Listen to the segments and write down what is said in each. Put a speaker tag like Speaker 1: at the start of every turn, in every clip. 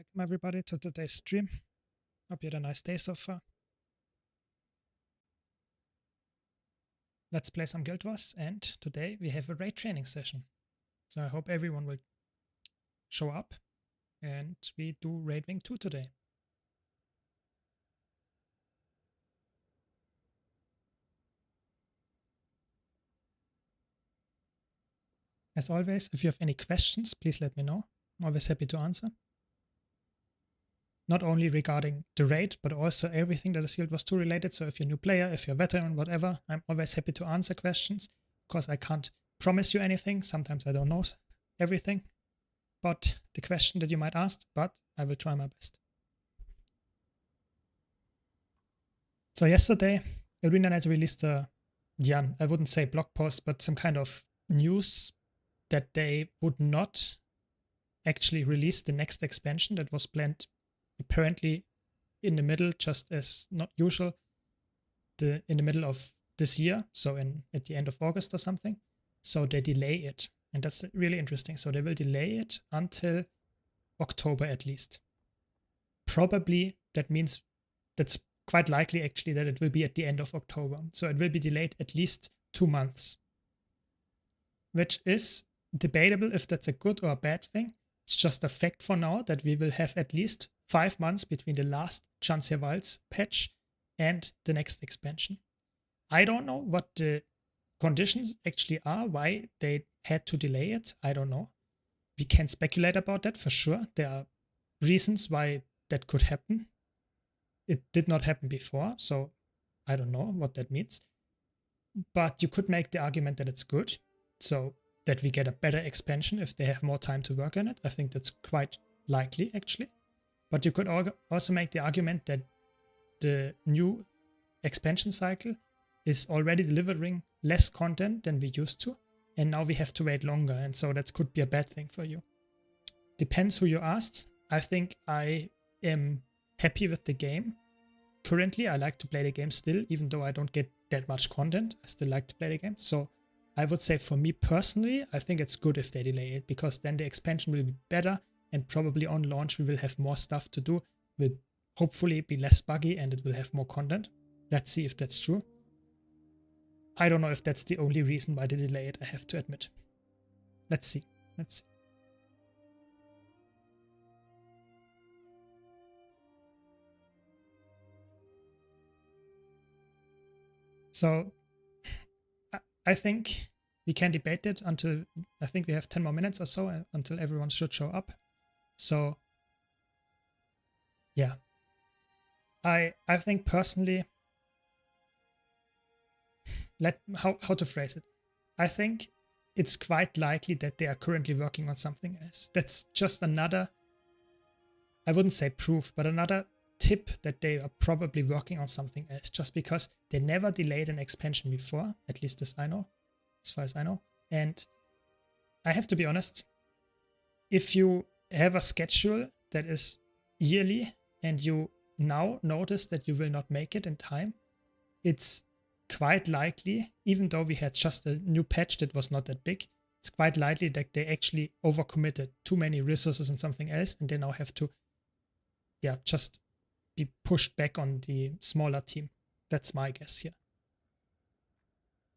Speaker 1: Welcome everybody to today's stream. Hope you had a nice day so far. Let's play some Guild Wars, and today we have a raid training session. So I hope everyone will show up and we do Raid Wing 2 today. As always, if you have any questions, please let me know. I'm always happy to answer. Not only regarding the raid, but also everything that is Guild Wars 2 related. So if you're a new player, if you're a veteran, whatever, I'm always happy to answer questions. Of course, I can't promise you anything. Sometimes I don't know everything about the question that you might ask, but I will try my best. So yesterday, ArenaNet released a, I wouldn't say blog post, but some kind of news that they would not actually release the next expansion that was planned apparently in the middle, just as not usual, in the middle of this year, so at the end of August or something. So they delay it, and that's really interesting. So they will delay it until October at least. Probably that means that's quite likely actually that it will be at the end of October. So it will be delayed at least 2 months, which is debatable if that's a good or a bad thing. It's just a fact for now that we will have at least 5 months between the last Chancellor Wilds patch and the next expansion. I don't know what the conditions actually are, why they had to delay it. I don't know. We can speculate about that for sure. There are reasons why that could happen. It did not happen before, so I don't know what that means. But you could make the argument that it's good, so that we get a better expansion if they have more time to work on it. I think that's quite likely, actually. But you could also make the argument that the new expansion cycle is already delivering less content than we used to, and now we have to wait longer, and so that could be a bad thing for you. Depends who you asked. I think I am happy with the game. Currently, I like to play the game still, even though I don't get that much content. I still like to play the game. So I would say for me personally, I think it's good if they delay it, because then the expansion will be better, and probably on launch we will have more stuff to do. Will hopefully be less buggy and it will have more content. Let's see if that's true. I don't know if that's the only reason why they delay it, I have to admit. Let's see. Let's see. So I think we can debate it until, I think we have 10 more minutes or so until everyone should show up. So yeah, I think personally, how to phrase it. I think it's quite likely that they are currently working on something else. That's just another, I wouldn't say proof, but another tip that they are probably working on something else, just because they never delayed an expansion before, at least as far as I know. And I have to be honest, if you have a schedule that is yearly and you now notice that you will not make it in time, it's quite likely, even though we had just a new patch that was not that big, it's quite likely that they actually overcommitted too many resources in something else, and they now have to, yeah, just be pushed back on the smaller team. That's my guess here.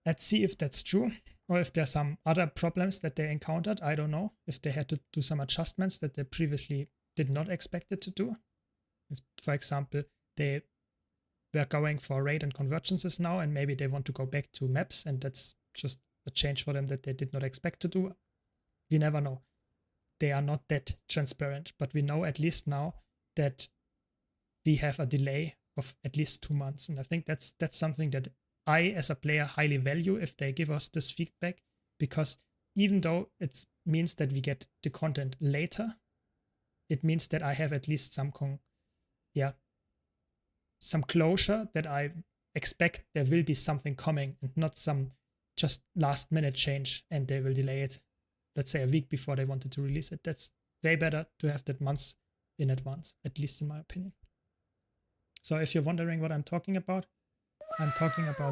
Speaker 1: Let's see if that's true, or if there's some other problems that they encountered. I don't know if they had to do some adjustments that they previously did not expect it to do. If, for example, they were going for raid and convergences now, and maybe they want to go back to maps, and that's just a change for them that they did not expect to do. We never know. They are not that transparent, but we know at least now that we have a delay of at least 2 months, and I think that's something that I, as a player, highly value if they give us this feedback, because even though it means that we get the content later, it means that I have at least some closure, that I expect there will be something coming and not some just last minute change and they will delay it, let's say a week before they wanted to release it. That's way better to have that months in advance, at least in my opinion. So if you're wondering what I'm talking about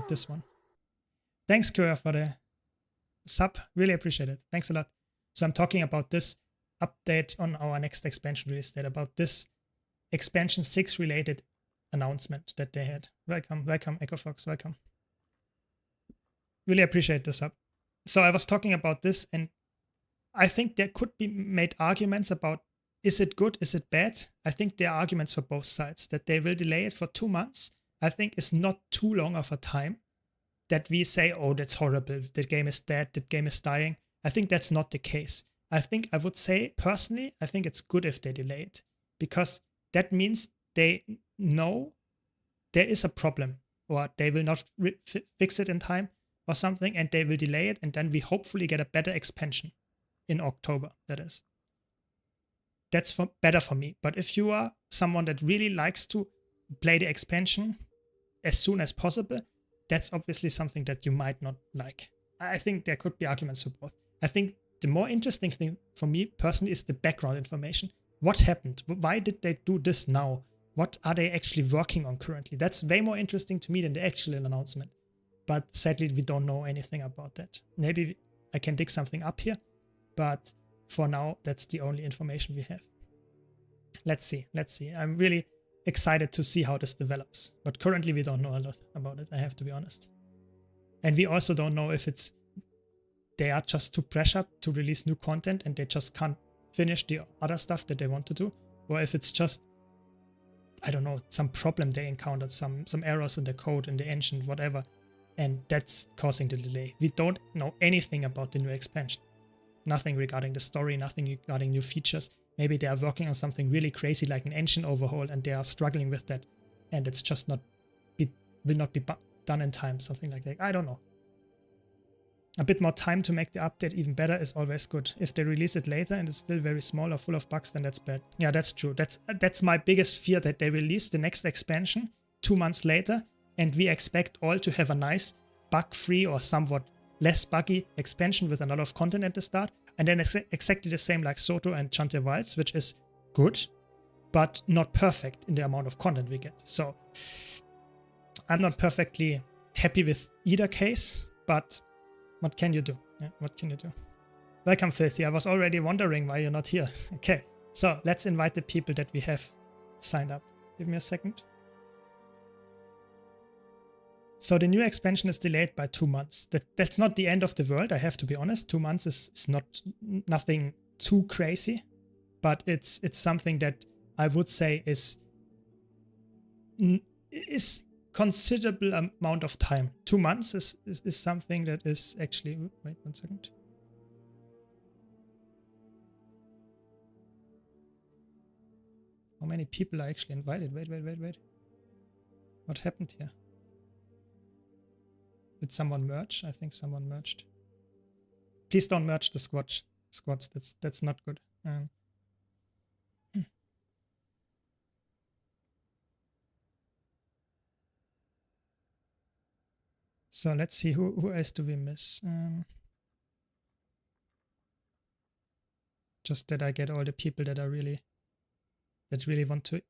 Speaker 1: this one. Thanks, Kura, for the sub. Really appreciate it. Thanks a lot. So I'm talking about this update on our next expansion release date about this expansion 6 related announcement that they had. Welcome, EchoFox, welcome. Really appreciate this up. So I was talking about this, and I think there could be made arguments about, is it good, is it bad? I think there are arguments for both sides. That they will delay it for 2 months, I think is not too long of a time that we say, oh, that's horrible, the game is dead, the game is dying. I think that's not the case. I would say, personally, I think it's good if they delay it, because that means they know there is a problem, or they will not fix it in time or something, and they will delay it, and then we hopefully get a better expansion in October, that is. That's better for me. But if you are someone that really likes to play the expansion as soon as possible, that's obviously something that you might not like. I think there could be arguments for both. I think the more interesting thing for me personally is the background information. What happened? Why did they do this now? What are they actually working on currently? That's way more interesting to me than the actual announcement. But sadly, we don't know anything about that. Maybe I can dig something up here, but for now, that's the only information we have. Let's see. I'm really excited to see how this develops. But currently, we don't know a lot about it, I have to be honest. And we also don't know if they are just too pressured to release new content and they just can't finish the other stuff that they want to do, or if it's just, I don't know, some problem they encountered, some errors in the code, in the engine, whatever, and that's causing the delay. We don't know anything about the new expansion. Nothing regarding the story, nothing regarding new features. Maybe they are working on something really crazy like an engine overhaul and they are struggling with that, and it's just will not be done in time, something like that. I don't know. A bit more time to make the update even better is always good. If they release it later and it's still very small or full of bugs, then that's bad. Yeah, that's true. That's my biggest fear, that they release the next expansion 2 months later and we expect all to have a nice bug-free or somewhat less buggy expansion with a lot of content at the start, and then exactly the same like Soto and Chante Wilds, which is good, but not perfect in the amount of content we get. So I'm not perfectly happy with either case, but what can you do? Yeah, what can you do? Welcome, Filthy. I was already wondering why you're not here. Okay, so let's invite the people that we have signed up. Give me a second. So the new expansion is delayed by 2 months. That's not the end of the world, I have to be honest. 2 months is nothing too crazy, but it's something that I would say is considerable amount of time. 2 months is something that is actually, wait 1 second. How many people are actually invited? Wait. What happened here? Did someone merge? I think someone merged. Please don't merge the squads. That's not good. So let's see, who else do we miss? Just that I get all the people that are really want to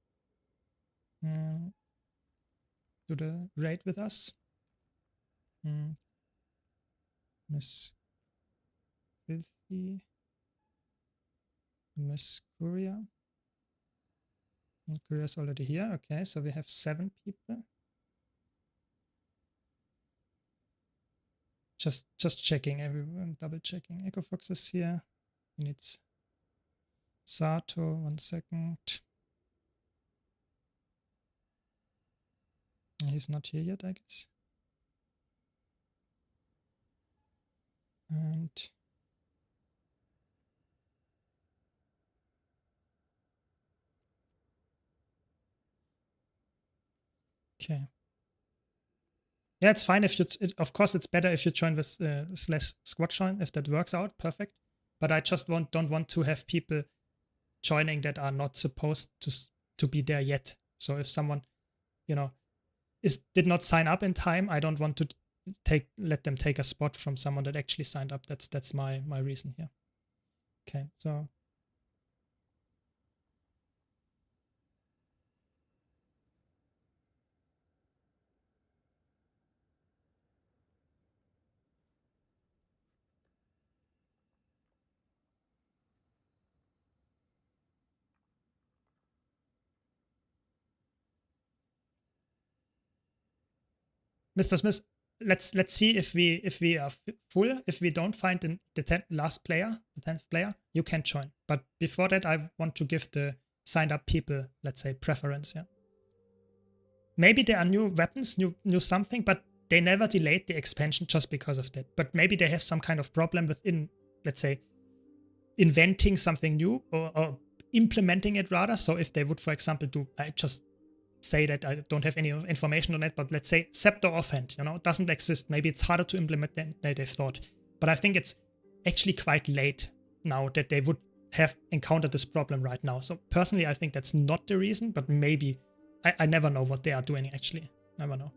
Speaker 1: do the raid with us. Miss Filthy, Miss Courier. Courier's already here. Okay, so we have 7 people. Just checking, everyone, double checking. EchoFox is here. We need Sato. 1 second. He's not here yet, I guess. And okay. Yeah, it's fine if you. Of course, it's better if you join with /squad join if that works out. Perfect. But I just don't want to have people joining that are not supposed to be there yet. So if someone, did not sign up in time, I don't want to let them take a spot from someone that actually signed up. That's my reason here. Okay, so Mr. Smith, let's see if we are full. If we don't find the 10th player, you can join. But before that, I want to give the signed up people, let's say, preference. Yeah. Maybe there are new weapons, new something, but they never delayed the expansion just because of that. But maybe they have some kind of problem within, let's say, inventing something new or implementing it rather. So if they would, for example, I just say that I don't have any information on it, but let's say Scepter Offhand, it doesn't exist. Maybe it's harder to implement than they've thought. But I think it's actually quite late now that they would have encountered this problem right now. So personally, I think that's not the reason, but maybe I never know what they are doing actually. Never know.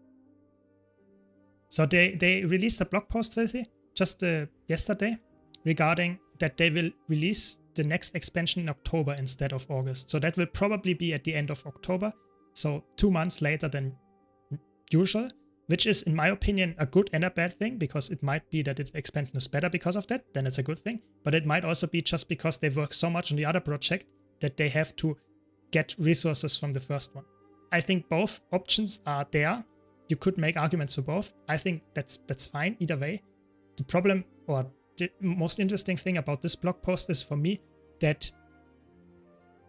Speaker 1: So they released a blog post, Filthy, just yesterday regarding that they will release the next expansion in October instead of August. So that will probably be at the end of October. So 2 months later than usual, which is, in my opinion, a good and a bad thing, because it might be that the expansion is better because of that, then it's a good thing. But it might also be just because they work so much on the other project that they have to get resources from the first one. I think both options are there. You could make arguments for both. I think that's fine either way. The problem, or the most interesting thing about this blog post is for me that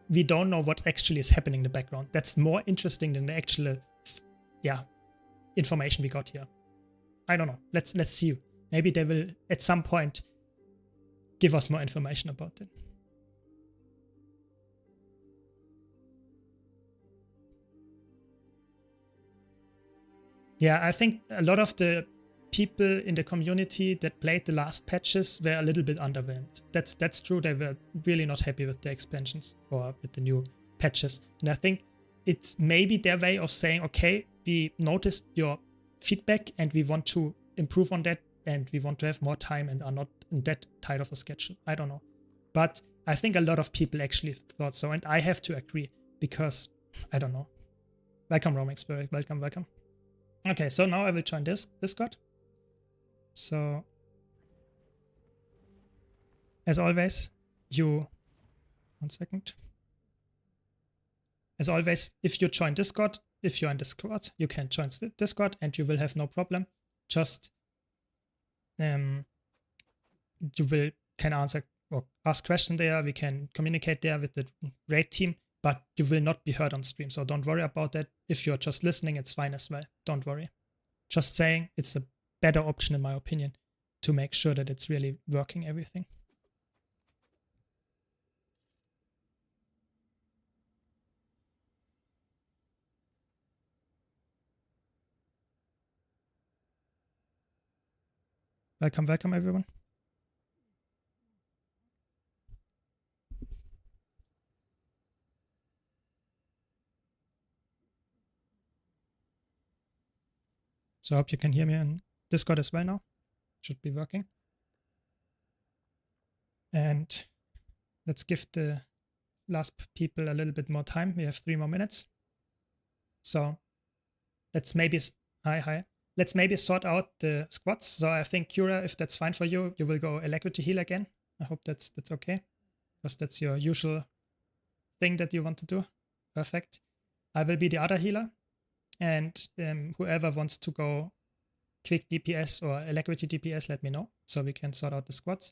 Speaker 1: we don't know what actually is happening in the background. That's more interesting than the actual, information we got here. I don't know. Let's see. Maybe they will at some point give us more information about it. Yeah, I think a lot of the people in the community that played the last patches were a little bit underwhelmed. That's true. They were really not happy with the expansions or with the new patches. And I think it's maybe their way of saying, okay, we noticed your feedback and we want to improve on that and we want to have more time and are not in that tight of a schedule. I don't know. But I think a lot of people actually thought so, and I have to agree because, I don't know. Welcome, Roaming Spirit. Welcome, welcome. Okay, so now I will join this Discord. So, as always, one second. As always, if you join Discord, if you're in Discord, you can join Discord and you will have no problem. Just, you can answer or ask questions there. We can communicate there with the raid team, but you will not be heard on stream. So don't worry about that. If you're just listening, it's fine as well. Don't worry. Just saying it's a better option, in my opinion, to make sure that it's really working everything. Welcome, welcome, everyone. So I hope you can hear me in Discord as well now. Should be working. And let's give the last people a little bit more time. We have 3 more minutes. So let's maybe, hi. Let's maybe sort out the squads. So I think, Cura, if that's fine for you, you will go Alacrity heal again. I hope that's okay, because that's your usual thing that you want to do. Perfect. I will be the other healer. And whoever wants to go quick DPS or Alacrity DPS, let me know so we can sort out the squads.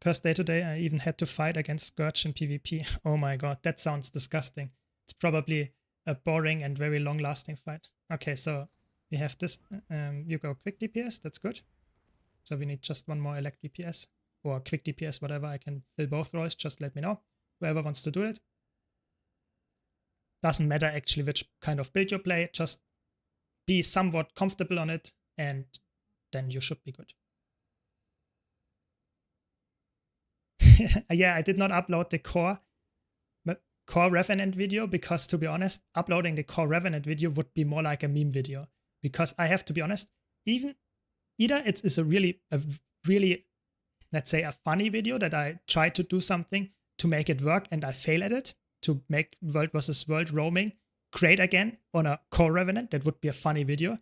Speaker 1: First day today, I even had to fight against Scourge in PvP. Oh my god, that sounds disgusting. It's probably a boring and very long-lasting fight. Okay, so we have this. You go quick DPS, that's good. So we need just one more elect DPS or quick DPS, whatever. I can fill both roles, just let me know. Whoever wants to do it. Doesn't matter actually which kind of build you play, just be somewhat comfortable on it and then you should be good. Yeah, I did not upload the core Revenant video because, to be honest, uploading the core Revenant video would be more like a meme video. Because I have to be honest, either it is a really, let's say, a funny video that I try to do something to make it work and I fail at it, to make World versus World roaming great again on a core Revenant. That would be a funny video.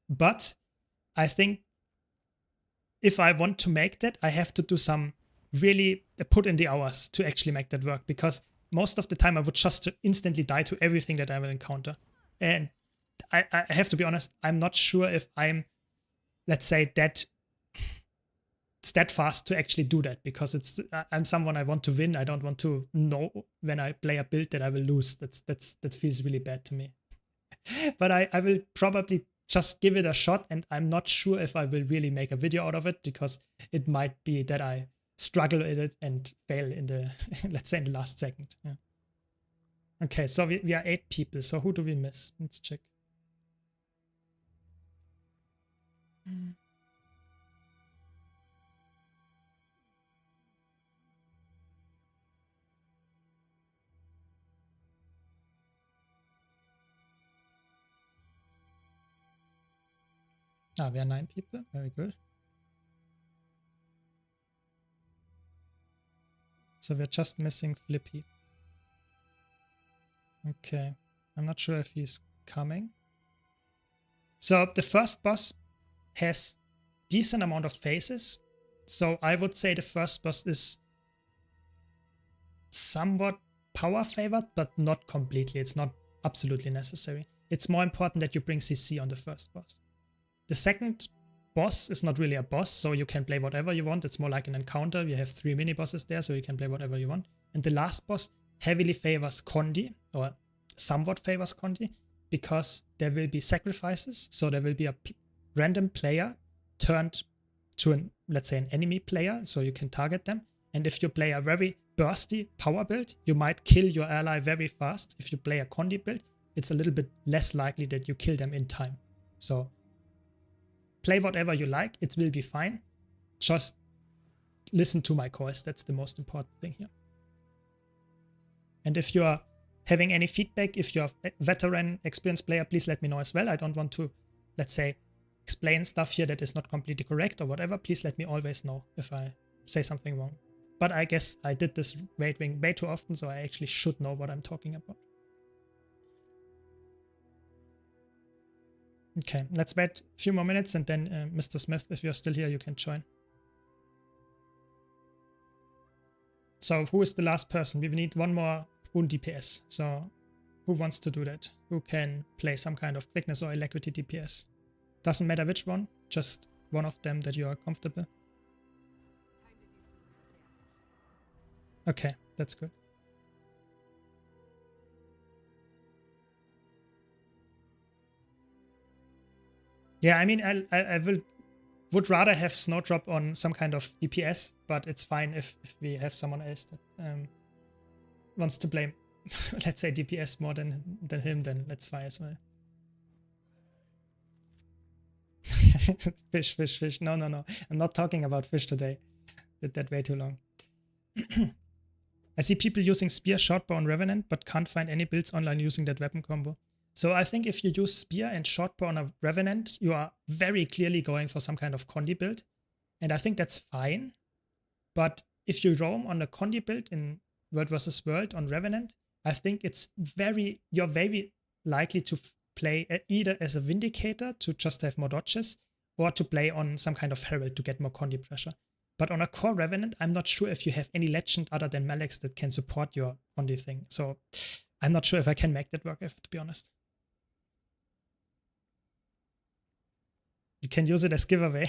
Speaker 1: But I think if I want to make that, I have to do some really put in the hours to actually make that work, because most of the time I would just instantly die to everything that I will encounter. And I have to be honest, I'm not sure if I'm, let's say, that steadfast to actually do that, because I'm someone, I want to win. I don't want to know when I play a build that I will lose. That feels really bad to me. But I will probably just give it a shot, and I'm not sure if I will really make a video out of it, because it might be that I struggle with it and fail in the, let's say, in the last second. Yeah. Okay, so we are 8 people. So who do we miss? Let's check. We are 9 people. Very good. So we're just missing Flippy. Okay. I'm not sure if he's coming. So the first boss has decent amount of phases. So I would say the first boss is somewhat power favored, but not completely. It's not absolutely necessary. It's more important that you bring CC on the first boss. The second boss is not really a boss, so you can play whatever you want. It's more like an encounter. You have 3 mini bosses there, so you can play whatever you want. And the last boss heavily favors Condi, or somewhat favors Condi, because there will be sacrifices. So there will be a random player turned to an, let's say, an enemy player, so you can target them. And if you play a very bursty power build, you might kill your ally very fast. If you play a Condi build, it's a little bit less likely that you kill them in time. So play whatever you like, it will be fine. Just listen to my course, that's the most important thing here. And if you are having any feedback, if you're a veteran, experienced player, please let me know as well. I don't want to, let's say, explain stuff here that is not completely correct or whatever. Please let me always know if I say something wrong. But I guess I did this way too often, so I actually should know what I'm talking about. Okay, let's wait a few more minutes, and then Mr. Smith, if you're still here, you can join. So who is the last person? We need one more Rune DPS. So who wants to do that? Who can play some kind of quickness or alacrity DPS? Doesn't matter which one, just one of them that you are comfortable. Okay, that's good. Yeah, I mean, I would rather have Snowdrop on some kind of DPS, but it's fine if we have someone else that wants to play, let's say, DPS more than him, then let's try as well. Fish. No. I'm not talking about fish today. Did that way too long. I see people using Spear, Shortbow, and Revenant, but can't find any builds online using that weapon combo. So I think if you use Spear and Shortbow on a Revenant, you are very clearly going for some kind of Condi build. And I think that's fine. But if you roam on a Condi build in World vs. World on Revenant, I think you're very likely to play either as a Vindicator to just have more dodges, or to play on some kind of Herald to get more Condi pressure. But on a core Revenant, I'm not sure if you have any legend other than Malex that can support your Condi thing. So I'm not sure if I can make that work, to be honest. You can use it as giveaway.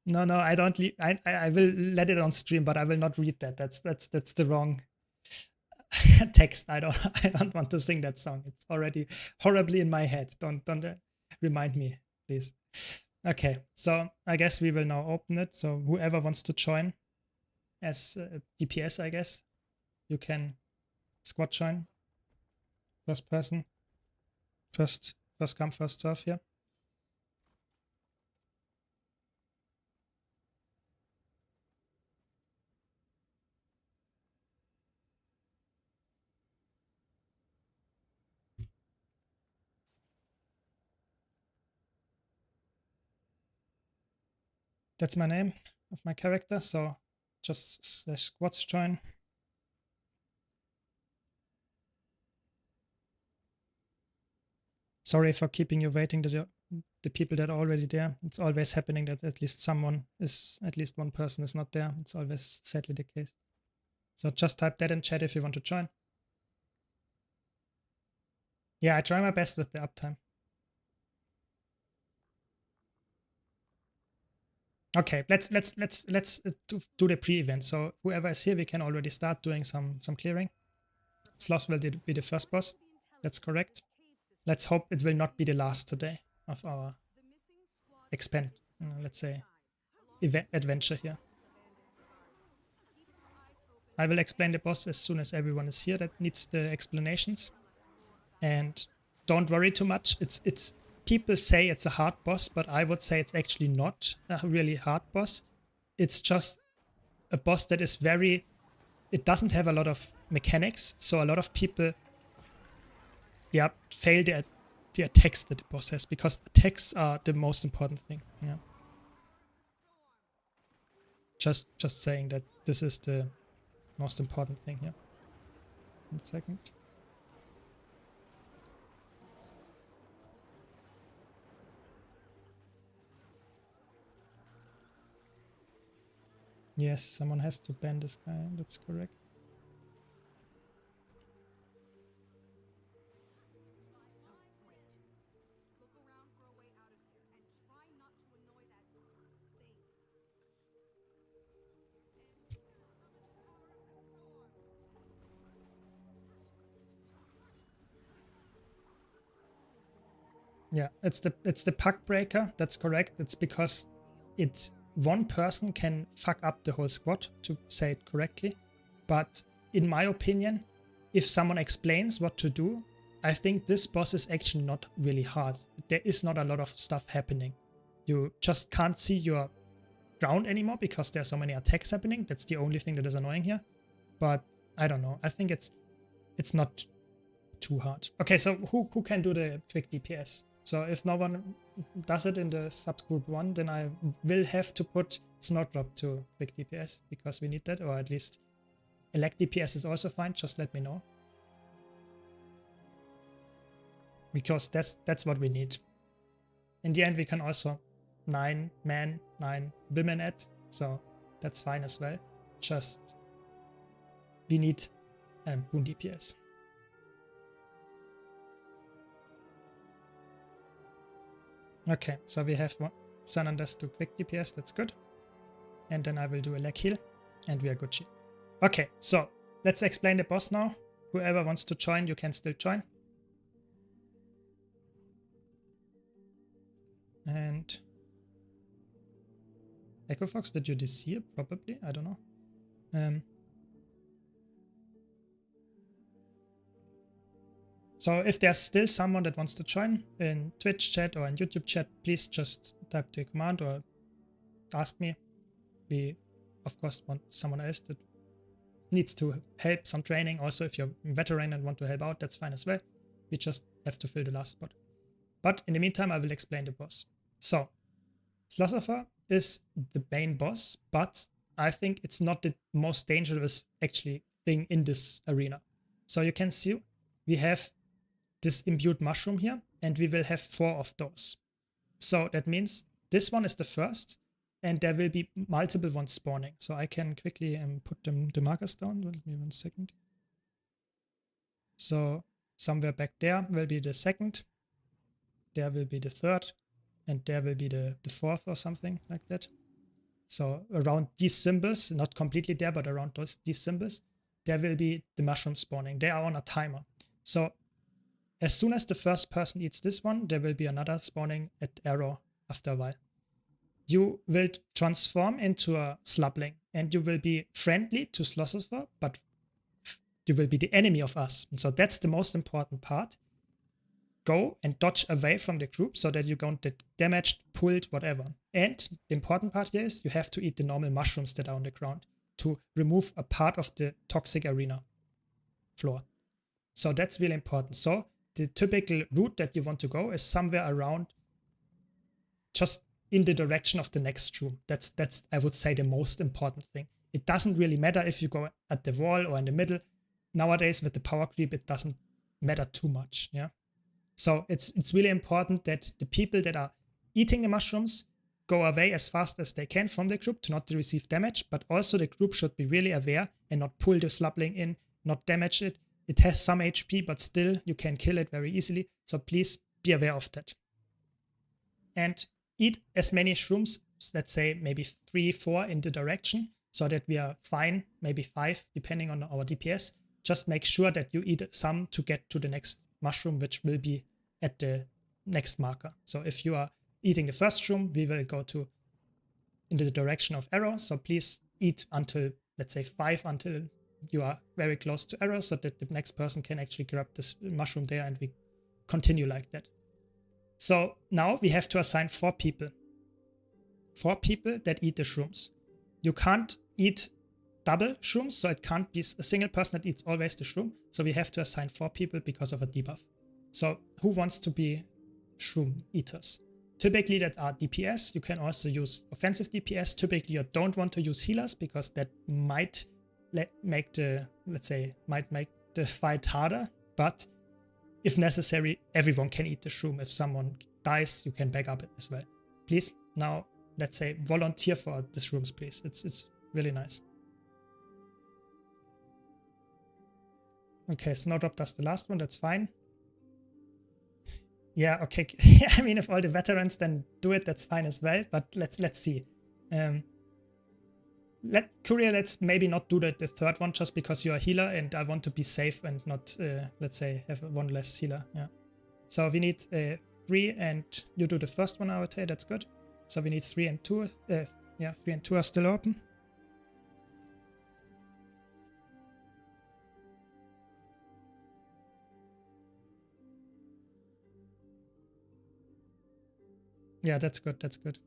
Speaker 1: No, I don't. I will let it on stream, but I will not read that. That's the wrong text. I don't want to sing that song. It's already horribly in my head. Don't remind me, please. Okay, so I guess we will now open it. So whoever wants to join as DPS, I guess you can squad join. First person, first come, first serve here. That's my name of my character, so just /squads join. Sorry for keeping you waiting, the people that are already there. It's always happening that at least one person is not there. It's always sadly the case. So just type that in chat if you want to join. Yeah, I try my best with the uptime. Okay, let's do the pre-event. So whoever is here, we can already start doing some clearing. Sloth will be the first boss. That's correct. Let's hope it will not be the last today of our expand, let's say, adventure here. I will explain the boss as soon as everyone is here that needs the explanations. And don't worry too much. It's people say it's a hard boss, but I would say it's actually not a really hard boss. It's just a boss that is very, it doesn't have a lot of mechanics, so a lot of people, yeah, fail the attacks that the boss has, because attacks are the most important thing. Yeah. Just saying that this is the most important thing here. 1 second. Yes, someone has to ban this guy. That's correct. Yeah, it's the puck breaker. That's correct. It's because it's one person can fuck up the whole squad, to say it correctly. But in my opinion, if someone explains what to do, I think this boss is actually not really hard. There is not a lot of stuff happening. You just can't see your ground anymore because there are so many attacks happening. That's the only thing that is annoying here. But I don't know. I think it's not too hard. Okay, so who can do the quick DPS? So if no one does it in the subgroup 1, then I will have to put Snowdrop to quick DPS because we need that, or at least elect DPS is also fine. Just let me know, because that's what we need. In the end, we can also 9 men, 9 women add, so that's fine as well. Just we need boon DPS. Okay, so we have Sun Anders to quick DPS, that's good. And then I will do a leg heal, and we are Gucci. Okay, so let's explain the boss now. Whoever wants to join, you can still join. And Echo Fox, did you this here? Probably, I don't know. So if there's still someone that wants to join in Twitch chat or in YouTube chat, please just type the command or ask me. We, of course, want someone else that needs to help, some training. Also, if you're a veteran and want to help out, that's fine as well. We just have to fill the last spot. But in the meantime, I will explain the boss. So, Slosopher is the main boss, but I think it's not the most dangerous actually thing in this arena. So you can see we have this imbued mushroom here, and we will have 4 of those. So that means this one is the first, and there will be multiple ones spawning. So I can quickly put the markers down. Let me 1 second. So somewhere back there will be the second, there will be the third, and there will be the fourth or something like that. So around these symbols, not completely there, but around these symbols, there will be the mushrooms spawning. They are on a timer. So as soon as the first person eats this one, there will be another spawning at arrow after a while. You will transform into a slubling, and you will be friendly to Slosopher, but you will be the enemy of us. And so that's the most important part. Go and dodge away from the group so that you don't get damaged, pulled, whatever. And the important part here is you have to eat the normal mushrooms that are on the ground to remove a part of the toxic arena floor. So that's really important. So the typical route that you want to go is somewhere around just in the direction of the next room. That's I would say the most important thing. It doesn't really matter if you go at the wall or in the middle. Nowadays with the power creep, it doesn't matter too much. Yeah. So it's really important that the people that are eating the mushrooms go away as fast as they can from the group to not receive damage, but also the group should be really aware and not pull the slubling in, not damage it, it has some HP, but still you can kill it very easily. So please be aware of that. And eat as many shrooms, let's say maybe 3, 4 in the direction, so that we are fine, maybe 5, depending on our DPS. Just make sure that you eat some to get to the next mushroom, which will be at the next marker. So if you are eating the first shroom, we will go to into the direction of arrow. So please eat until, let's say 5, until you are very close to arrow, so that the next person can actually grab this mushroom there, and we continue like that. So now we have to assign 4 people. 4 people that eat the shrooms. You can't eat double shrooms, so it can't be a single person that eats always the shroom. So we have to assign 4 people because of a debuff. So who wants to be shroom eaters? Typically that are DPS. You can also use offensive DPS. Typically you don't want to use healers because that might make the, let's say, might make the fight harder. But if necessary, everyone can eat the shroom. If someone dies, you can back up it as well. Please, now, let's say, volunteer for the shrooms, please. It's really nice. Okay, Snowdrop does the last one. That's fine. Yeah, okay. I mean, if all the veterans then do it, that's fine as well. But let's see. Courier, let's maybe not do the third one just because you're a healer and I want to be safe and not, let's say, have one less healer. Yeah. So we need 3 and you do the first one, I would say. That's good. So we need 3 and 2. Yeah, 3 and 2 are still open. Yeah, that's good. That's good.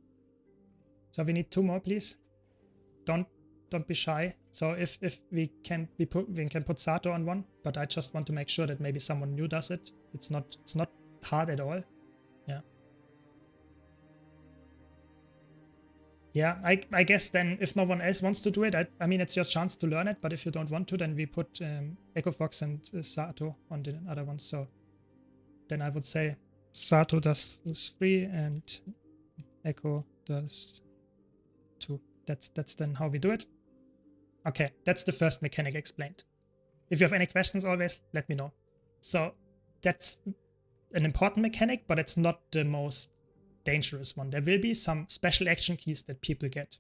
Speaker 1: So we need 2 more, please. Don't be shy. So if we can put Sato on one, but I just want to make sure that maybe someone new does it. It's not hard at all. Yeah. Yeah, I guess then if no one else wants to do it, I mean, it's your chance to learn it, but if you don't want to, then we put Echo Fox and Sato on the other ones. So then I would say Sato does 3 and Echo does 2. That's then how we do it. Okay, that's the first mechanic explained. If you have any questions, always let me know. So that's an important mechanic, but it's not the most dangerous one. There will be some special action keys that people get.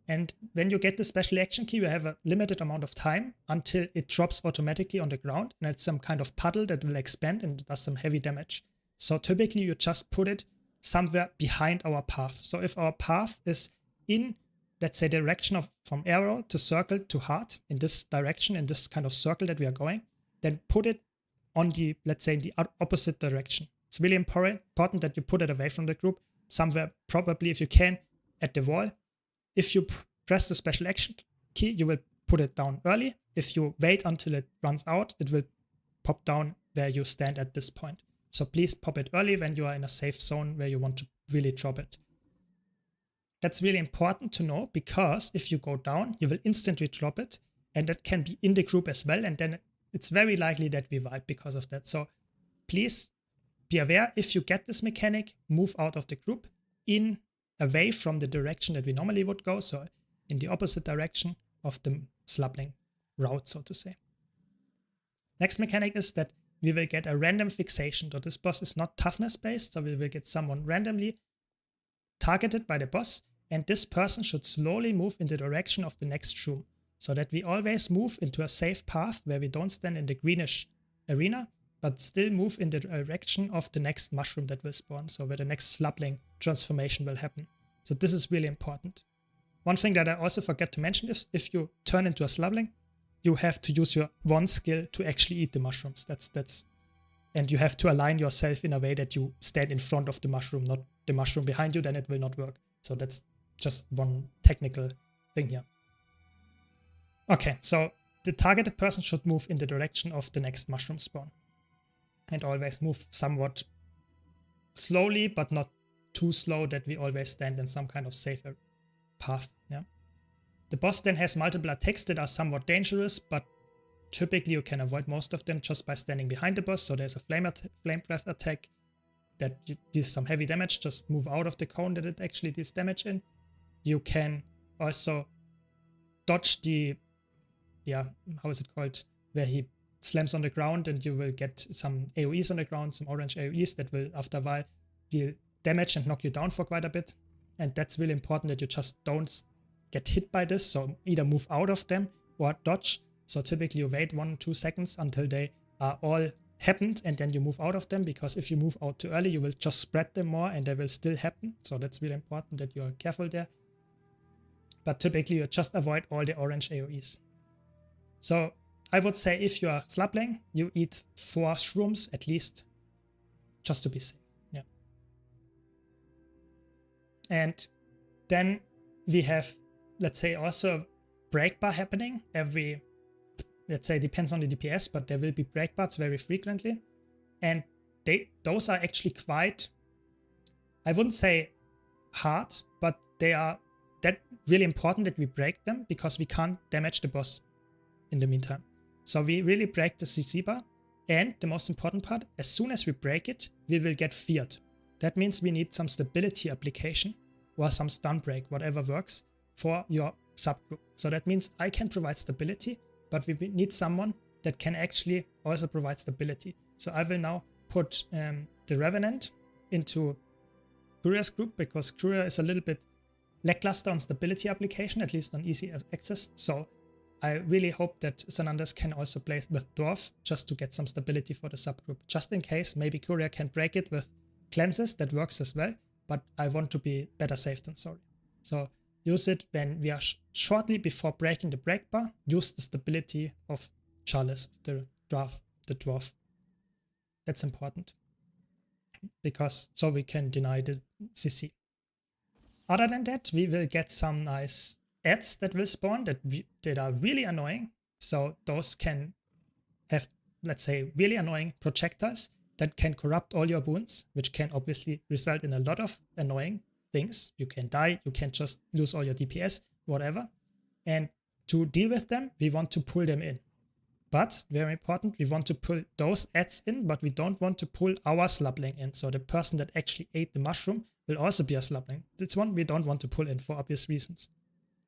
Speaker 1: And when you get the special action key, you have a limited amount of time until it drops automatically on the ground. And it's some kind of puddle that will expand and does some heavy damage. So typically you just put it somewhere behind our path. So if our path is in, let's say, direction of from arrow to circle to heart, in this direction, in this kind of circle that we are going, then put it on the, let's say, in the opposite direction. It's really important that you put it away from the group, somewhere probably, if you can, at the wall. If you press the special action key, you will put it down early. If you wait until it runs out, it will pop down where you stand at this point. So please pop it early when you are in a safe zone where you want to really drop it. That's really important to know, because if you go down, you will instantly drop it, and that can be in the group as well, and then it's very likely that we wipe because of that. So please be aware, if you get this mechanic, move out of the group away from the direction that we normally would go, so in the opposite direction of the slabling route, so to say. Next mechanic is that we will get a random fixation. So this boss is not toughness based, so we will get someone randomly targeted by the boss, and this person should slowly move in the direction of the next shroom, so that we always move into a safe path where we don't stand in the greenish arena, but still move in the direction of the next mushroom that will spawn, so where the next slabling transformation will happen. So this is really important. One thing that I also forget to mention is if you turn into a slabling, you have to use your one skill to actually eat the mushrooms. And you have to align yourself in a way that you stand in front of the mushroom, not the mushroom behind you, then it will not work. So that's just one technical thing here. Okay, so the targeted person should move in the direction of the next mushroom spawn. And always move somewhat slowly, but not too slow that we always stand in some kind of safer path. Yeah. The boss then has multiple attacks that are somewhat dangerous, but typically you can avoid most of them just by standing behind the boss. So there's a flame breath attack that deals some heavy damage. Just move out of the cone that it actually deals damage in. You can also dodge the, yeah, how is it called? Where he slams on the ground and you will get some AoEs on the ground, some orange AoEs that will after a while deal damage and knock you down for quite a bit. And that's really important that you just don't get hit by this. So either move out of them or dodge. So typically you wait 1 or 2 seconds until they are all happened and then you move out of them, because if you move out too early, you will just spread them more and they will still happen. So that's really important that you are careful there. But typically you just avoid all the orange AoEs. So I would say if you are slapling, you eat 4 shrooms at least, just to be safe. Yeah. And then we have, let's say, also break bar happening every, let's say, depends on the DPS, but there will be break bars very frequently. And those are actually quite, I wouldn't say hard, but they are that really important that we break them, because we can't damage the boss in the meantime. So we really break the CC bar. And the most important part, as soon as we break it, we will get feared. That means we need some stability application or some stun break, whatever works for your subgroup. So that means I can provide stability, but we need someone that can actually also provide stability. So I will now put the Revenant into Courier's group, because Courier is a little bit lackluster on stability application, at least on easy access. So I really hope that Sananders can also play with Dwarf just to get some stability for the subgroup. Just in case, maybe Courier can break it with cleanses, that works as well, but I want to be better safe than sorry. So use it when we are shortly before breaking the break bar, use the stability of Chalice, the dwarf. That's important, because so we can deny the CC. Other than that, we will get some nice ads that will spawn that are really annoying. So those can have, let's say, really annoying projectiles that can corrupt all your wounds, which can obviously result in a lot of annoying things. You can die, you can just lose all your DPS, whatever. And to deal with them, we want to pull them in. But very important, we want to pull those ads in, but we don't want to pull our slapling in. So the person that actually ate the mushroom will also be a slapling. This one we don't want to pull in for obvious reasons.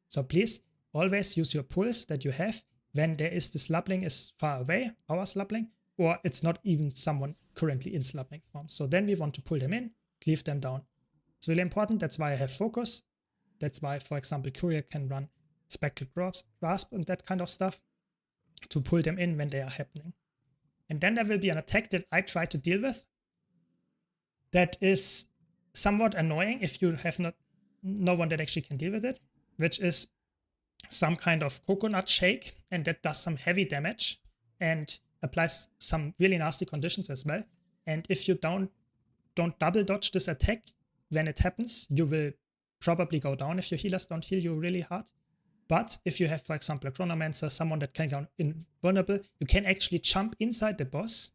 Speaker 1: So please always use your pulls that you have when there is the slapling is far away, our slapling, or it's not even someone currently in slapling form. So then we want to pull them in, cleave them down. It's really important. That's why I have focus. That's why, for example, Courier can run Spectral Grasp and that kind of stuff to pull them in when they are happening. And then there will be an attack that I try to deal with that is somewhat annoying if you have no one that actually can deal with it, which is some kind of coconut shake, and that does some heavy damage and applies some really nasty conditions as well. And if you don't double dodge this attack when it happens, you will probably go down if your healers don't heal you really hard. But if you have, for example, a Chronomancer, someone that can go invulnerable, you can actually jump inside the boss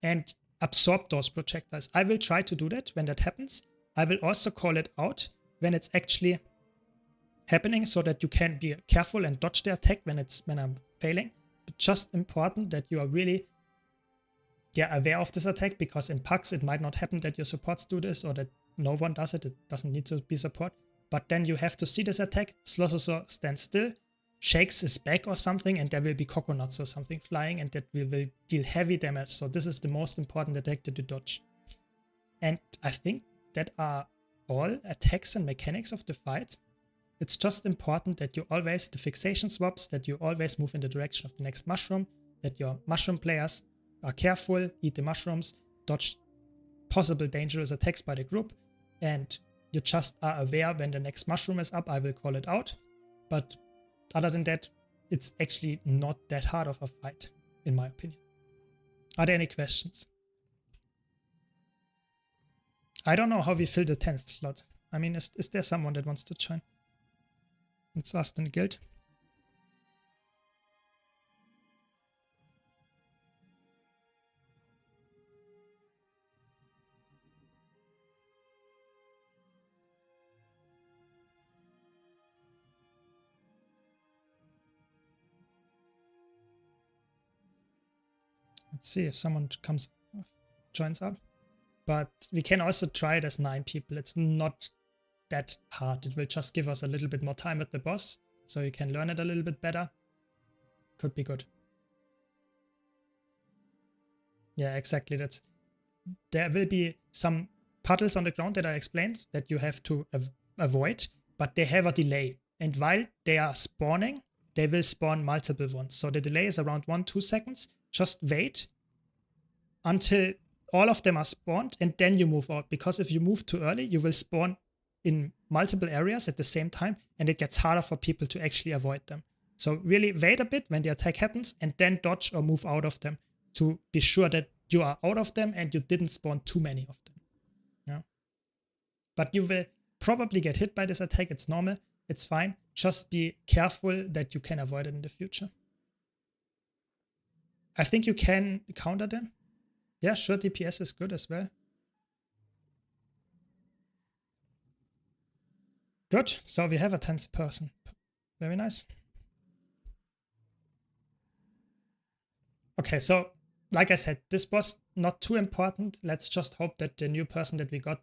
Speaker 1: and absorb those projectiles. I will try to do that when that happens. I will also call it out when it's actually happening, so that you can be careful and dodge the attack when I'm failing. But just important that you are really aware of this attack, because in packs it might not happen that your supports do this or that no one does it. It doesn't need to be support. But then you have to see this attack. Slososor stands still, shakes his back or something, and there will be coconuts or something flying, and that will deal heavy damage. So this is the most important attack that you dodge. And I think that are all attacks and mechanics of the fight. It's just important that you always, the fixation swaps, that you always move in the direction of the next mushroom, that your mushroom players are careful, eat the mushrooms, dodge possible dangerous attacks by the group, and you just are aware when the next mushroom is up. I will call it out. But other than that, it's actually not that hard of a fight, in my opinion. Are there any questions? I don't know how we fill the 10th slot. I mean, is there someone that wants to join? It's us in the guild. Let's see if someone joins up. But we can also try it as 9 people. It's not that hard. It will just give us a little bit more time with the boss, so you can learn it a little bit better. Could be good. Yeah, exactly. There will be some puddles on the ground that I explained that you have to avoid, but they have a delay. And while they are spawning, they will spawn multiple ones. So the delay is around 1-2 seconds. Just wait until all of them are spawned and then you move out. Because if you move too early, you will spawn in multiple areas at the same time and it gets harder for people to actually avoid them. So really wait a bit when the attack happens and then dodge or move out of them to be sure that you are out of them and you didn't spawn too many of them. Yeah. But you will probably get hit by this attack. It's normal. It's fine. Just be careful that you can avoid it in the future. I think you can counter them. Yeah, sure, DPS is good as well. Good. So we have a 10th person. Very nice. Okay, so like I said, this was not too important. Let's just hope that the new person that we got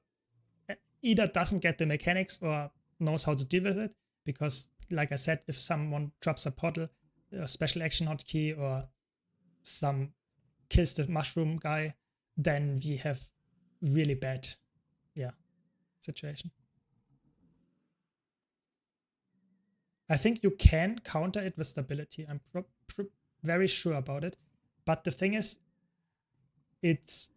Speaker 1: either doesn't get the mechanics or knows how to deal with it. Because like I said, if someone drops a portal, a special action hotkey, or some kills the mushroom guy, then we have really bad, situation. I think you can counter it with stability. I'm very sure about it. But the thing is, it's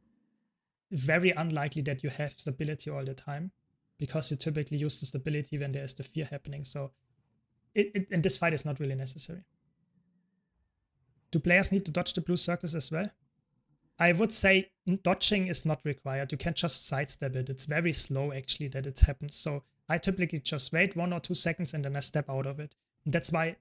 Speaker 1: very unlikely that you have stability all the time because you typically use the stability when there is the fear happening. So in this fight is not really necessary. Do players need to dodge the blue circles as well? I would say dodging is not required. You can just sidestep it. It's very slow actually that it happens. So I typically just wait 1 or 2 seconds and then I step out of it. And that's why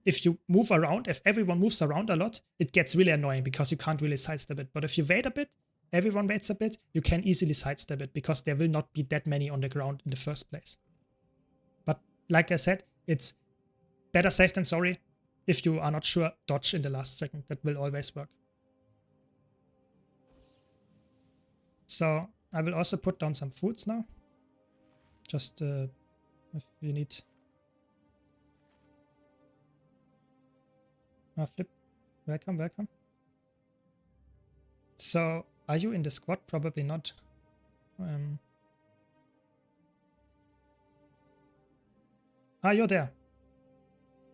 Speaker 1: if you move around, if everyone moves around a lot, it gets really annoying because you can't really sidestep it. But if you wait a bit, everyone waits a bit, you can easily sidestep it because there will not be that many on the ground in the first place. But like I said, it's better safe than sorry. If you are not sure, dodge in the last second. That will always work. So I will also put down some foods now. Just if you need. Flip. Welcome, welcome. So are you in the squad? Probably not. You're there.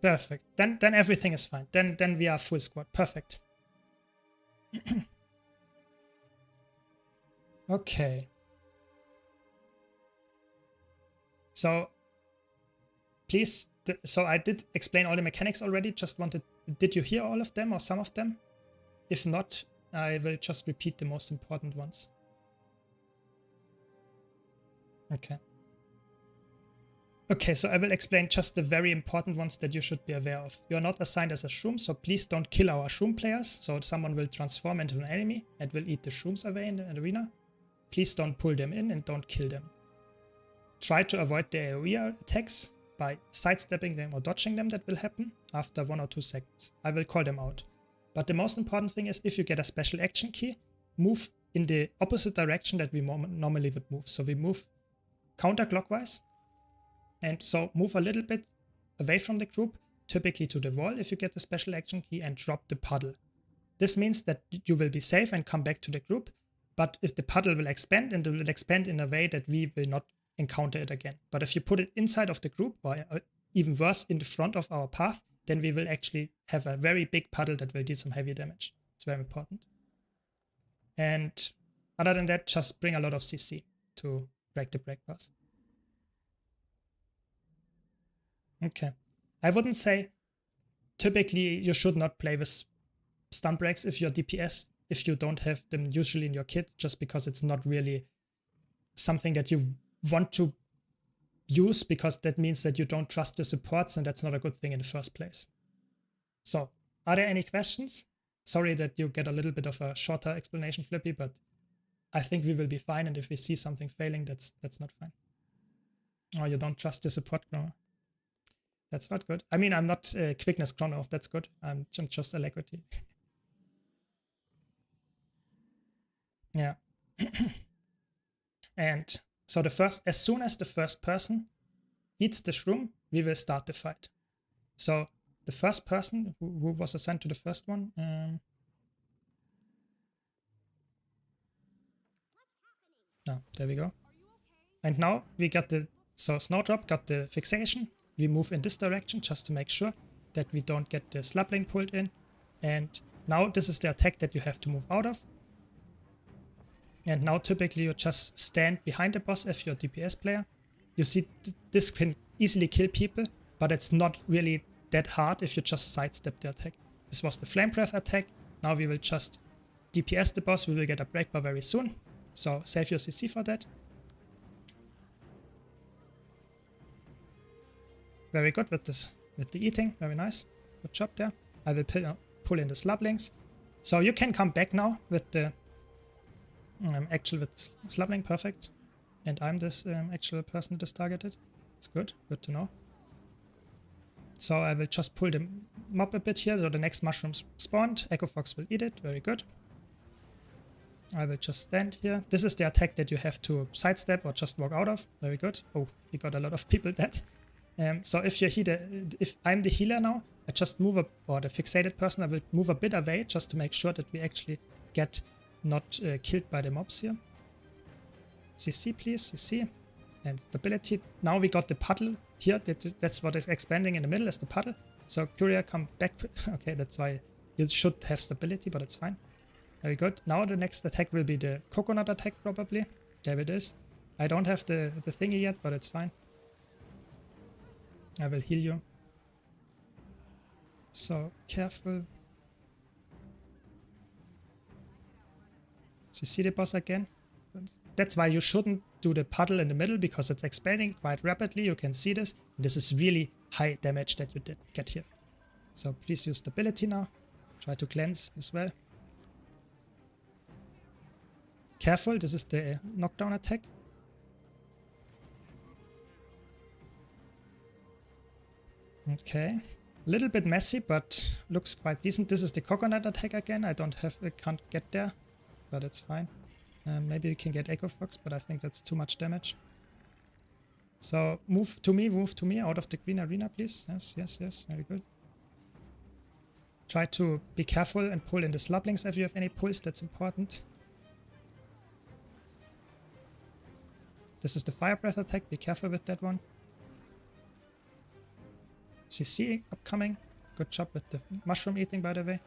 Speaker 1: Perfect. Then everything is fine. Then we are full squad. Perfect. Okay. So please, so I did explain all the mechanics already. Just did you hear all of them or some of them? If not, I will just repeat the most important ones. Okay. Okay, so I will explain just the very important ones that you should be aware of. You are not assigned as a shroom, so please don't kill our shroom players. So someone will transform into an enemy and will eat the shrooms away in the arena. Please don't pull them in and don't kill them. Try to avoid the AoE attacks by sidestepping them or dodging them. That will happen after 1 or 2 seconds. I will call them out. But the most important thing is if you get a special action key, move in the opposite direction that we normally would move. So we move counterclockwise. And so move a little bit away from the group, typically to the wall if you get the special action key, and drop the puddle. This means that you will be safe and come back to the group, but if the puddle will expand, and it will expand in a way that we will not encounter it again. But if you put it inside of the group, or even worse, in the front of our path, then we will actually have a very big puddle that will do some heavy damage. It's very important. And other than that, just bring a lot of CC to break the break pass. Okay. I wouldn't say typically you should not play with stun breaks if you're DPS, if you don't have them usually in your kit, just because it's not really something that you want to use, because that means that you don't trust the supports, and that's not a good thing in the first place. So, are there any questions? Sorry that you get a little bit of a shorter explanation, Flippy, but I think we will be fine, and if we see something failing, that's not fine. Oh, you don't trust the support chrono. That's not good. I mean, I'm not quickness chrono. That's good. I'm just alacrity. Yeah. And so as soon as the first person eats the shroom, we will start the fight. So the first person who was assigned to the first one, Oh, there we go. And now we got the, so Snowdrop got the fixation. We move in this direction just to make sure that we don't get the slapling pulled in. And now this is the attack that you have to move out of. And now typically you just stand behind the boss if you're a DPS player. You see this can easily kill people, but it's not really that hard if you just sidestep the attack. This was the Flame Breath attack. Now we will just DPS the boss. We will get a breakbar very soon. So save your CC for that. Very good with this, with the eating. Very nice. Good job there. I will pull in the slublings. So you can come back now with the actual with slubling. Perfect. And I'm this actual person that is targeted. It's good. Good to know. So I will just pull the mob a bit here. So the next mushrooms spawned. Echo Fox will eat it. Very good. I will just stand here. This is the attack that you have to sidestep or just walk out of. Very good. Oh, we got a lot of people dead. So if you're if I'm the healer now, I just move up, or the fixated person, I will move a bit away just to make sure that we actually get not killed by the mobs here. CC please, CC. And stability. Now we got the puddle here. That's what is expanding in the middle is the puddle. So Courier, come back. Okay, that's why you should have stability, but it's fine. Very good. Now the next attack will be the coconut attack probably. There it is. I don't have the thingy yet, but it's fine. I will heal you. So careful. So you see the boss again? That's why you shouldn't do the puddle in the middle, because it's expanding quite rapidly. You can see this. This is really high damage that you did get here. So please use stability now. Try to cleanse as well. Careful, this is the knockdown attack. Okay, a little bit messy, but looks quite decent. This is the coconut attack again. I can't get there, but it's fine. Maybe we can get Echo Fox, but I think that's too much damage. So move to me out of the green arena, please. Yes, yes, yes, very good. Try to be careful and pull in the slublings if you have any pulls, that's important. This is the fire breath attack, be careful with that one. CC upcoming. Good job with the mushroom eating, by the way.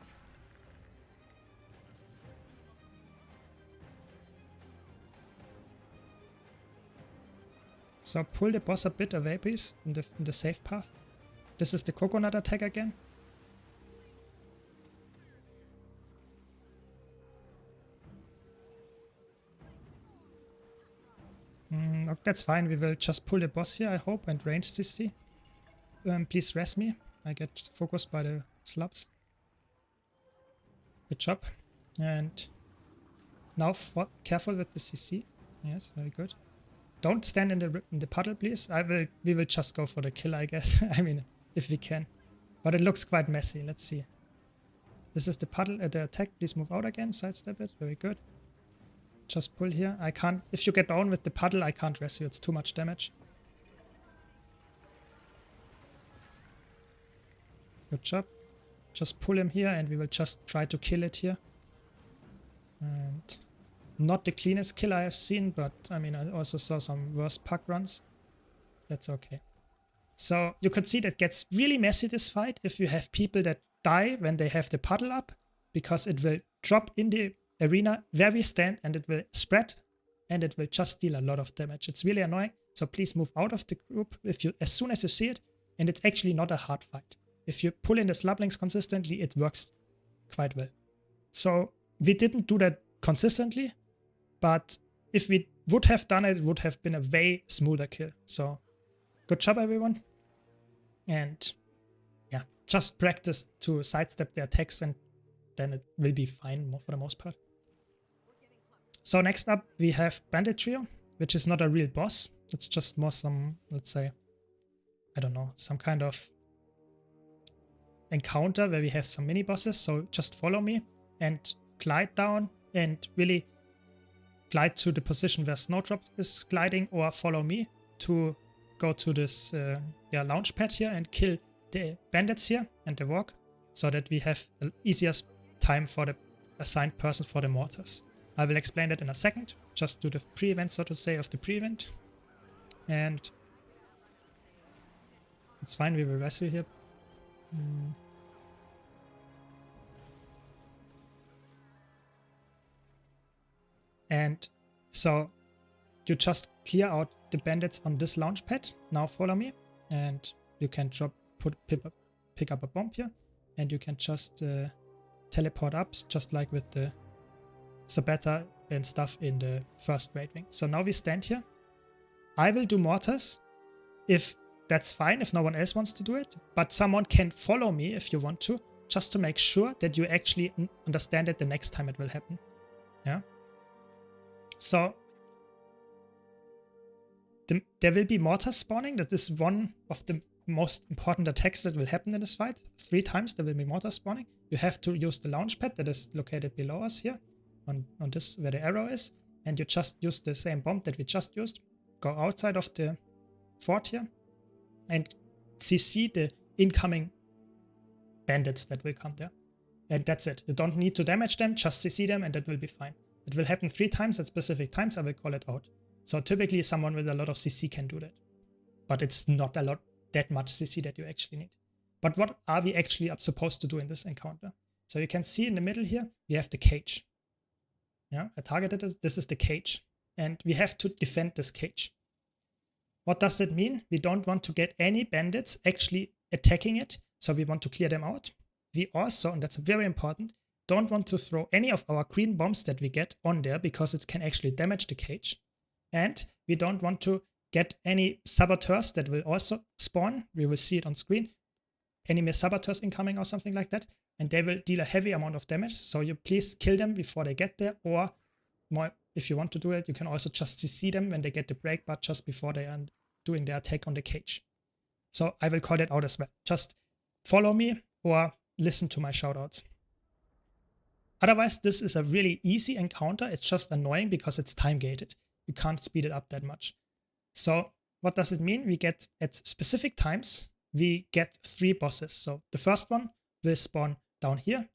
Speaker 1: So pull the boss a bit away, please, in the safe path. This is the coconut attack again. That's fine. We will just pull the boss here, I hope, and range CC. Please rest me. I get focused by the slabs. Good job. And now careful with the CC. Yes, very good. Don't stand in the puddle, please. We will just go for the kill, I guess. I mean, if we can. But it looks quite messy. Let's see. This is the puddle, the attack. Please move out again. Sidestep it. Very good. Just pull here. I can't. If you get down with the puddle, I can't rescue. It's too much damage. Good job. Just pull him here and we will just try to kill it here. And not the cleanest kill I have seen, but I mean, I also saw some worse puck runs. That's okay. So you could see that gets really messy, this fight, if you have people that die when they have the puddle up, because it will drop in the arena where we stand and it will spread and it will just deal a lot of damage. It's really annoying. So please move out of the group as soon as you see it. And it's actually not a hard fight. If you pull in the slublings consistently, it works quite well. So we didn't do that consistently, but if we would have done it, it would have been a way smoother kill. So good job, everyone. And yeah, just practice to sidestep the attacks and then it will be fine for the most part. So next up, we have Bandit Trio, which is not a real boss. It's just more some, let's say, I don't know, some kind of encounter where we have some mini bosses. So just follow me and glide down and really glide to the position where Snowdrop is gliding, or follow me to go to this launch pad here and kill the bandits here and the walk, so that we have the easiest time for the assigned person for the mortars. I will explain that in a second. Just do the pre-event, so to say, of the pre-event. And it's fine, we will rescue here. And so you just clear out the bandits on this launch pad. Now follow me, and you can pick up a bomb here, and you can just teleport up, just like with the Sabata and stuff in the first Great Wing. So now we stand here. I will do mortars if that's fine, if no one else wants to do it, but someone can follow me if you want to, just to make sure that you actually understand it the next time it will happen. Yeah. So there will be mortar spawning. That is one of the most important attacks that will happen in this fight. 3 times there will be mortar spawning. You have to use the launch pad that is located below us here, on this where the arrow is, and you just use the same bomb that we just used. Go outside of the fort here and CC the incoming bandits that will come there. And that's it. You don't need to damage them, just CC them and that will be fine. It will happen 3 times at specific times. I will call it out. So typically someone with a lot of CC can do that. But it's not that much CC that you actually need. But what are we actually supposed to do in this encounter? So you can see in the middle here, we have the cage. Yeah, I targeted it. This is the cage. And we have to defend this cage. What does that mean? We don't want to get any bandits actually attacking it. So we want to clear them out. We also, and that's very important, don't want to throw any of our green bombs that we get on there because it can actually damage the cage. And we don't want to get any saboteurs that will also spawn. We will see it on screen. Enemy saboteurs incoming or something like that. And they will deal a heavy amount of damage. So you please kill them before they get there. Or more, if you want to do it, you can also just CC them when they get the break, but just before they are doing their attack on the cage. So I will call that out as well. Just follow me or listen to my shoutouts. Otherwise, this is a really easy encounter. It's just annoying because it's time gated. You can't speed it up that much. So what does it mean? We get at specific times, we get 3 bosses. So the first one will spawn down here.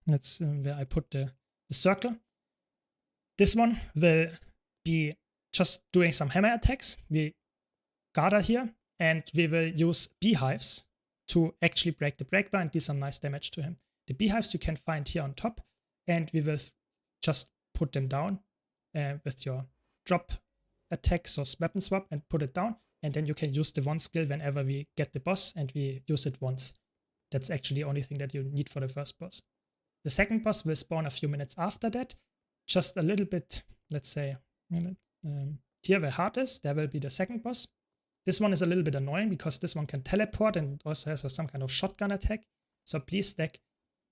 Speaker 1: That's where I put the circle. This one will be just doing some hammer attacks. We gather here and we will use beehives to actually break the break bar and do some nice damage to him. The beehives you can find here on top, and we will just put them down with your drop attacks or weapon swap and put it down, and then you can use the one skill whenever we get the boss, and we use it once. That's actually the only thing that you need for the first boss. The second boss will spawn a few minutes after that, just a little bit, let's say, here where heart is, there will be the second boss. This one is a little bit annoying because this one can teleport and also has some kind of shotgun attack. So please stack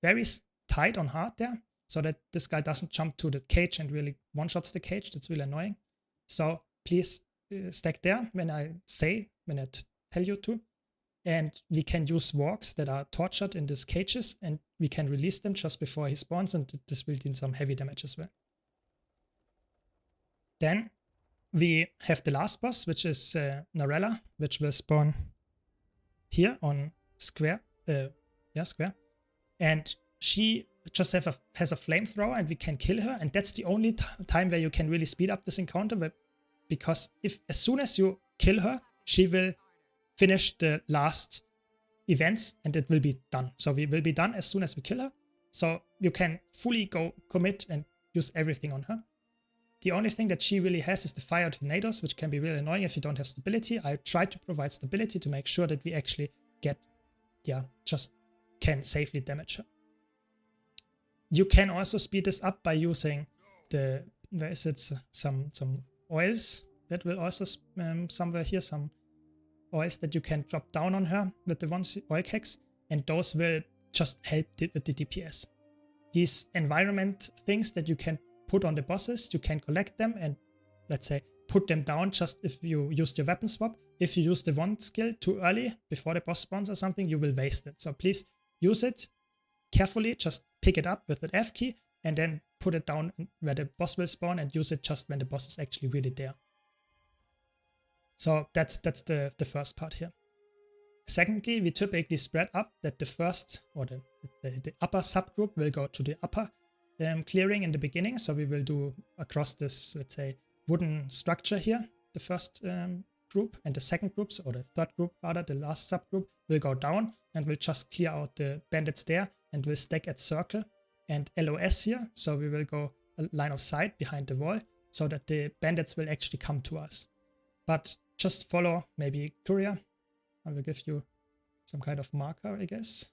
Speaker 1: very tight on heart there so that this guy doesn't jump to the cage and really one-shots the cage. That's really annoying. So please stack there when I tell you to. And we can use wargs that are tortured in these cages and we can release them just before he spawns, and this will deal some heavy damage as well. Then we have the last boss, which is Narella, which will spawn here on square. Square. And she just has a flamethrower and we can kill her. And that's the only time where you can really speed up this encounter, because as soon as you kill her, she will finish the last events and it will be done. So we will be done as soon as we kill her. So you can fully go commit and use everything on her. The only thing that she really has is the fire tornadoes, which can be really annoying if you don't have stability. I try to provide stability to make sure that we actually get, just can safely damage her. You can also speed this up by using some oils that will also somewhere here, some oils that you can drop down on her with the oil kegs, and those will just help with the DPS. These environment things that you can put on the bosses, you can collect them and, let's say, put them down just if you use your weapon swap. If you use the one skill too early before the boss spawns or something, you will waste it. So please use it carefully, just pick it up with the F key and then put it down where the boss will spawn and use it just when the boss is actually really there. So that's the first part here. Secondly, we typically spread up that the first or the upper subgroup will go to the upper clearing in the beginning. So we will do across this, let's say, wooden structure here, the first group, and the second group, or the third group rather, the last subgroup, will go down and will just clear out the bandits there and will stack at circle and LOS here. So we will go a line of sight behind the wall so that the bandits will actually come to us. But just follow maybe Courier. I will give you some kind of marker, I guess.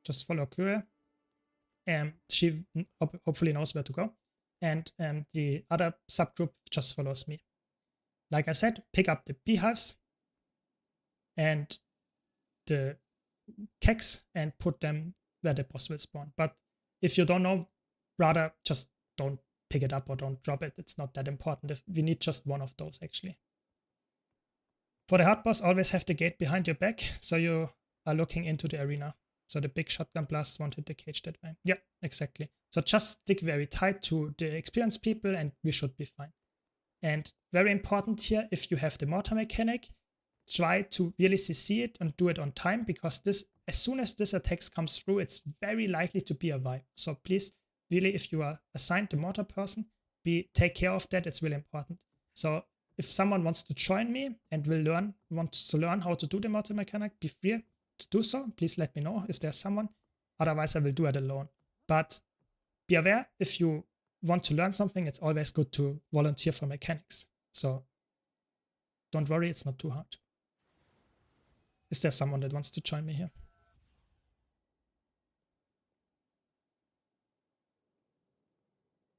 Speaker 1: Just follow Courier. She hopefully knows where to go. And the other subgroup just follows me. Like I said, pick up the beehives and the kegs and put them where the boss will spawn. But if you don't know, rather just don't pick it up or don't drop it. It's not that important. We need just one of those actually. For the hard boss, always have the gate behind your back so you are looking into the arena. So the big shotgun blasts won't hit the cage that way. Yeah, exactly. So just stick very tight to the experienced people and we should be fine. And very important here, if you have the mortar mechanic, try to really CC it and do it on time, because this, as soon as this attack comes through, it's very likely to be a wipe. So please, really, if you are assigned the mortar person, take care of that. It's really important. So if someone wants to join me and wants to learn how to do the mortar mechanic, be free to do so. Please let me know if there's someone. Otherwise, I will do it alone. But be aware, if you want to learn something, it's always good to volunteer for mechanics. So don't worry, it's not too hard. Is there someone that wants to join me here?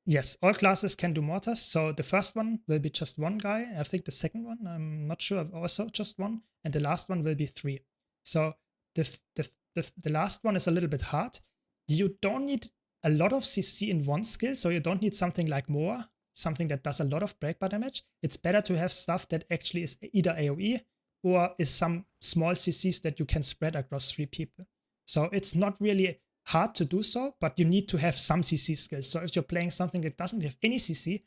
Speaker 1: Yes, all classes can do mortars. So the first one will be just one guy. I think the second one, I'm not sure, also just one. And the last one will be 3. So the last one is a little bit hard. You don't need a lot of CC in one skill, so you don't need something like more, something that does a lot of breakbar damage. It's better to have stuff that actually is either AoE or is some small CCs that you can spread across 3 people. So it's not really hard to do so, but you need to have some CC skills. So if you're playing something that doesn't have any CC,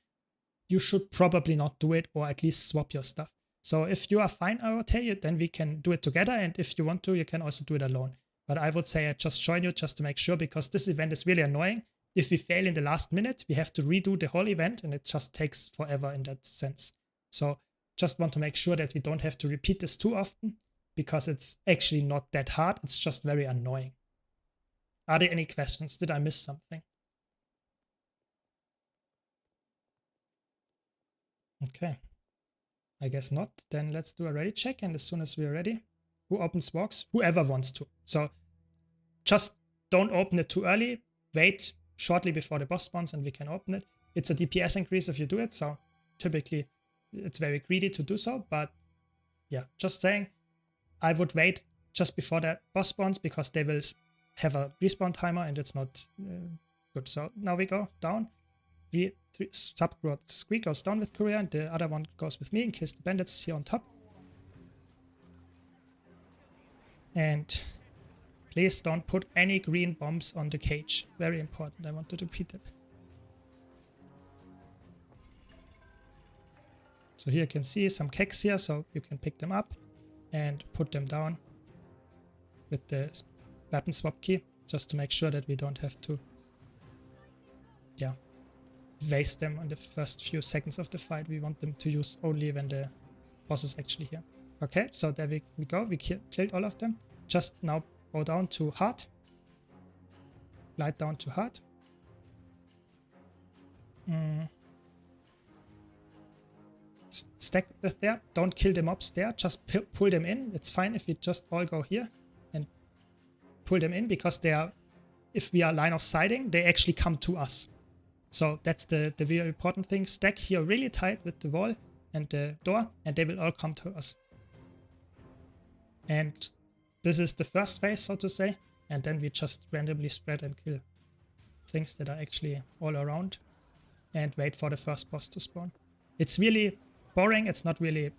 Speaker 1: you should probably not do it, or at least swap your stuff. So if you are fine, I would tell you, then we can do it together. And if you want to, you can also do it alone. But I would say I just join you just to make sure, because this event is really annoying. If we fail in the last minute, we have to redo the whole event, and it just takes forever in that sense. So just want to make sure that we don't have to repeat this too often, because it's actually not that hard. It's just very annoying. Are there any questions? Did I miss something? Okay. I guess not. Then let's do a ready check, and as soon as we are ready, who opens box? Whoever wants to. So just don't open it too early. Wait shortly before the boss spawns and we can open it. It's a DPS increase if you do it, so typically it's very greedy to do so, but yeah, just saying, I would wait just before that boss spawns, because they will have a respawn timer and it's not good. So now we go down. Subgroup Squeak goes down with Courier, and the other one goes with me in case the bandits here on top. And please don't put any green bombs on the cage. Very important. I want to repeat it. So here you can see some kegs here, so you can pick them up and put them down with the button swap key, just to make sure that we don't have to, yeah, waste them in the first few seconds of the fight. We want them to use only when the boss is actually here. Okay, so there we go. We killed all of them. Just now go down to hard. Glide down to hard. Stack with there. Don't kill the mobs there. Just pull them in. It's fine if we just all go here and pull them in, because they are, if we are line of sighting, they actually come to us. So that's the really important thing. Stack here really tight with the wall and the door, and they will all come to us. And this is the first phase, so to say. And then we just randomly spread and kill things that are actually all around and wait for the first boss to spawn. It's really boring. It's not really,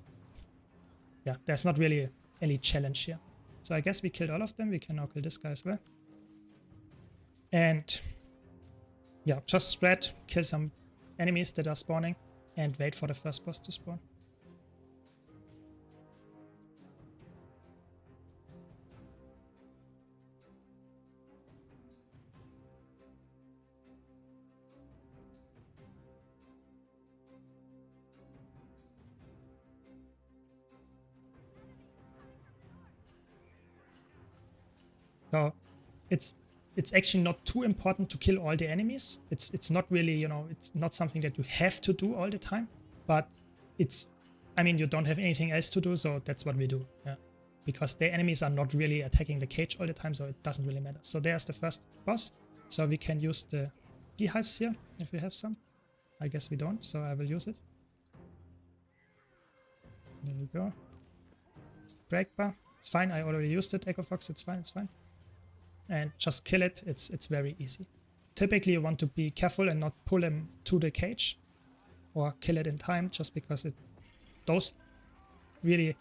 Speaker 1: yeah, there's not really any challenge here. So I guess we killed all of them. We can now kill this guy as well. And yeah, just spread, kill some enemies that are spawning, and wait for the first boss to spawn. So it's actually not too important to kill all the enemies. It's not really, you know, it's not something that you have to do all the time, but it's, I mean, you don't have anything else to do, so that's what we do. Yeah. Because the enemies are not really attacking the cage all the time, so it doesn't really matter. So there's the first boss. So we can use the beehives here if we have some. I guess we don't, so I will use it. There we go. It's the break bar. It's fine, I already used it, Echo Fox, it's fine, it's fine. And just kill it, it's very easy. Typically you want to be careful and not pull him to the cage or kill it in time, just because those really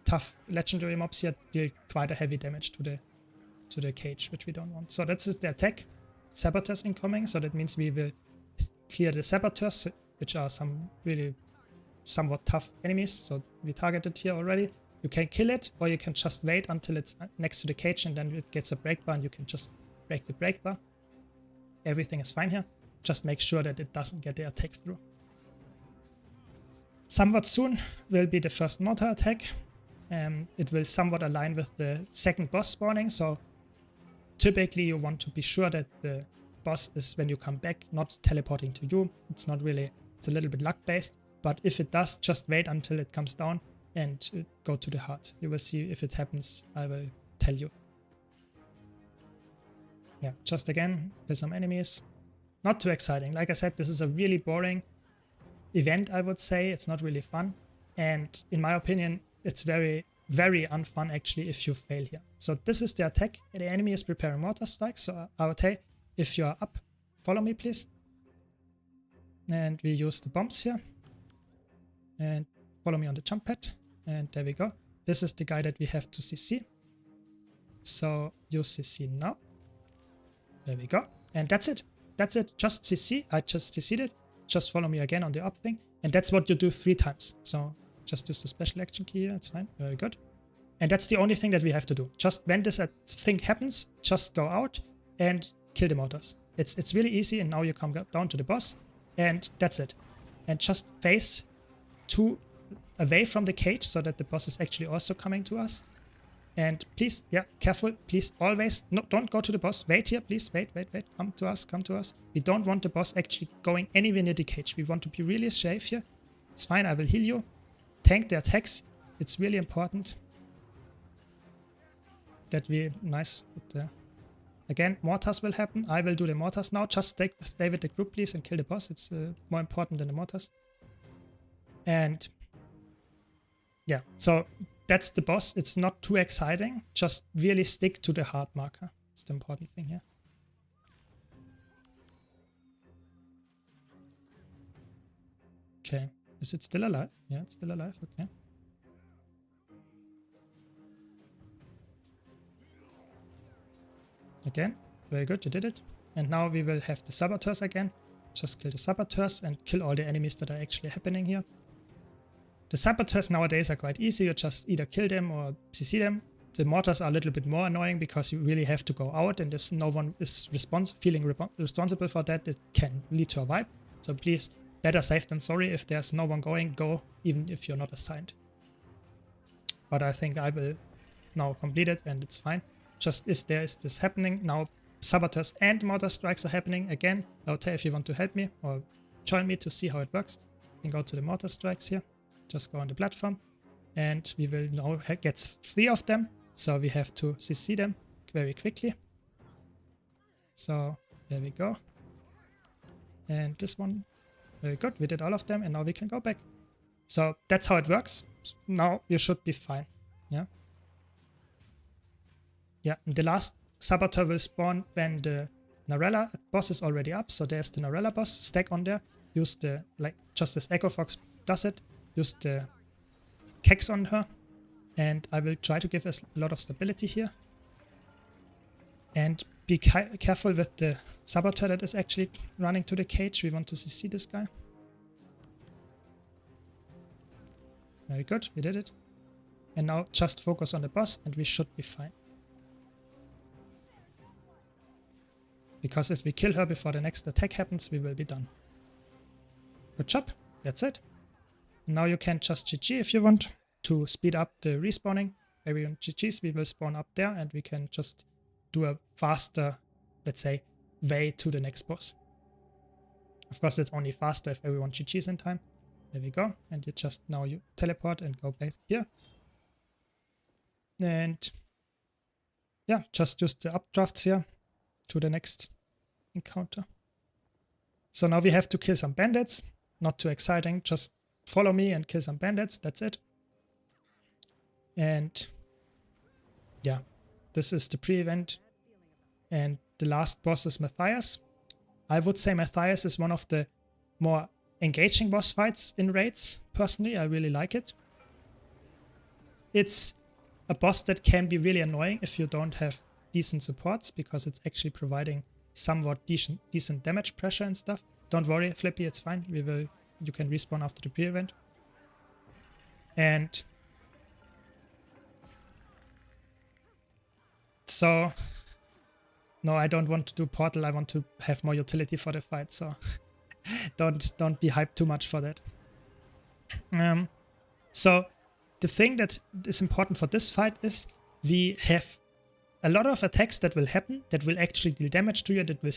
Speaker 1: tough legendary mobs here deal quite a heavy damage to the cage, which we don't want. So that's the attack. Saboteurs incoming, so that means we will clear the saboteurs, which are some really somewhat tough enemies. So we targeted here already. You can kill it, or you can just wait until it's next to the cage and then it gets a break bar and you can just break the break bar. Everything is fine here. Just make sure that it doesn't get the attack through. Somewhat soon will be the first mortar attack. It will somewhat align with the second boss spawning, so typically you want to be sure that the boss is, when you come back, not teleporting to you. It's not really, it's a little bit luck based, but if it does, just wait until it comes down and go to the heart. You will see if it happens, I will tell you. Yeah, just again, there's some enemies. Not too exciting. Like I said, this is a really boring event, I would say. It's not really fun. And in my opinion, it's very, very unfun actually if you fail here. So this is the attack. The enemy is preparing mortar strikes. So I would say, if you are up, follow me please. And we use the bombs here. And follow me on the jump pad. And there we go. This is the guy that we have to CC. So use CC now. There we go. And that's it. That's it. Just CC. I just CC'd it. Just follow me again on the up thing. And that's what you do 3 times. So just use the special action key here. It's fine. Very good. And that's the only thing that we have to do. Just when this thing happens, just go out and kill the mortars. It's really easy. And now you come down to the boss. And that's it. And just face away from the cage so that the boss is actually also coming to us. And please, yeah, careful. Please always, no, don't go to the boss. Wait here, please. Wait. Come to us, come to us. We don't want the boss actually going anywhere near the cage. We want to be really safe here. It's fine, I will heal you. Tank the attacks. It's really important that we, nice. Again, mortars will happen. I will do the mortars now. Just stay with the group, please, and kill the boss. It's more important than the mortars. And yeah, so that's the boss. It's not too exciting. Just really stick to the heart marker. It's the important thing here. Okay. Is it still alive? Yeah, it's still alive. Okay. Again. Very good. You did it. And now we will have the saboteurs again. Just kill the saboteurs and kill all the enemies that are actually happening here. The saboteurs nowadays are quite easy. You just either kill them or CC them. The mortars are a little bit more annoying because you really have to go out, and if no one is feeling responsible for that, it can lead to a wipe. So please, better safe than sorry. If there's no one going, go, even if you're not assigned. But I think I will now complete it and it's fine. Just if there is this happening, now saboteurs and mortar strikes are happening again. I'll tell you if you want to help me or join me to see how it works. You can go to the mortar strikes here. Just go on the platform, and we will now get 3 of them. So we have to CC them very quickly. So there we go. And this one, very good. We did all of them, and now we can go back. So that's how it works. Now you should be fine. Yeah. Yeah. And the last saboteur will spawn when the Narella boss is already up. So there's the Narella boss stack on there. Use the, like, just as Echo Fox does it. Use the kegs on her, and I will try to give us a lot of stability here. And be careful with the saboteur that is actually running to the cage. We want to see this guy. Very good, we did it. And now just focus on the boss and we should be fine. Because if we kill her before the next attack happens, we will be done. Good job, that's it. Now you can just GG if you want to speed up the respawning. Everyone GG's, we will spawn up there and we can just do a faster, let's say, way to the next boss. Of course, it's only faster if everyone GG's in time. There we go. And you just now you teleport and go back here. And yeah, just use the updrafts here to the next encounter. So now we have to kill some bandits. Not too exciting. Just follow me and kill some bandits. That's it. And yeah, this is the pre-event. And the last boss is Matthias. I would say Matthias is one of the more engaging boss fights in raids. Personally, I really like it. It's a boss that can be really annoying if you don't have decent supports, because it's actually providing somewhat decent damage pressure and stuff. Don't worry, Flippy, it's fine. You can respawn after the pre-event. And so no, I don't want to do portal. I want to have more utility for the fight, so don't be hyped too much for that. So the thing that is important for this fight is we have a lot of attacks that will happen, that will actually deal damage to you, that will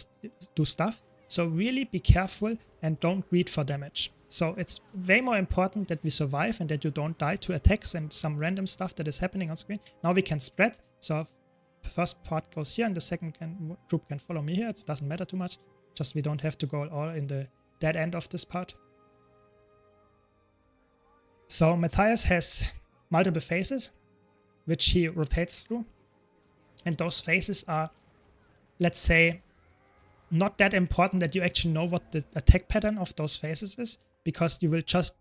Speaker 1: do stuff. So really be careful and don't greed for damage. So it's way more important that we survive and that you don't die to attacks and some random stuff that is happening on screen. Now we can spread. So the first part goes here and the second group can follow me here. It doesn't matter too much. Just we don't have to go all in the dead end of this part. So Matthias has multiple phases, which he rotates through. And those phases are, let's say, not that important that you actually know what the attack pattern of those phases is, because you will just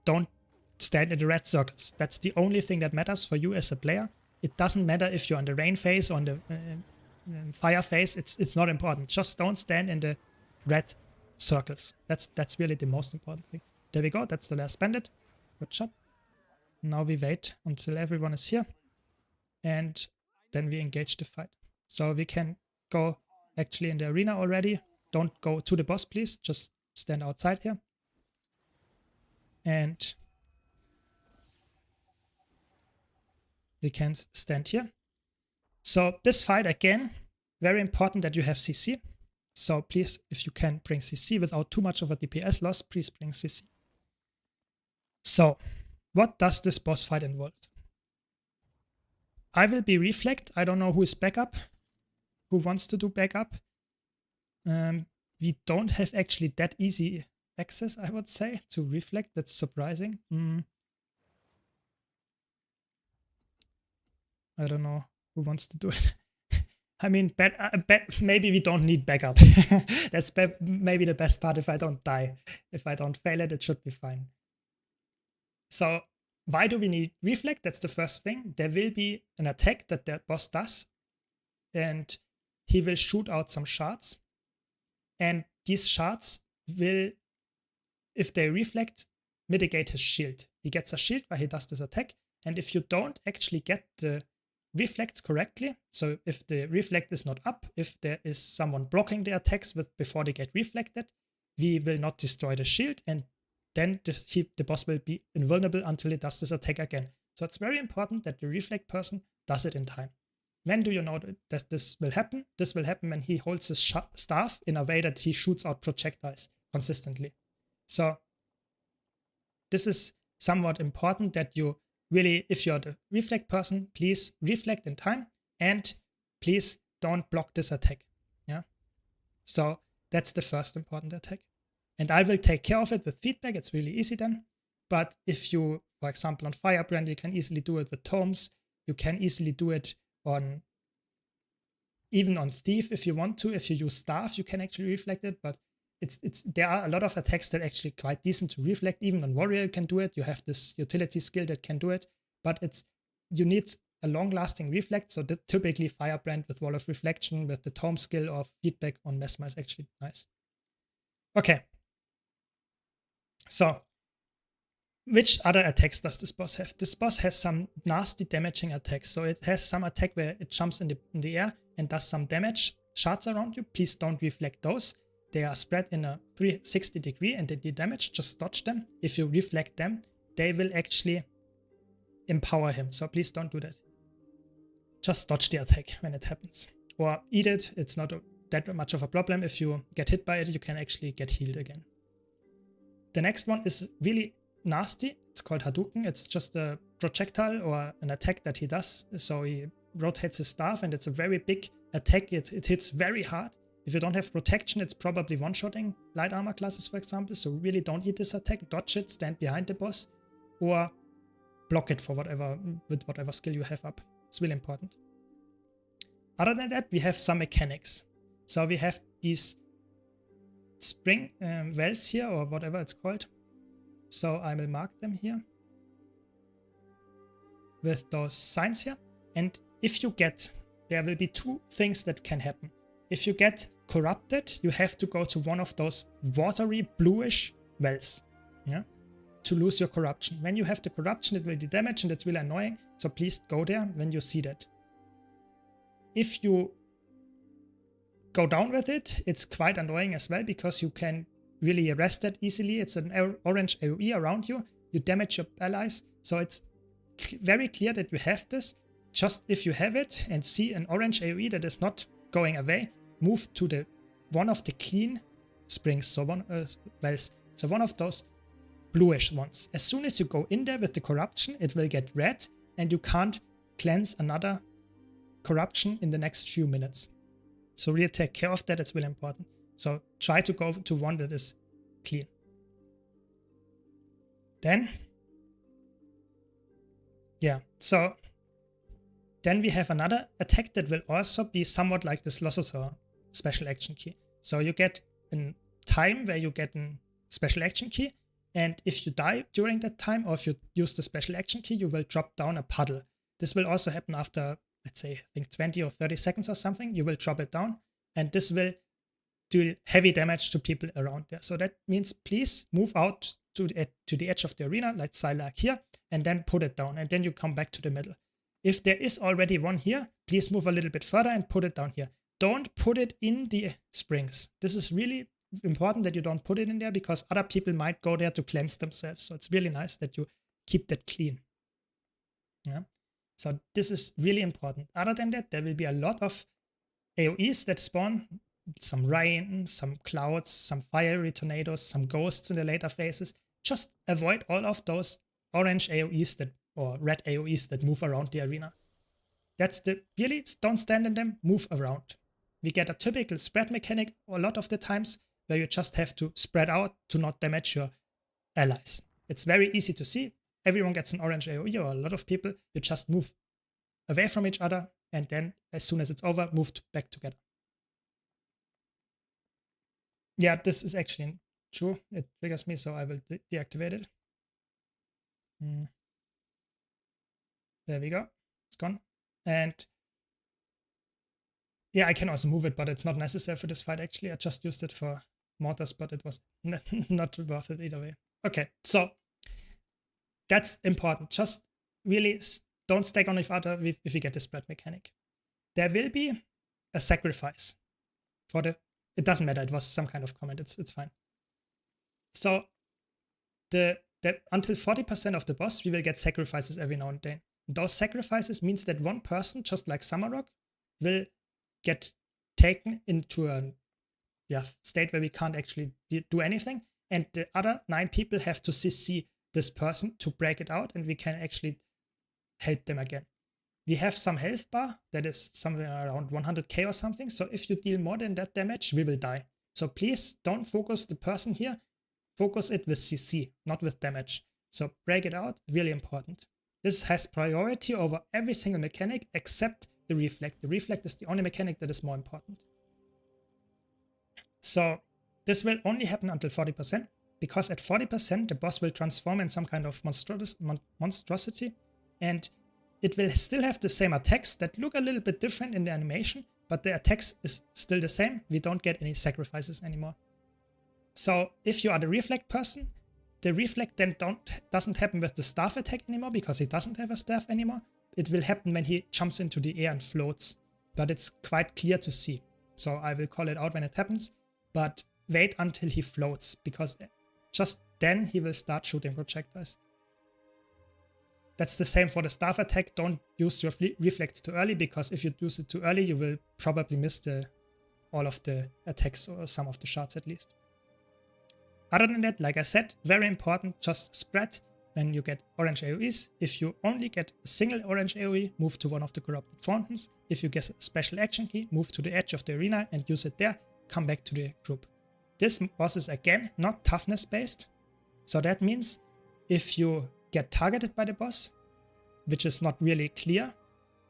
Speaker 1: don't stand in the red circles. That's the only thing that matters for you as a player. It doesn't matter if you're on the rain phase or on the fire phase. It's not important. Just don't stand in the red circles. That's really the most important thing. There we go. That's the last bandit. Good job. Now we wait until everyone is here. And then we engage the fight. So we can go actually in the arena already. Don't go to the boss, please. Just stand outside here. And we can stand here. So this fight, again, very important that you have CC. So please, if you can bring CC without too much of a DPS loss, please bring CC. So what does this boss fight involve? I will be reflect. I don't know who is backup, who wants to do backup. We don't have actually that easy access, I would say, to reflect. That's surprising. I don't know who wants to do it. I mean, maybe we don't need backup. That's maybe the best part if I don't die. If I don't fail it, it should be fine. So why do we need reflect? That's the first thing. There will be an attack that the boss does, and he will shoot out some shards. And these shards will, if they reflect, mitigate his shield. He gets a shield while he does this attack. And if you don't actually get the reflects correctly, so if the reflect is not up, if there is someone blocking the attacks before they get reflected, we will not destroy the shield, and then the boss will be invulnerable until he does this attack again. So it's very important that the reflect person does it in time. When do you know that this will happen? This will happen when he holds his staff in a way that he shoots out projectiles consistently. So this is somewhat important that you really, if you're the reflect person, please reflect in time and please don't block this attack. Yeah. So that's the first important attack. And I will take care of it with feedback. It's really easy then. But if you, for example, on Firebrand, you can easily do it with tomes. You can easily do it on, even on Thief if you want to. If you use Staff, you can actually reflect it. But there are a lot of attacks that are actually quite decent to reflect. Even on Warrior, you can do it. You have this utility skill that can do it. But you need a long-lasting reflect. So typically Firebrand with Wall of Reflection, with the tome skill or feedback on Mesmer is actually nice. Okay. So, which other attacks does this boss have? This boss has some nasty damaging attacks. So it has some attack where it jumps in the air and does some damage, shards around you. Please don't reflect those. They are spread in a 360 degree and they do damage. Just dodge them. If you reflect them, they will actually empower him. So please don't do that. just dodge the attack when it happens. Or eat it. It's not that much of a problem. If you get hit by it, you can actually get healed again. The next one is really nasty. It's called Hadouken. It's just a projectile or an attack that he does. So he rotates his staff and it's a very big attack. It hits very hard. If you don't have protection, it's probably one-shotting light armor classes, for example. So really don't eat this attack. Dodge it, stand behind the boss, or block it for with whatever skill you have up. It's really important. Other than that, we have some mechanics. So we have these spring wells here, or whatever it's called. So I will mark them here with those signs here. And if you get, there will be two things that can happen. If you get corrupted, you have to go to one of those watery bluish wells, yeah, to lose your corruption. When you have the corruption, it will do damage and it's really annoying. So please go there when you see that. If you go down with it, it's quite annoying as well because you can really arrest that easily. It's an orange AoE around you. You damage your allies. So it's very clear that you have this. Just if you have it and see an orange AoE that is not going away, move to one of the clean springs, so wells. So one of those bluish ones. As soon as you go in there with the corruption, it will get red and you can't cleanse another corruption in the next few minutes. So really take care of that, it's really important. So try to go to one that is clean. Then, yeah, so then we have another attack that will also be somewhat like this Lossosaur special action key. So you get a time where you get a special action key, and if you die during that time, or if you use the special action key, you will drop down a puddle. This will also happen after, let's say, I think 20 or 30 seconds or something. You will drop it down, and this will do heavy damage to people around there. So that means please move out to the edge of the arena, like here, and then put it down, and then you come back to the middle. If there is already one here, please move a little bit further and put it down here. Don't put it in the springs. This is really important that you don't put it in there because other people might go there to cleanse themselves. So it's really nice that you keep that clean. Yeah. So this is really important. Other than that, there will be a lot of AoEs that spawn. Some rain, some clouds, some fiery tornadoes, some ghosts in the later phases. Just avoid all of those orange AoEs or red AoEs that move around the arena. Really don't stand in them, move around. We get a typical spread mechanic a lot of the times where you just have to spread out to not damage your allies. It's very easy to see. Everyone gets an orange AoE, or a lot of people. You just move away from each other, and then as soon as it's over, move back together. Yeah, this is actually true. It triggers me, so I will deactivate it. There we go. It's gone. And yeah, I can also move it, but it's not necessary for this fight, actually. I just used it for mortars, but it was not worth it either way. Okay, so that's important. Just really don't stack on each other if you get the spread mechanic. There will be a sacrifice for the... It doesn't matter. It was some kind of comment. It's fine. So until 40% of the boss, we will get sacrifices every now and then. Those sacrifices means that one person, just like Samarok, will get taken into a state where we can't actually do anything, and the other 9 people have to CC this person to break it out, and we can actually help them again. We have some health bar that is somewhere around 100k or something, so if you deal more than that damage, we will die. So please don't focus the person here, focus it with CC, not with damage. So break it out, really important. This has priority over every single mechanic except the reflect. The reflect is the only mechanic that is more important. So this will only happen until 40%, because at 40% the boss will transform in some kind of monstrosity, and it will still have the same attacks that look a little bit different in the animation, but the attacks is still the same. We don't get any sacrifices anymore. So if you are the reflect person, the reflect then doesn't happen with the staff attack anymore, because he doesn't have a staff anymore. It will happen when he jumps into the air and floats, but it's quite clear to see. So I will call it out when it happens, but wait until he floats, because just then he will start shooting projectiles. That's the same for the staff attack. Don't use your reflex too early, because if you use it too early, you will probably miss all of the attacks, or some of the shots at least. Other than that, like I said, very important, just spread when you get orange AoEs. If you only get a single orange AoE, move to one of the corrupted fountains. If you get a special action key, move to the edge of the arena and use it there. Come back to the group. This boss is again not toughness based. So that means if you get targeted by the boss, which is not really clear,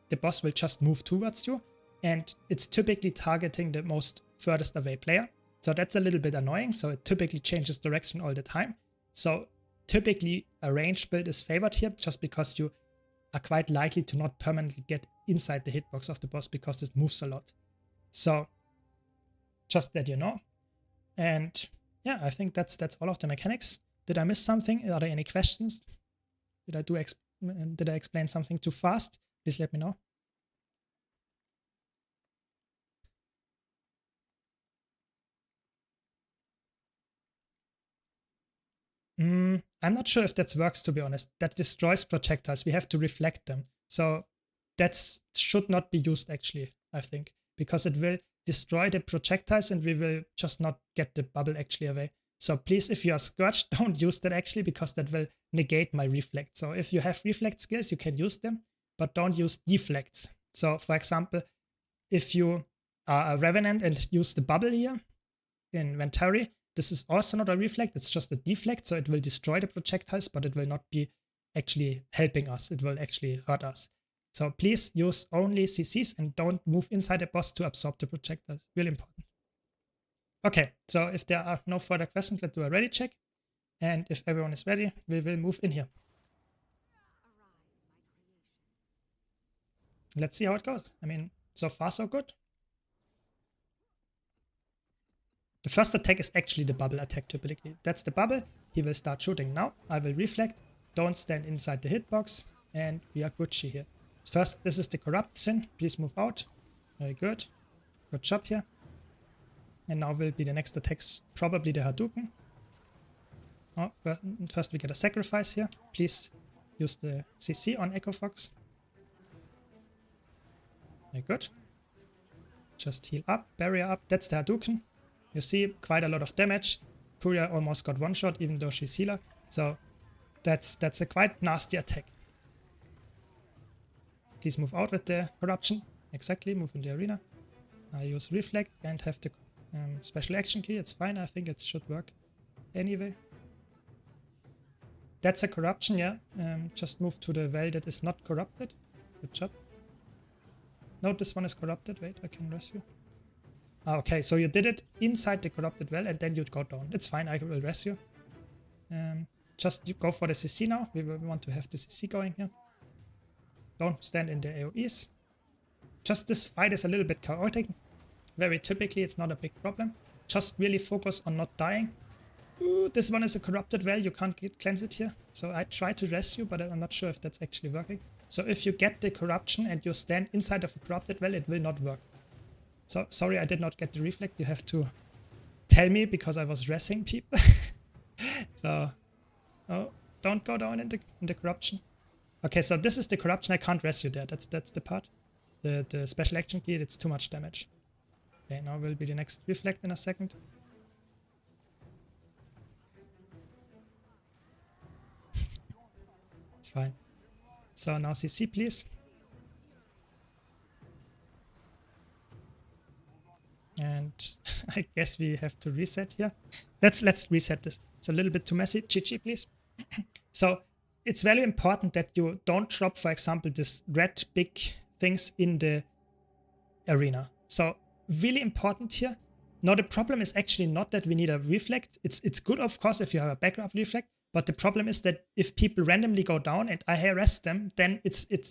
Speaker 1: the boss will just move towards you, and it's typically targeting the most furthest away player. So that's a little bit annoying. So it typically changes direction all the time. So typically a range build is favored here, just because you are quite likely to not permanently get inside the hitbox of the boss, because it moves a lot. So just that you know. And yeah, I think that's all of the mechanics. Did I miss something? Are there any questions? Did I explain something too fast? Please let me know. I'm not sure if that works, to be honest. That destroys projectiles. We have to reflect them. So that should not be used, actually, I think, because it will destroy the projectiles and we will just not get the bubble actually away. So please, if you are scorched, don't use that actually, because that will negate my reflect. So if you have reflect skills, you can use them, but don't use deflects. So for example, if you are a revenant and use the bubble here in Ventari, this is also not a reflect, it's just a deflect. So it will destroy the projectiles, but it will not be actually helping us. It will actually hurt us. So please use only CCs and don't move inside the boss to absorb the projectiles. Really important. Okay, so if there are no further questions, let's do a ready check. And if everyone is ready, we will move in here. Let's see how it goes. I mean, so far so good. The first attack is actually the bubble attack typically. That's the bubble. He will start shooting now. I will reflect. Don't stand inside the hitbox. And we are Gucci here. First, this is the corrupt sin. Please move out. Very good. Good job here. And now will be the next attacks, probably the Hadouken. Oh, first we get a sacrifice here. Please use the CC on Echo Fox. Very good. Just heal up, barrier up. That's the Hadouken. You see quite a lot of damage. Kuria almost got one shot, even though she's healer. So that's a quite nasty attack. Please move out with the corruption. Exactly, move in the arena. I use reflect and have the special action key. It's fine, I think it should work anyway. That's a corruption, yeah. Just move to the well that is not corrupted. Good job. No, this one is corrupted. Wait, I can res you. Ah, okay, so you did it inside the corrupted well and then you'd go down. It's fine, I will res you. Just you go for the CC now. We want to have the CC going here. Don't stand in the AoEs. Just this fight is a little bit chaotic. Very typically, it's not a big problem. Just really focus on not dying. Ooh, this one is a corrupted well. You can't cleanse it here. So I try to rescue, but I'm not sure if that's actually working. So if you get the corruption and you stand inside of a corrupted well, it will not work. So sorry, I did not get the reflect. You have to tell me because I was resing people. So oh, don't go down in the corruption. Okay, so this is the corruption. I can't rescue there. That's the part. The special action key, it's too much damage. Okay, now will be the next reflect in a second. It's fine. So now CC, please. And I guess we have to reset here. Let's reset this. It's a little bit too messy. GG, please. So it's very important that you don't drop, for example, this red big things in the arena. So really important here. Now the problem is actually not that we need a reflect. It's good, of course, if you have a backup reflect. But the problem is that if people randomly go down and I harass them, then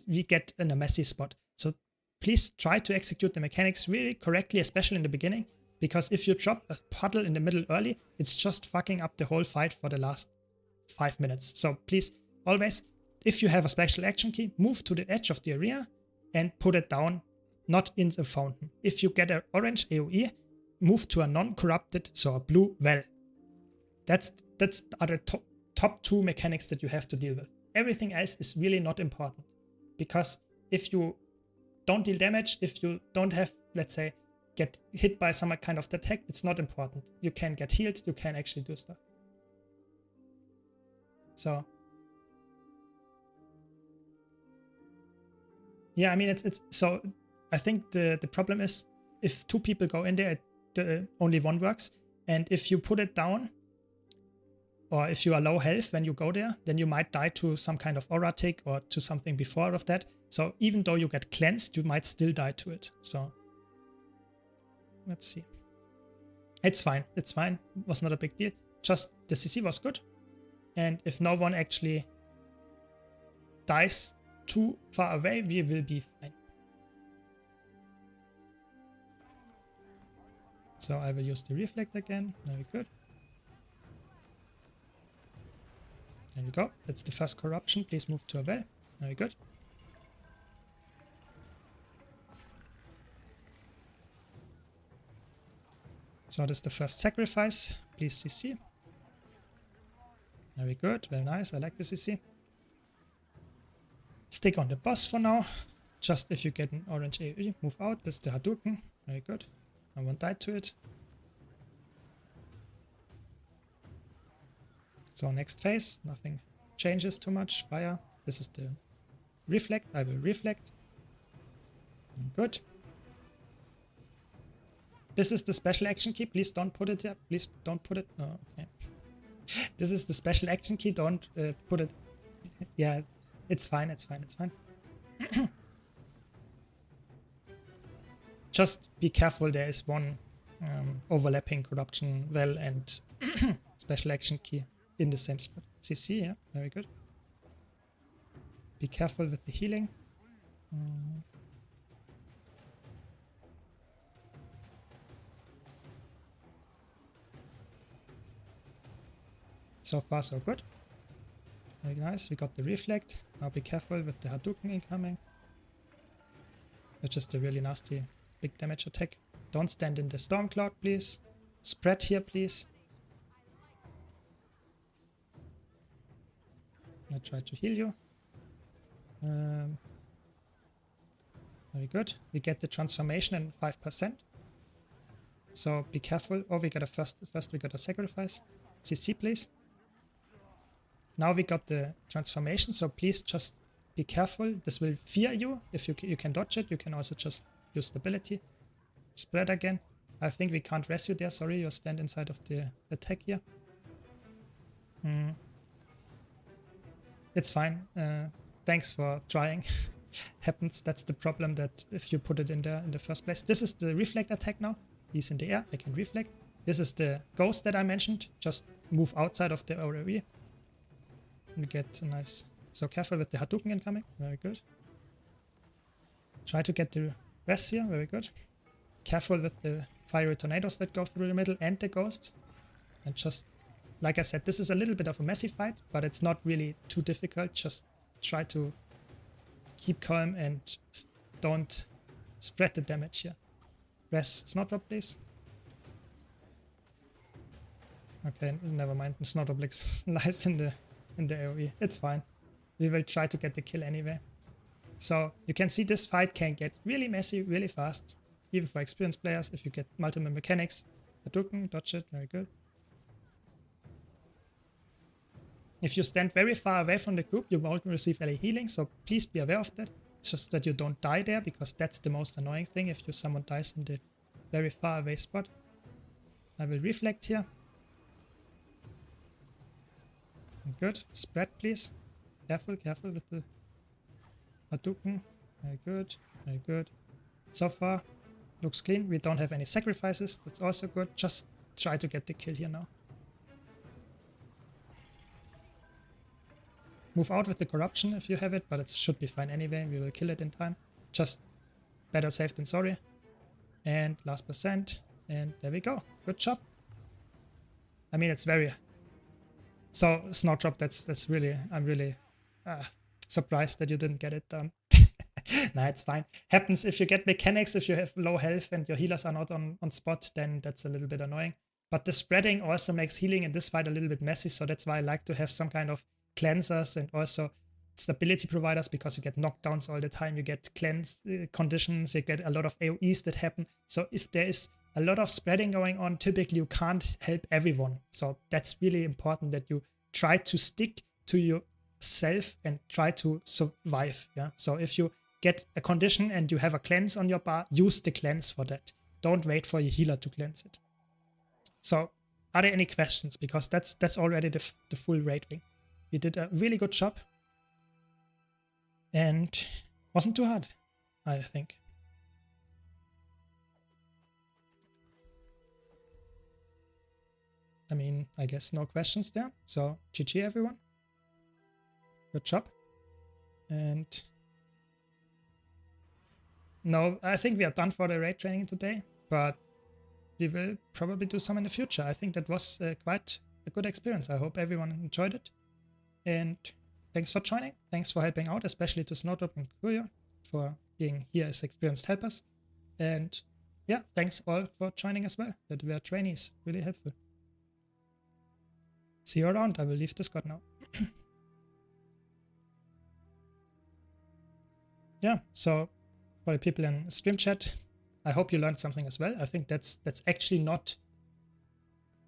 Speaker 1: we get in a messy spot. So please try to execute the mechanics really correctly, especially in the beginning. Because if you drop a puddle in the middle early, it's just fucking up the whole fight for the last 5 minutes. So please, always, if you have a special action key, move to the edge of the arena and put it down, not in the fountain. If you get an orange AoE, move to a non-corrupted, so a blue well. That's are the top 2 mechanics that you have to deal with. everything else is really not important. Because if you don't deal damage, if you don't have, let's say, get hit by some kind of attack, it's not important. You can get healed, you can actually do stuff. So yeah, I mean, it's so I think the problem is if 2 people go in there, only one works. And if you put it down, or if you are low health when you go there, then you might die to some kind of aura tick or to something before of that. So even though you get cleansed, you might still die to it. So let's see. It's fine. It's fine. It was not a big deal. Just the CC was good. And if no one actually dies too far away, we will be fine. So I will use the reflect again. Very good. There we go. That's the first corruption. Please move to a well. Very good. So that's the first sacrifice. Please CC. Very good. Very nice. I like the CC. Stick on the boss for now. Just if you get an orange AoE, move out. That's the Hadouken. Very good. No one died to it. So next phase, nothing changes too much. Fire. This is the reflect. I will reflect. Good. This is the special action key. Please don't put it here. Please don't put it. No, okay. This is the special action key. Don't put it. Yeah, it's fine. It's fine. It's fine. Just be careful. There is one overlapping corruption well and special action key in the same spot. CC, yeah, very good. Be careful with the healing. So far, so good. Very nice. We got the reflect. Now be careful with the Hadouken incoming. That's just a really nasty big damage attack. Don't stand in the storm cloud, please. Spread here, please. I try to heal you. Very good. We get the transformation in 5%. So be careful. Oh, we got a first we got a sacrifice. CC, please. Now we got the transformation, so please just be careful. This will fear you. If you can dodge it, you can also just use stability. Spread again. I think we can't res you there. Sorry, you stand inside of the attack here. It's fine. Thanks for trying. Happens. That's the problem, that if you put it in the first place. This is the reflect attack now. He's in the air. I can reflect. This is the ghost that I mentioned. Just move outside of the AoE. We get a nice... So careful with the Hadouken incoming. Very good. Try to get the res here. Very good. Careful with the fiery tornadoes that go through the middle and the ghosts. And just, like I said, this is a little bit of a messy fight, but it's not really too difficult. Just try to keep calm and don't spread the damage here. Res Snowdrop, please. Okay, never mind. Snowdrop lies in the AoE. It's fine. We will try to get the kill anyway. So you can see this fight can get really messy, really fast. Even for experienced players, if you get multiple mechanics. Hadouken, dodge it, very good. If you stand very far away from the group, you won't receive any healing, so please be aware of that. It's just that you don't die there, because that's the most annoying thing, if someone dies in the very far away spot. I will reflect here. Good. Spread, please. Careful, careful with the Hadouken. Very good, very good. So far, looks clean. We don't have any sacrifices. That's also good. Just try to get the kill here now. Move out with the corruption if you have it, but it should be fine anyway. We will kill it in time. Just better safe than sorry. And last percent. And there we go. Good job. I mean, it's very... So, Snowdrop, that's really... I'm really surprised that you didn't get it done. Nah, it's fine. Happens if you get mechanics, if you have low health and your healers are not on spot, then that's a little bit annoying. But the spreading also makes healing in this fight a little bit messy, so that's why I like to have some kind of cleansers and also stability providers, because you get knockdowns all the time, you get cleanse conditions, you get a lot of AoEs that happen. So if there is a lot of spreading going on, typically you can't help everyone. So that's really important that you try to stick to yourself and try to survive. Yeah. So if you get a condition and you have a cleanse on your bar, use the cleanse for that. Don't wait for your healer to cleanse it. So are there any questions? Because that's already the full rating. You did a really good job. And wasn't too hard, I think. I mean, I guess no questions there. So GG everyone. Good job. And no, I think we are done for the raid training today, but we will probably do some in the future. I think that was quite a good experience. I hope everyone enjoyed it. And thanks for joining. Thanks for helping out, especially to Snowdrop and Kuya for being here as experienced helpers. And yeah, thanks all for joining as well. That were trainees. Really helpful. See you around. I will leave Discord now. Yeah, so for the people in stream chat, I hope you learned something as well. I think that's actually not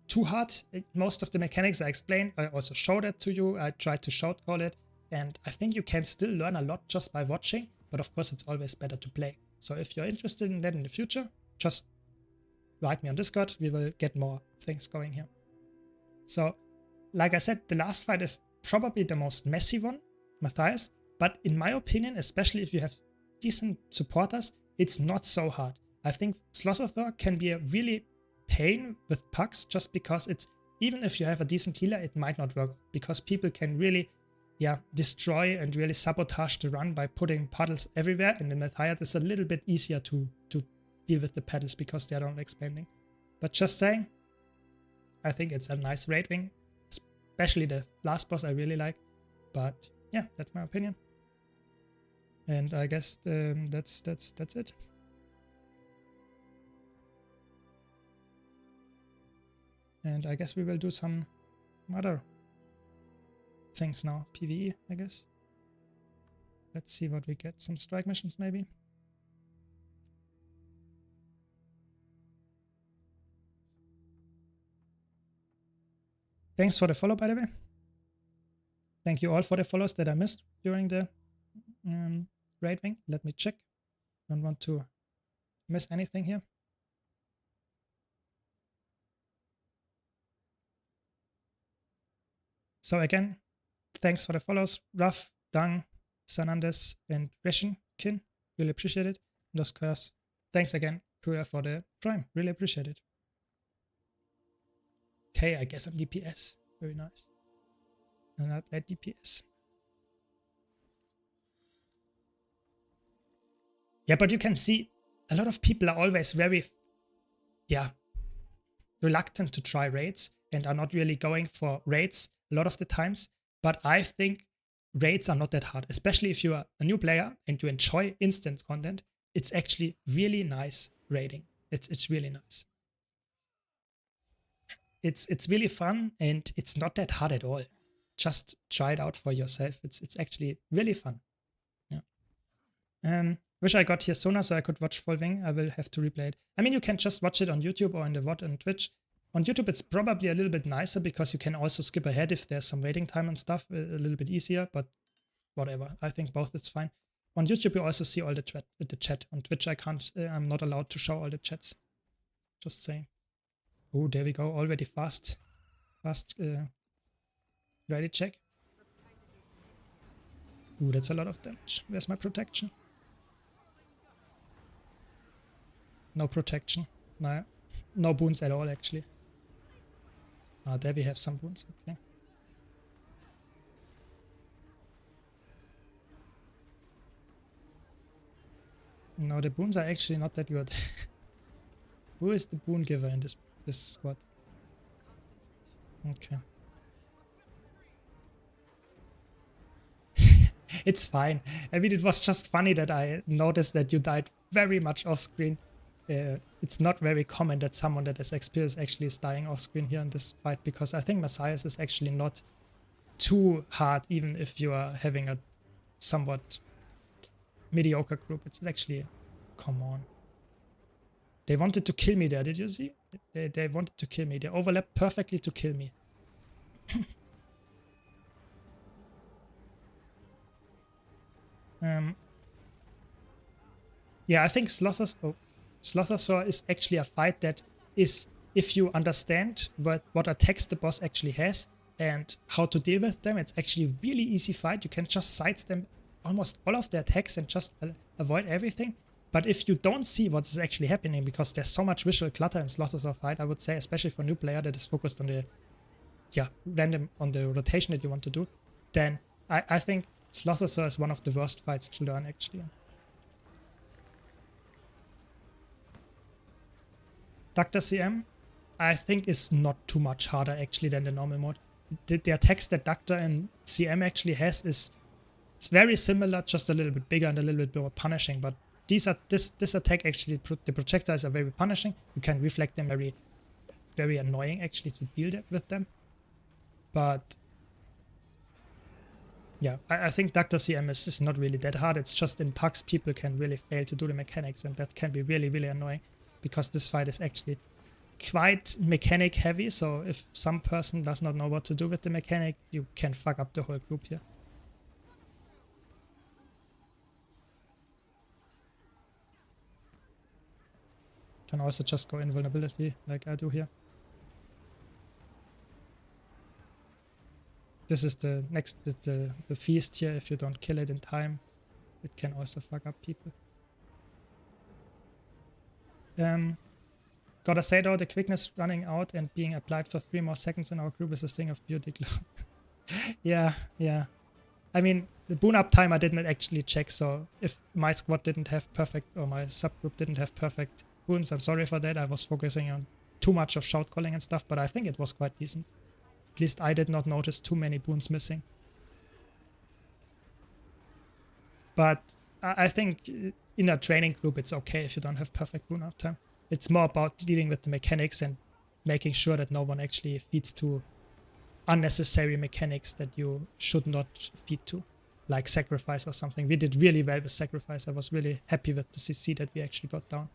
Speaker 1: too hard. Most of the mechanics I explained, I also showed it to you. I tried to short call it, and I think you can still learn a lot just by watching, but of course it's always better to play. So if you're interested in that in the future, just write me on Discord. We will get more things going here. So like I said, the last fight is probably the most messy one, Matthias, but in my opinion, especially if you have decent supporters, it's not so hard. I think Slossathor can be a really pain with pucks, just because it's, even if you have a decent healer, it might not work, because people can really destroy and really sabotage the run by putting puddles everywhere, and in Matthias it's a little bit easier to deal with the paddles because they are not expanding. But just saying, I think it's a nice raid wing, especially the last boss I really like. But yeah, that's my opinion. And I guess that's it. And I guess we will do some other things now. PvE, I guess. Let's see what we get. Some strike missions, maybe. Thanks for the follow, by the way. Thank you all for the follows that I missed during the raid wing. Let me check. Don't want to miss anything here. So again, thanks for the follows. Ruff, Dang, Sanandes, and Reshinkin. Really appreciate it. And of course, thanks again, Kuya, for the prime. Really appreciate it. Okay, I guess I'm DPS. Very nice. And I played DPS. Yeah, but you can see a lot of people are always very, reluctant to try raids and are not really going for raids a lot of the times. But I think raids are not that hard, especially if you are a new player and you enjoy instant content. It's actually really nice raiding. It's really nice. It's really fun and it's not that hard at all. Just try it out for yourself. It's actually really fun. Yeah. Wish I got here sooner so I could watch full wing. I will have to replay it. I mean, you can just watch it on YouTube or in the VOD and Twitch. On YouTube, it's probably a little bit nicer because you can also skip ahead if there's some waiting time and stuff. A little bit easier, but whatever. I think both is fine. On YouTube, you also see all the chat. On Twitch, I can't. I'm not allowed to show all the chats. Just saying. Oh, there we go. Already fast. Ready check. Ooh, that's a lot of damage. Where's my protection? No protection. No boons at all, actually. Ah, there we have some boons. Okay. No, the boons are actually not that good. Who is the boon giver in this squad? Okay. It's fine. I mean, it was just funny that I noticed that you died very much off screen. It's not very common that someone that has experience actually is dying off screen here in this fight, because I think Messias is actually not too hard, even if you are having a somewhat mediocre group. It's actually, come on. They wanted to kill me there, did you see? They wanted to kill me. They overlapped perfectly to kill me. Yeah, I think Slothersaur is actually a fight that is, if you understand what attacks the boss actually has and how to deal with them, it's actually a really easy fight. You can just sidestep almost all of the attacks and just avoid everything. But if you don't see what is actually happening, because there's so much visual clutter in Slothersaur fight, I would say, especially for a new player that is focused on the on the rotation that you want to do, then I think Slothersaur is one of the worst fights to learn actually. Dr. CM, I think, is not too much harder actually than the normal mode. The attacks that Dr. and CM actually has it's very similar, just a little bit bigger and a little bit more punishing. But this attack actually, the projectiles are very punishing. You can reflect them, very, very annoying actually to deal with them. But yeah, I think Dr. CM is not really that hard. It's just in pucks people can really fail to do the mechanics, and that can be really, really annoying. Because this fight is actually quite mechanic heavy, so if some person does not know what to do with the mechanic, you can fuck up the whole group here. Can also just go invulnerability like I do here. This is the next, the feast here. If you don't kill it in time, it can also fuck up people. Gotta say though, the quickness running out and being applied for 3 more seconds in our group is a thing of beauty. Yeah. I mean, the boon up time I didn't actually check, so if my squad didn't have perfect, or my subgroup didn't have perfect boons, I'm sorry for that. I was focusing on too much of shout calling and stuff, but I think it was quite decent. At least I did not notice too many boons missing. But I think in a training group, it's okay if you don't have perfect boon up time. It's more about dealing with the mechanics and making sure that no one actually feeds to unnecessary mechanics that you should not feed to, like sacrifice or something. We did really well with sacrifice. I was really happy with the CC that we actually got down.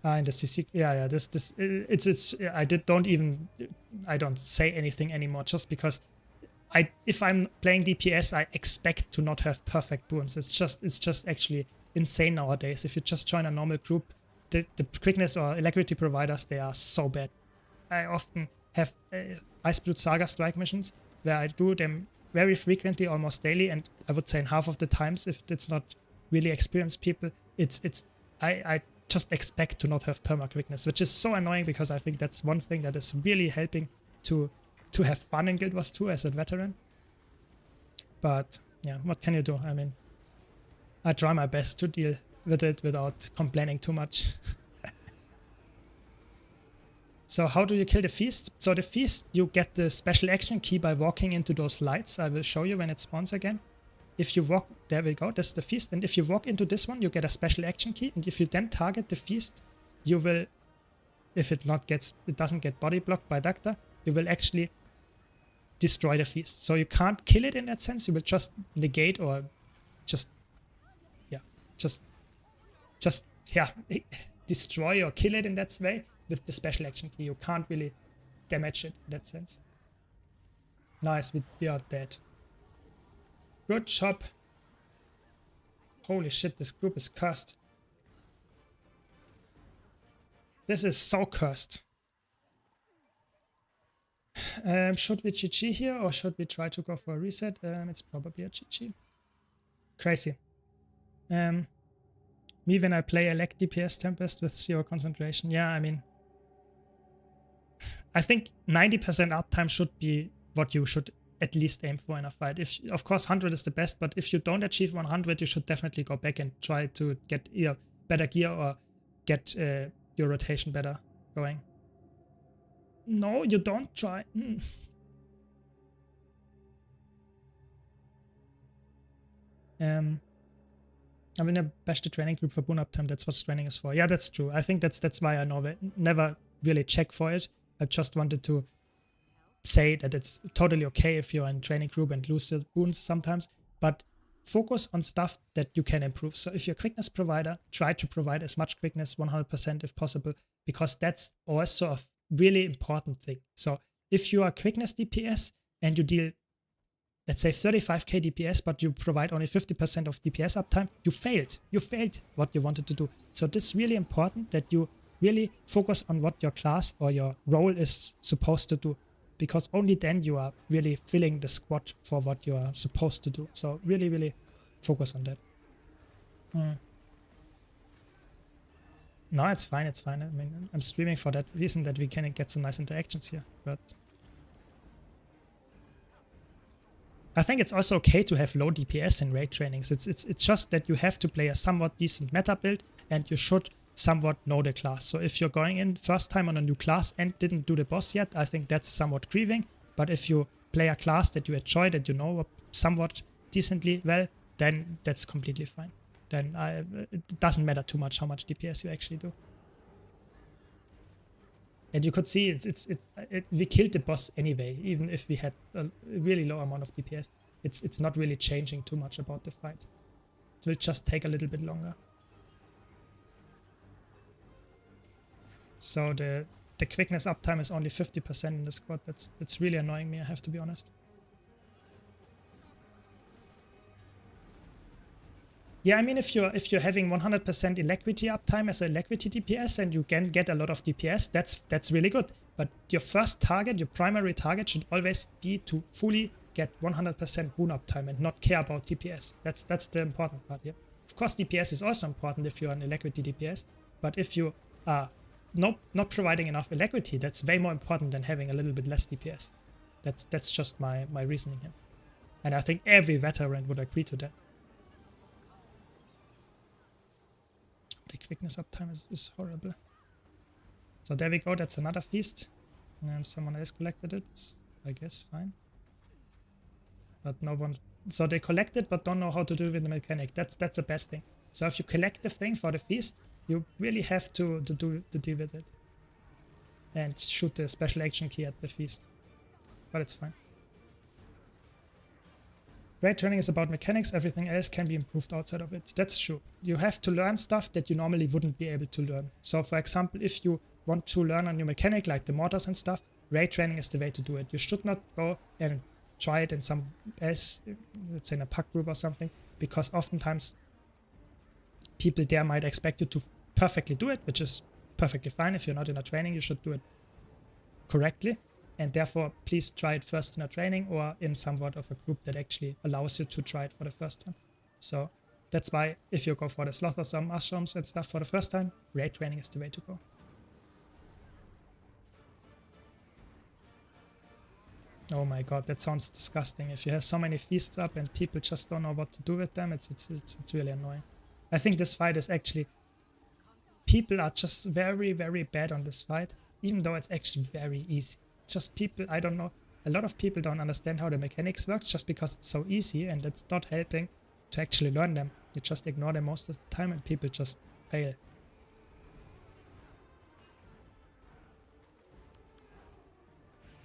Speaker 1: In the CC, yeah, I don't say anything anymore just because if I'm playing DPS, I expect to not have perfect boons. It's just actually insane nowadays. If you just join a normal group, the quickness or alacrity providers, they are so bad. I often have Iceblood Saga strike missions where I do them very frequently, almost daily, and I would say in half of the times, if it's not really experienced people, I just expect to not have perma quickness, which is so annoying because I think that's one thing that is really helping to have fun in Guild Wars 2 as a veteran. But yeah, what can you do? I mean, I try my best to deal with it without complaining too much. So how do you kill the feast? So the feast, you get the special action key by walking into those lights. I will show you when it spawns again. If you walk, there we go, that's the feast. And if you walk into this one, you get a special action key. And if you then target the feast, you will, if it doesn't get body blocked by Dacta, you will actually destroy the feast. So you can't kill it in that sense. You will just negate or just destroy or kill it in that way with the special action key. You can't really damage it in that sense. Nice, we are dead. Good job. Holy shit, this group is cursed. This is so cursed. Should we GG here or should we try to go for a reset? It's probably a GG. Crazy. Me when I play elect DPS Tempest with 0 concentration. Yeah, I mean, I think 90% uptime should be what you should at least aim for in a fight. If, of course, 100 is the best, but if you don't achieve 100, you should definitely go back and try to get either better gear or get your rotation better going. No, you don't try. I mean, I bash the training group for boon uptime. That's what training is for. Yeah, that's true. I think that's why I never really check for it. I just wanted to say that it's totally okay if you're in training group and lose your boons sometimes, but focus on stuff that you can improve. So if you're a quickness provider, try to provide as much quickness 100% if possible, because that's also a really important thing. So if you are quickness DPS and you deal, let's say 35k DPS, but you provide only 50% of DPS uptime, you failed. You failed what you wanted to do. So this is really important that you really focus on what your class or your role is supposed to do, because only then you are really filling the squad for what you are supposed to do. So really, really focus on that. No, it's fine, it's fine. I mean, I'm streaming for that reason, that we can get some nice interactions here, but I think it's also okay to have low DPS in raid trainings. It's just that you have to play a somewhat decent meta build, and you should somewhat know the class. So if you're going in first time on a new class and didn't do the boss yet, I think that's somewhat grieving. But if you play a class that you enjoy, that you know somewhat decently well, then that's completely fine. Then it doesn't matter too much how much DPS you actually do. And you could see we killed the boss anyway, even if we had a really low amount of DPS. It's not really changing too much about the fight. It will just take a little bit longer. So the quickness uptime is only 50% in the squad. That's really annoying me, I have to be honest. Yeah, I mean, if you're having 100% alacrity uptime as a alacrity DPS and you can get a lot of DPS, that's really good. But your first target, your primary target, should always be to fully get 100% boon uptime and not care about DPS. That's the important part here. Of course, DPS is also important if you're an alacrity DPS, but if you are not providing enough alacrity, that's way more important than having a little bit less DPS. That's just my reasoning here. And I think every veteran would agree to that. The quickness uptime is horrible. So there we go, that's another feast. Someone else collected it, it's, I guess, fine. But no one... So they collected but don't know how to do it with the mechanic. That's a bad thing. So if you collect the thing for the feast, you really have to deal with it. And shoot the special action key at the feast. But it's fine. Raid training is about mechanics, everything else can be improved outside of it. That's true. You have to learn stuff that you normally wouldn't be able to learn. So for example, if you want to learn a new mechanic like the mortars and stuff, raid training is the way to do it. You should not go and try it in some else, let's say in a pack group or something, because oftentimes people there might expect you to perfectly do it, which is perfectly fine. If you're not in a training, you should do it correctly. And therefore, please try it first in a training or in somewhat of a group that actually allows you to try it for the first time. So that's why if you go for the sloth or some mushrooms and stuff for the first time, raid training is the way to go. Oh my god, that sounds disgusting. If you have so many feasts up and people just don't know what to do with them, it's really annoying. I think this fight is actually... People are just very, very bad on this fight, even though it's actually very easy. Just people, I don't know, a lot of people don't understand how the mechanics works just because it's so easy and it's not helping to actually learn them. You just ignore them most of the time and people just fail.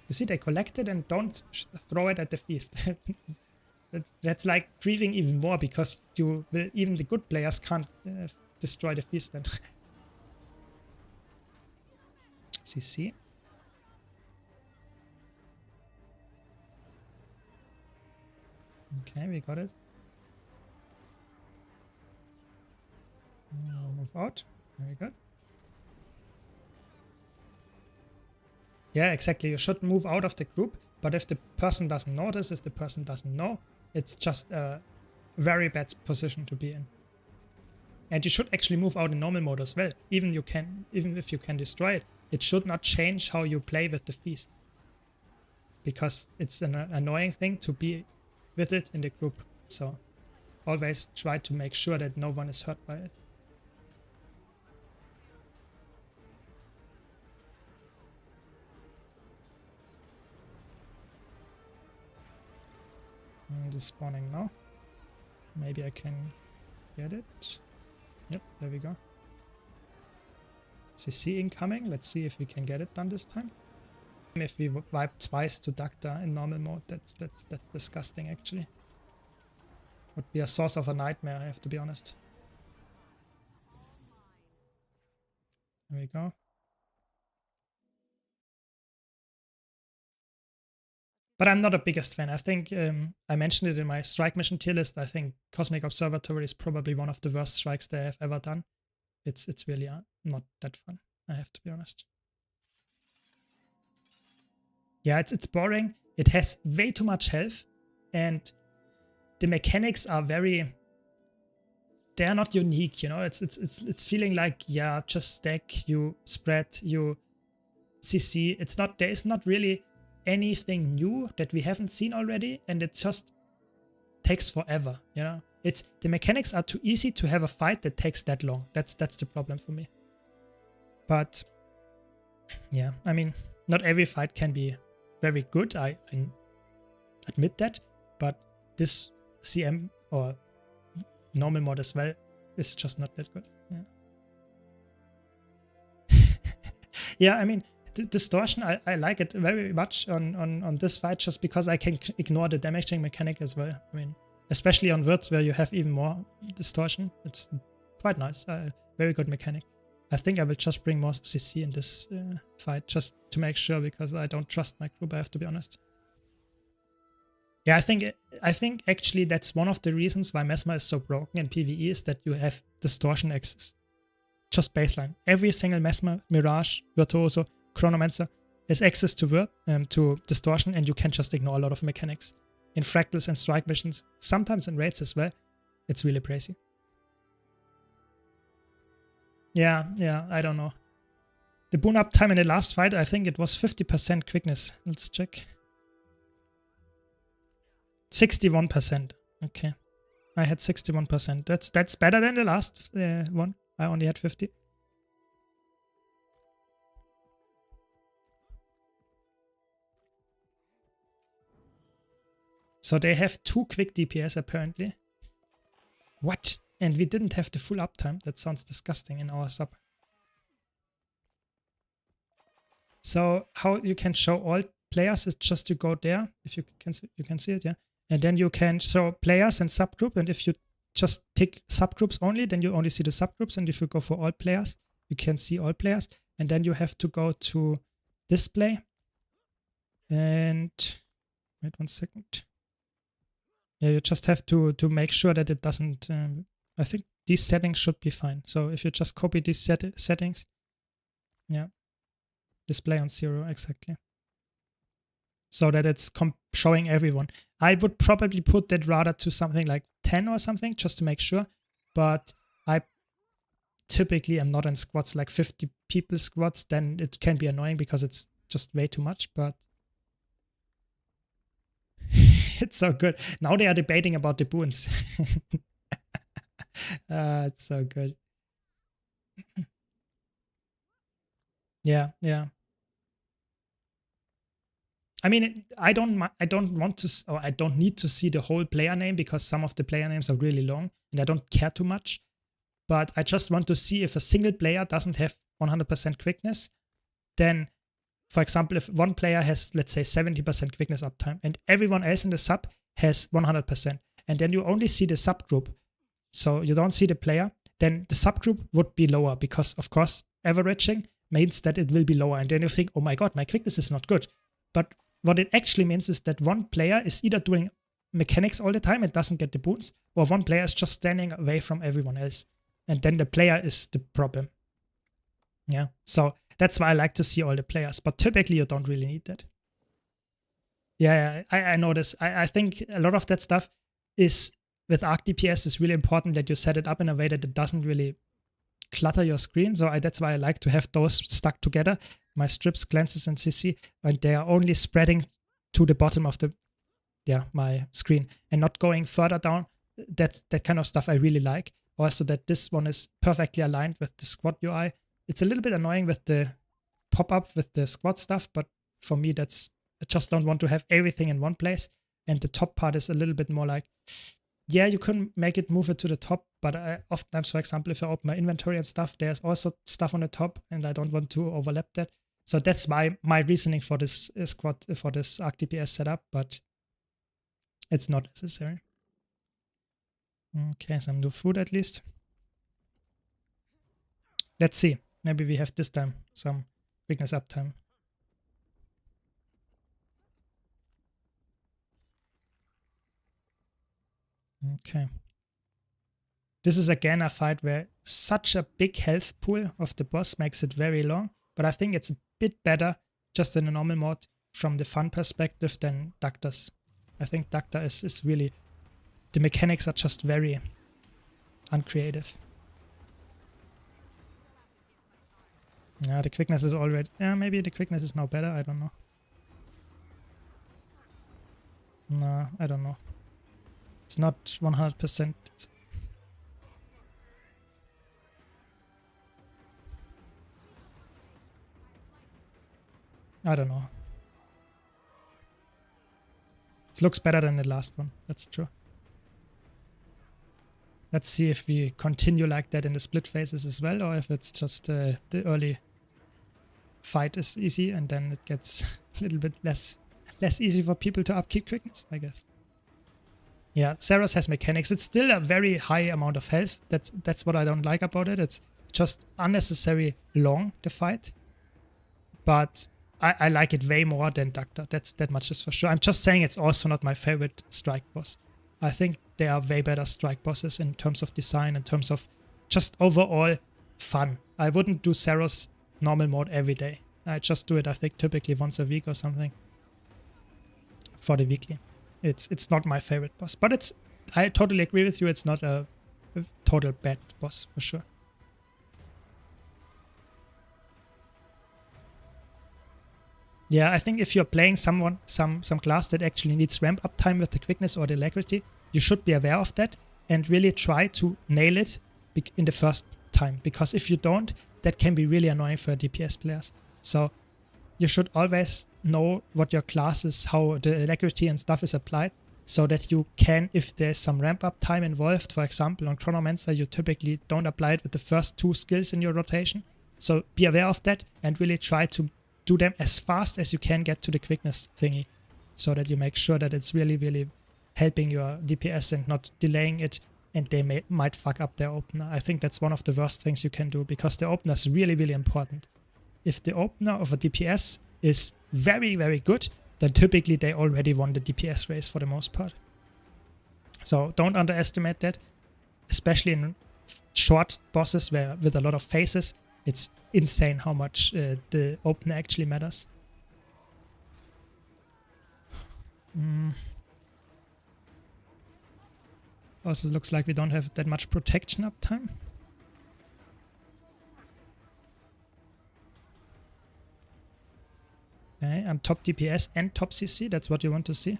Speaker 1: You see, they collect it and don't throw it at the feast. That's like grieving even more, because even the good players can't destroy the feast then. CC. Okay, we got it. Move out. Very good. Yeah, exactly. You should move out of the group, but if the person doesn't notice, if the person doesn't know, it's just a very bad position to be in. And you should actually move out in normal mode as well. Even if you can destroy it, it should not change how you play with the feast. Because it's an annoying thing to be with it in the group. So always try to make sure that no one is hurt by it. This spawning now. Maybe I can get it. Yep, there we go. CC incoming. Let's see if we can get it done this time. If we wipe twice to Dacta in normal mode, that's disgusting actually. Would be a source of a nightmare, I have to be honest. There we go. But I'm not a biggest fan. I think I mentioned it in my strike mission tier list. I think Cosmic Observatory is probably one of the worst strikes they have ever done. It's really not that fun, I have to be honest. Yeah, it's boring. It has way too much health, and the mechanics are they're not unique, you know. It's feeling like, yeah, just stack, you spread, you CC. There is not really anything new that we haven't seen already, and it just takes forever, you know. The mechanics are too easy to have a fight that takes that long. That's the problem for me. But yeah, I mean, not every fight can be very good, I admit that, but this CM or normal mod as well is just not that good. Yeah, yeah, I mean, the distortion, I like it very much on this fight, just because I can ignore the damaging mechanic as well. I mean, especially on Wirts where you have even more distortion. It's quite nice. Very good mechanic. I think I will just bring more CC in this fight, just to make sure, because I don't trust my group, I have to be honest. Yeah, I think actually that's one of the reasons why Mesmer is so broken in PvE, is that you have distortion access. Just baseline. Every single Mesmer, Mirage, Virtuoso, Chronomancer has access to distortion, and you can just ignore a lot of mechanics. In fractals and strike missions, sometimes in raids as well. It's really crazy. Yeah, I don't know. The boon uptime in the last fight, I think it was 50% quickness. Let's check. 61%. Okay. I had 61%. That's better than the last one. I only had 50. So they have 2 quick DPS apparently. What? And we didn't have the full uptime. That sounds disgusting in our sub. So how you can show all players is just to go there. If you can see it, yeah. And then you can show players and subgroup. And if you just tick subgroups only, then you only see the subgroups. And if you go for all players, you can see all players. And then you have to go to display. And wait 1 second. Yeah, you just have to make sure that it doesn't. I think these settings should be fine. So if you just copy these settings, yeah, display on 0 exactly, so that it's showing everyone. I would probably put that rather to something like 10 or something, just to make sure. But I typically am not in squads like 50 people squads. Then it can be annoying because it's just way too much. But it's so good. Now they are debating about the boons. It's so good. Yeah. I mean, I don't want to, or I don't need to see the whole player name, because some of the player names are really long and I don't care too much. But I just want to see if a single player doesn't have 100% quickness, then, for example, if one player has, let's say, 70% quickness uptime and everyone else in the sub has 100%, and then you only see the subgroup, so you don't see the player, then the subgroup would be lower, because, of course, averaging means that it will be lower. And then you think, oh my god, my quickness is not good. But what it actually means is that one player is either doing mechanics all the time and doesn't get the boons, or one player is just standing away from everyone else. And then the player is the problem. Yeah, so that's why I like to see all the players. But typically you don't really need that. Yeah, I know this. I think a lot of that stuff is, with Arc DPS, is really important that you set it up in a way that it doesn't really clutter your screen. So that's why I like to have those stuck together. My strips, glances, and CC, and they are only spreading to the bottom of my screen and not going further down. That kind of stuff I really like. Also that this one is perfectly aligned with the squad UI. It's a little bit annoying with the pop-up with the squad stuff, but for me I just don't want to have everything in one place. And the top part is a little bit more like, yeah, you can make it move it to the top, but oftentimes, for example, if I open my inventory and stuff, there's also stuff on the top, and I don't want to overlap that. So that's my reasoning for this squad, for this Arc DPS setup, but it's not necessary. Okay, some new food at least. Let's see. Maybe we have this time some weakness uptime. Okay. This is again a fight where such a big health pool of the boss makes it very long, but I think it's a bit better just in a normal mode from the fun perspective than Doctor's. I think Doctor is really, the mechanics are just very uncreative. Yeah, the quickness is already, yeah, maybe the quickness is now better, I don't know. No, I don't know. It's not 100%. I don't know. It looks better than the last one. That's true. Let's see if we continue like that in the split phases as well, or if it's just the early fight is easy and then it gets a little bit less easy for people to upkeep quickness, I guess. Yeah, Saros has mechanics. It's still a very high amount of health. That's what I don't like about it. It's just unnecessary long, the fight. But I like it way more than Doctor. That much is for sure. I'm just saying it's also not my favorite strike boss. I think there are way better strike bosses in terms of design, in terms of just overall fun. I wouldn't do Saros normal mode every day. I just do it, I think, typically once a week or something for the weekly. It's not my favorite boss, but I totally agree with you. It's not a total bad boss for sure. Yeah, I think if you're playing some class that actually needs ramp up time with the quickness or the alacrity, you should be aware of that and really try to nail it in the first time. Because if you don't, that can be really annoying for DPS players. So you should always know what your class is, how the alacrity and stuff is applied, so that you can, if there's some ramp up time involved, for example, on Chronomancer, you typically don't apply it with the first 2 skills in your rotation. So be aware of that and really try to do them as fast as you can get to the quickness thingy, so that you make sure that it's really, really helping your DPS and not delaying it, and they might fuck up their opener. I think that's one of the worst things you can do, because the opener is really, really important. If the opener of a DPS is very, very good, then typically they already won the DPS race for the most part. So don't underestimate that, especially in short bosses with a lot of phases. It's insane how much the opener actually matters. Also looks like we don't have that much protection uptime. Okay, I'm top DPS and top CC. That's what you want to see.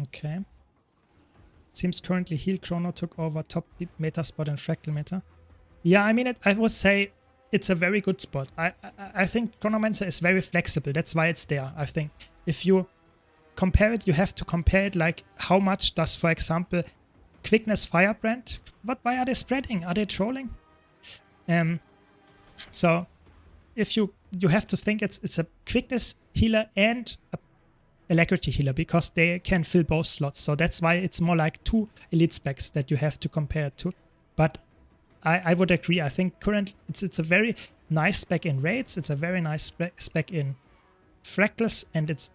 Speaker 1: Okay. Seems currently Heal Chrono took over top meta spot in Fractal meta. Yeah, I mean, I would say it's a very good spot. I think Chronomancer is very flexible. That's why it's there. I think if you compare it, you have to compare it like how much does, for example, Quickness Firebrand. Why are they spreading? Are they trolling? So if you have to think it's a quickness healer and a alacrity healer, because they can fill both slots. So that's why it's more like 2 elite specs that you have to compare it to. But I would agree. I think currently it's a very nice spec in raids. It's a very nice spec in fractals, and it's,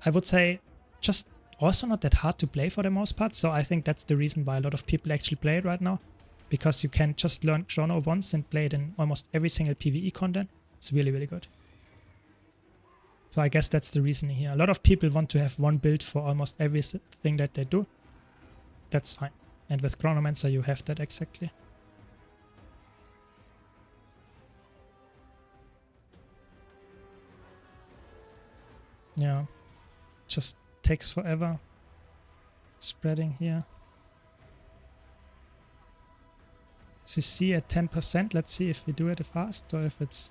Speaker 1: I would say, just also not that hard to play for the most part. So I think that's the reason why a lot of people actually play it right now, because you can just learn Chrono once and play it in almost every single PvE content. It's really, really good. So I guess that's the reasoning here. A lot of people want to have one build for almost everything that they do. That's fine. And with Chronomancer you have that exactly. Yeah. Just takes forever. Spreading here. CC at 10%. Let's see if we do it fast or if it's...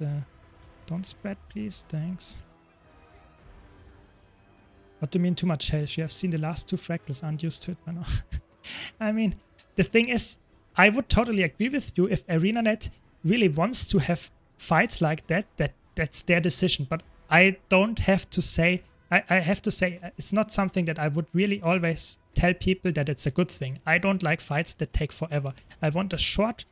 Speaker 1: don't spread, please. Thanks. What do you mean too much health? You have seen the last 2 fractals. Aren't used to it by now. I mean, the thing is, I would totally agree with you if ArenaNet really wants to have fights like that, that's their decision. But I don't have to say... I have to say, it's not something that I would really always tell people that it's a good thing. I don't like fights that take forever. I want a short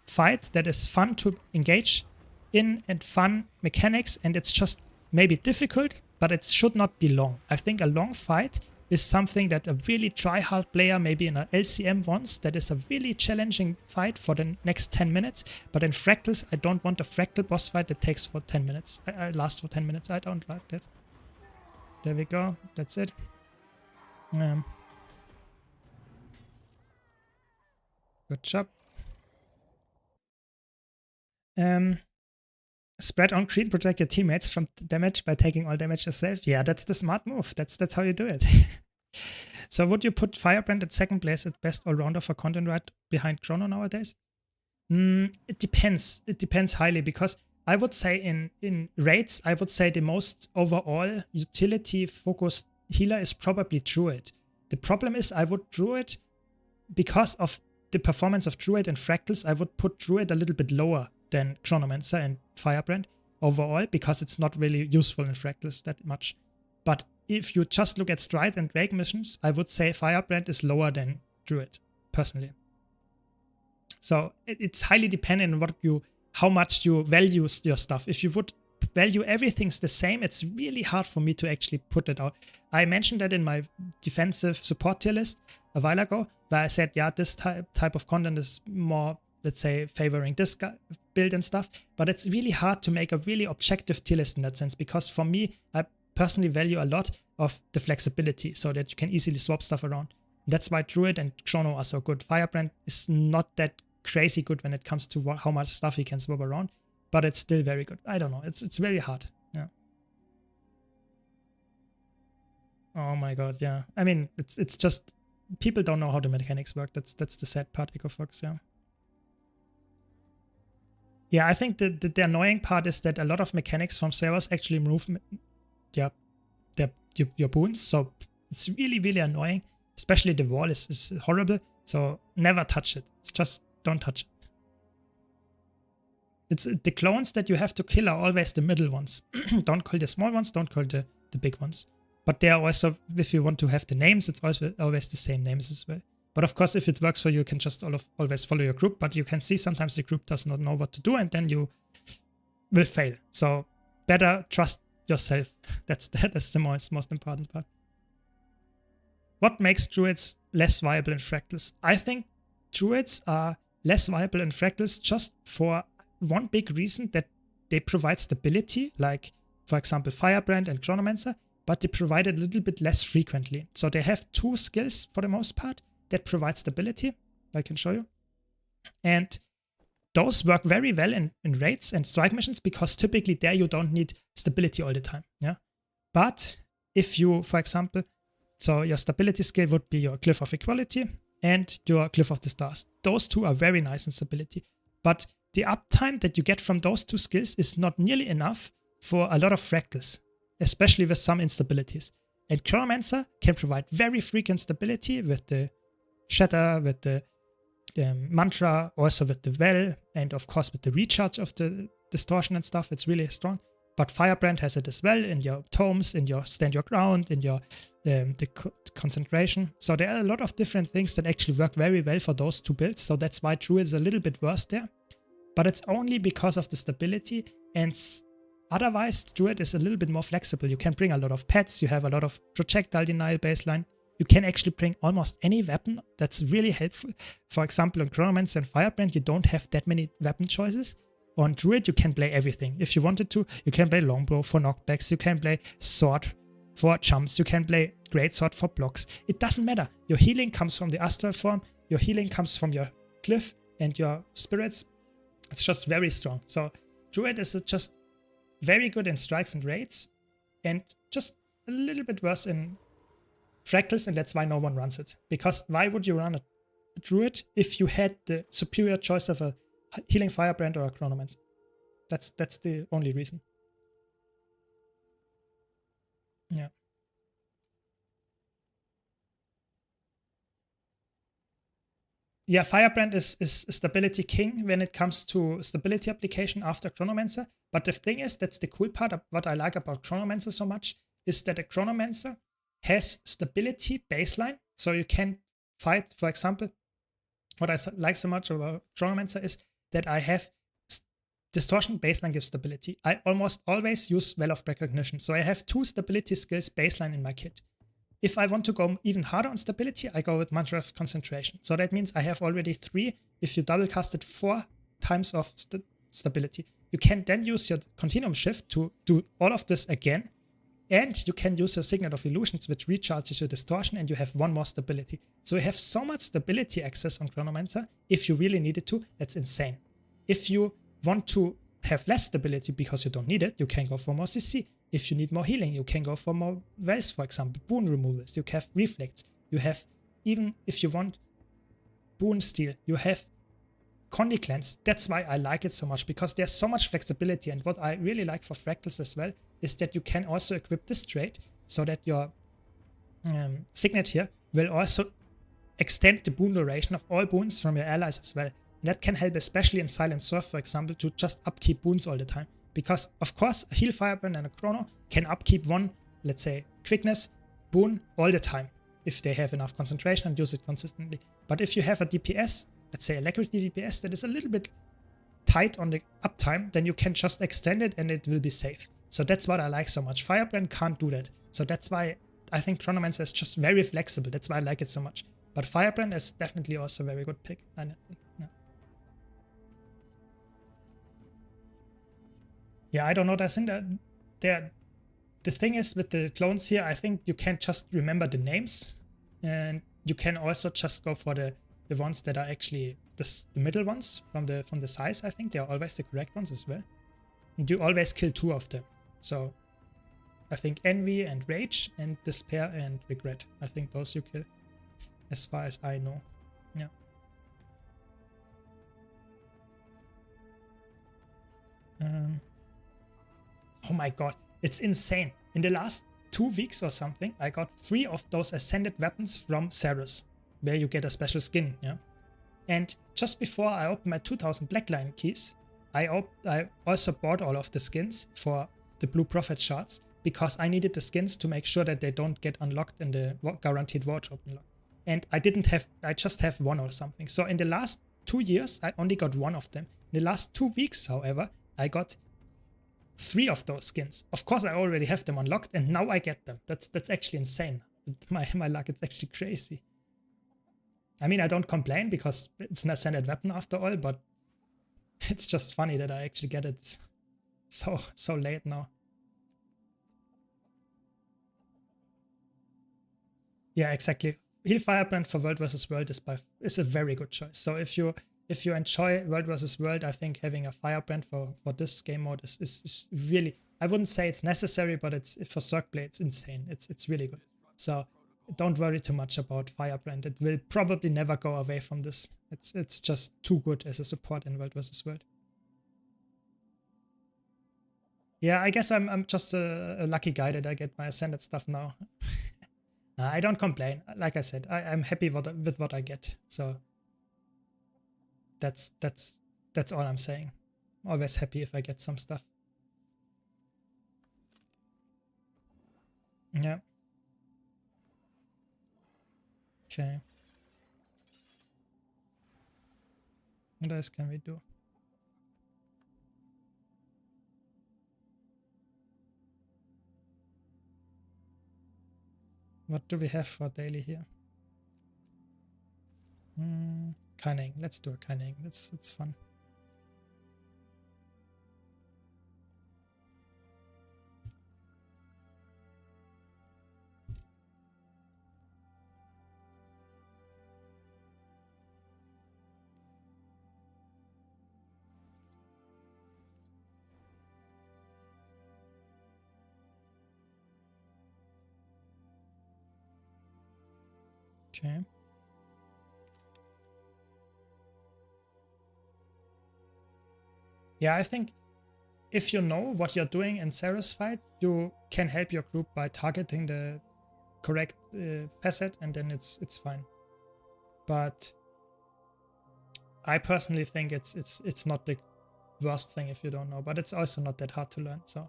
Speaker 1: fight that is fun to engage in and fun mechanics, and it's just maybe difficult, but it should not be long. I think a long fight is something that a really try-hard player, maybe in an LCM wants, that is a really challenging fight for the next 10 minutes. But in Fractals, I don't want a Fractal boss fight that takes for 10 minutes. Lasts for 10 minutes. I don't like that. There we go. That's it. Good job. Spread on green, protect your teammates from damage by taking all damage yourself. Yeah, that's the smart move. That's how you do it. So would you put Firebrand at second place at best all-rounder for content right behind Chrono nowadays? It depends. It depends highly, because I would say in raids, I would say the most overall utility-focused healer is probably Druid. The problem is I would Druid, because of the performance of Druid and Fractals, I would put Druid a little bit lower than Chronomancer and Firebrand overall, because it's not really useful in Fractals that much. But if you just look at Stride and Drake missions, I would say Firebrand is lower than Druid, personally. So it's highly dependent on how much you value your stuff. If you would value everything's the same, it's really hard for me to actually put it out. I mentioned that in my defensive support tier list a while ago, where I said, yeah, this type of content is more, let's say, favoring this build and stuff. But it's really hard to make a really objective tier list in that sense, because for me, I personally value a lot of the flexibility so that you can easily swap stuff around. That's why Druid and Chrono are so good. Firebrand is not that crazy good when it comes to how much stuff he can swap around, but it's still very good. I don't know. It's very hard. Yeah. Oh my god. Yeah. I mean, it's just people don't know how the mechanics work. That's the sad part, EcoFox. Yeah. Yeah. I think the annoying part is that a lot of mechanics from servers actually remove your boons. So it's really, really annoying. Especially the wall is horrible. So never touch it. It's just don't touch it. It's the clones that you have to kill are always the middle ones. Don't kill the small ones, don't kill the big ones. But they are also, if you want to have the names, it's also always the same names as well. But of course, if it works for you, you can just always follow your group. But you can see sometimes the group does not know what to do, and then you will fail. So better trust yourself. That's the most important part. What makes Druids less viable in Fractals? I think Druids are less viable in Fractals just for one big reason, that they provide stability, like, for example, Firebrand and Chronomancer, but they provide it a little bit less frequently. So they have 2 skills for the most part that provide stability. I can show you. And those work very well in raids and strike missions, because typically there you don't need stability all the time. Yeah. But if you, for example, so your stability skill would be your Glyph of Equality and your Glyph of the Stars. Those 2 are very nice in stability. But the uptime that you get from those 2 skills is not nearly enough for a lot of Fractals, especially with some instabilities. And Chronomancer can provide very frequent stability with the Shatter, with the Mantra, also with the Well, and of course with the recharge of the Distortion and stuff. It's really strong. But Firebrand has it as well in your tomes, in your stand your ground, in your the concentration. So there are a lot of different things that actually work very well for those 2 builds. So that's why Druid is a little bit worse there. But it's only because of the stability, and otherwise Druid is a little bit more flexible. You can bring a lot of pets, you have a lot of projectile denial baseline. You can actually bring almost any weapon. That's really helpful. For example, on Chronomancer and Firebrand, you don't have that many weapon choices. On Druid, you can play everything. If you wanted to, you can play Longbow for knockbacks, you can play Sword for jumps, you can play Greatsword for blocks. It doesn't matter. Your healing comes from the Astral form, your healing comes from your Glyph and your spirits. It's just very strong. So Druid is just very good in strikes and raids, and just a little bit worse in Fractals, and that's why no one runs it. Because why would you run it? druid if you had the superior choice of a healing firebrand or a chronomancer. That's the only reason. Yeah. Yeah, Firebrand is stability king when it comes to stability application after Chronomancer. But the thing is, that's the cool part of what I like about Chronomancer so much, is that a Chronomancer has stability baseline. So you can fight, for example, what I like so much about Chronomancer is that I have distortion baseline gives stability. I almost always use Well of Recognition. So I have 2 stability skills baseline in my kit. If I want to go even harder on stability, I go with Mantra of Concentration. So that means I have already 3. If you double cast it 4 times of stability, you can then use your Continuum Shift to do all of this again. And you can use a Signet of Illusions, which recharges your distortion, and you have 1 more stability. So you have so much stability access on Chronomancer. If you really needed to, that's insane. If you want to have less stability because you don't need it, you can go for more CC. If you need more healing, you can go for more wells, for example, boon removals. You have reflects. You have, even if you want boon steal, you have Condi Cleanse. That's why I like it so much, because there's so much flexibility. And what I really like for fractals as well is that you can also equip this trait so that your signet here will also extend the boon duration of all boons from your allies as well. And that can help, especially in Silent Surf, for example, to just upkeep boons all the time. Because, of course, a heal firebrand and a chrono can upkeep 1, let's say, quickness boon all the time if they have enough concentration and use it consistently. But if you have a DPS, let's say Alacrity DPS, that is a little bit tight on the uptime, then you can just extend it and it will be safe. So that's what I like so much. Firebrand can't do that. So that's why I think Chronomancer is just very flexible. That's why I like it so much. But Firebrand is definitely also a very good pick. Yeah, I don't know. There's in there. The thing is with the clones here, I think you can't just remember the names, and you can also just go for the ones that are actually the middle ones from the size. I think they are always the correct ones as well. And you always kill 2 of them. So I think Envy and Rage and Despair and Regret. I think those you kill, as far as I know. Yeah. Oh my god, it's insane. In the last 2 weeks or something, I got 3 of those Ascended weapons from Ceres, where you get a special skin, yeah? And just before I opened my 2000 Blackline keys, I also bought all of the skins for the Blue Prophet shards, because I needed the skins to make sure that they don't get unlocked in the guaranteed wardrobe unlock. And I just have 1 or something. So in the last 2 years, I only got 1 of them. In the last 2 weeks, however, I got 3 of those skins. Of course, I already have them unlocked, and now I get them. That's actually insane. My luck is actually crazy. I mean, I don't complain because it's an Ascended weapon after all, but it's just funny that I actually get it so late now. Yeah, exactly. Heal Firebrand for World vs. World is a very good choice. So if you enjoy World vs. World, I think having a Firebrand for this game mode is really, I wouldn't say it's necessary, but it's for Circplay, it's insane. It's really good. So don't worry too much about Firebrand. It will probably never go away from this. It's just too good as a support in World vs. World. Yeah, I guess I'm just a lucky guy that I get my Ascended stuff now. I don't complain. Like I said, I'm happy with what I get. So that's all I'm saying. Always happy if I get some stuff. Yeah. Okay. What else can we do? What do we have for daily here? Cunning. Let's do a cunning. It's fun. Okay. Yeah, I think if you know what you're doing in Sarah's fight, you can help your group by targeting the correct facet, and then it's fine. But I personally think it's not the worst thing if you don't know, but it's also not that hard to learn. So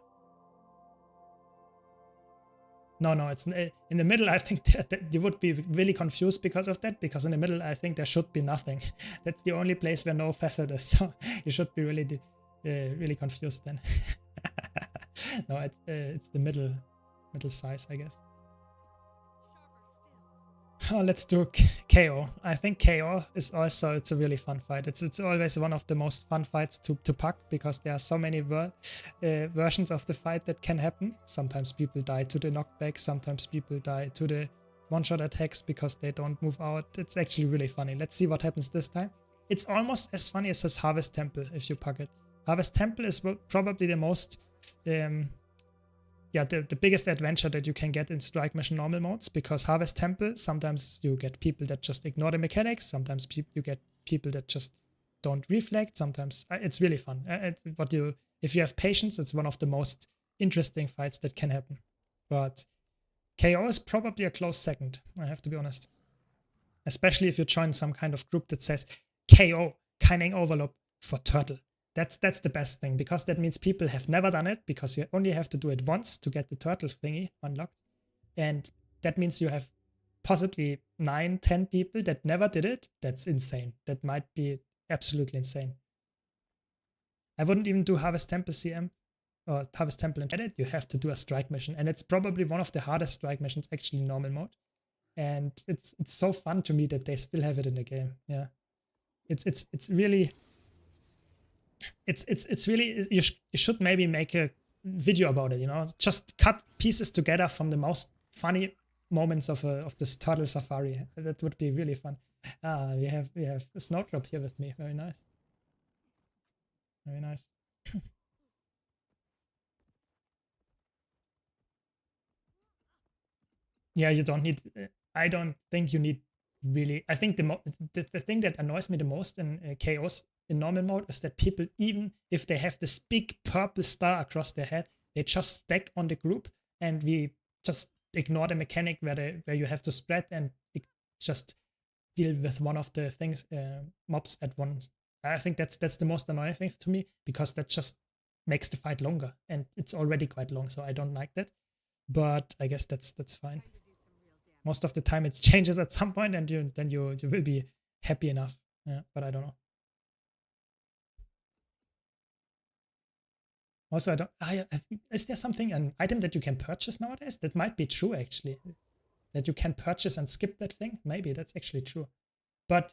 Speaker 1: no, it's in the middle. I think that you would be really confused because of that. Because in the middle, I think there should be nothing. That's the only place where no facet is. So you should be really confused then. No, it's the middle size, I guess. Oh, let's do KO. I think KO is also, it's a really fun fight. It's always one of the most fun fights to pack because there are so many versions of the fight that can happen. Sometimes people die to the knockback, sometimes people die to the one-shot attacks because they don't move out. It's actually really funny. Let's see what happens this time. It's almost as funny as this Harvest Temple if you pack it. Harvest Temple is probably the most the biggest adventure that you can get in Strike Mission normal modes, because Harvest Temple, sometimes you get people that just ignore the mechanics, sometimes you get people that just don't reflect, sometimes it's really fun. If you have patience, it's one of the most interesting fights that can happen. But KO is probably a close second, I have to be honest. Especially if you join some kind of group that says KO, Kaining Overload for Turtle. That's the best thing, because that means people have never done it, because you only have to do it once to get the turtle thingy unlocked. And that means you have possibly 9-10 people that never did it. That's insane. That might be absolutely insane. I wouldn't even do Harvest Temple CM or Harvest Temple and get it. You have to do a strike mission. And it's probably one of the hardest strike missions actually in normal mode. And it's so fun to me that they still have it in the game. Yeah. It's really... It's really, you should maybe make a video about it, you know, just cut pieces together from the most funny moments of this turtle safari. That would be really fun. We have a Snowdrop here with me. Very nice. Very nice. Yeah, you don't need, I don't think you need really, I think the thing that annoys me the most in Chaos in normal mode is that people, even if they have this big purple star across their head, they just stack on the group, and we just ignore the mechanic where you have to spread and just deal with one of the things mobs at once. I think that's the most annoying thing to me, because that just makes the fight longer, and it's already quite long, so I don't like that. But I guess that's fine. Most of the time it changes at some point, and you will be happy enough. Yeah, but I don't know. Also, I don't. Is there something, an item that you can purchase nowadays? That might be true, actually. That you can purchase and skip that thing. Maybe that's actually true. But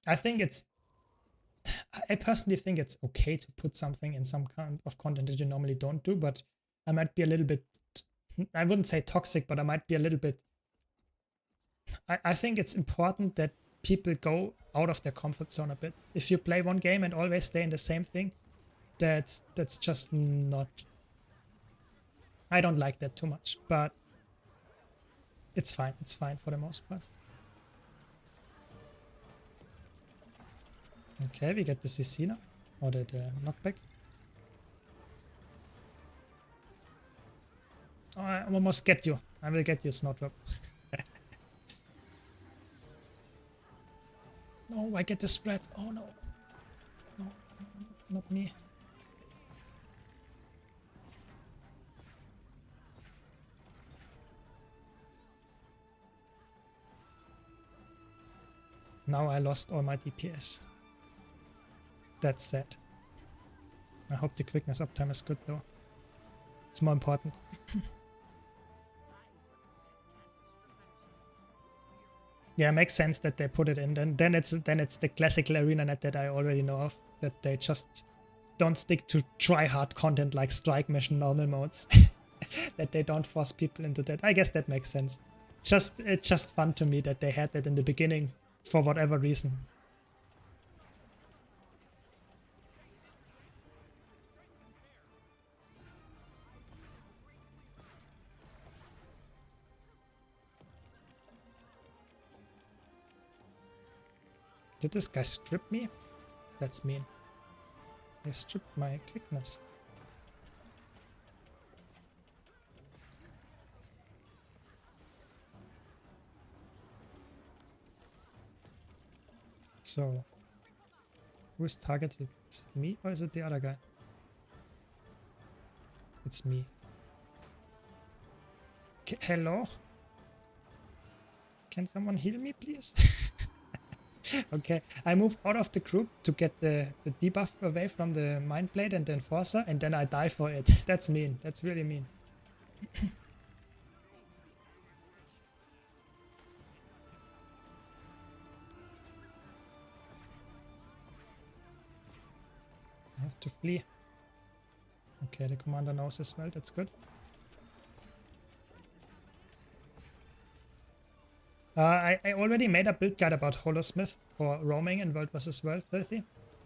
Speaker 1: I think I personally think it's okay to put something in some kind of content that you normally don't do. But I might be a little bit. I wouldn't say toxic, but I might be a little bit. I think it's important that people go out of their comfort zone a bit. If you play one game and always stay in the same thing, that's just not... I don't like that too much, but it's fine. It's fine for the most part. Okay, we get the CC now, or the knockback. Oh, I almost get you. I will get you, Snowdrop. No, I get the spread. Oh no. No, not me. Now I lost all my DPS. That's sad. I hope the quickness uptime is good though. It's more important. Yeah, it makes sense that they put it in. Then it's the classical arena net that I already know of. That they just don't stick to try hard content like strike mission normal modes. That they don't force people into that. I guess that makes sense. It's just fun to me that they had that in the beginning for whatever reason. Did this guy strip me? That's mean. They stripped my quickness. So, who is targeted? Is it me or is it the other guy? It's me. Hello? Can someone heal me, please? Okay, I move out of the group to get the debuff away from the Mind Blade and the Enforcer, and then I die for it. That's mean. That's really mean. I have to flee. Okay, the commander knows as well. That's good. I already made a build guide about Holosmith for roaming in World vs. World Filthy.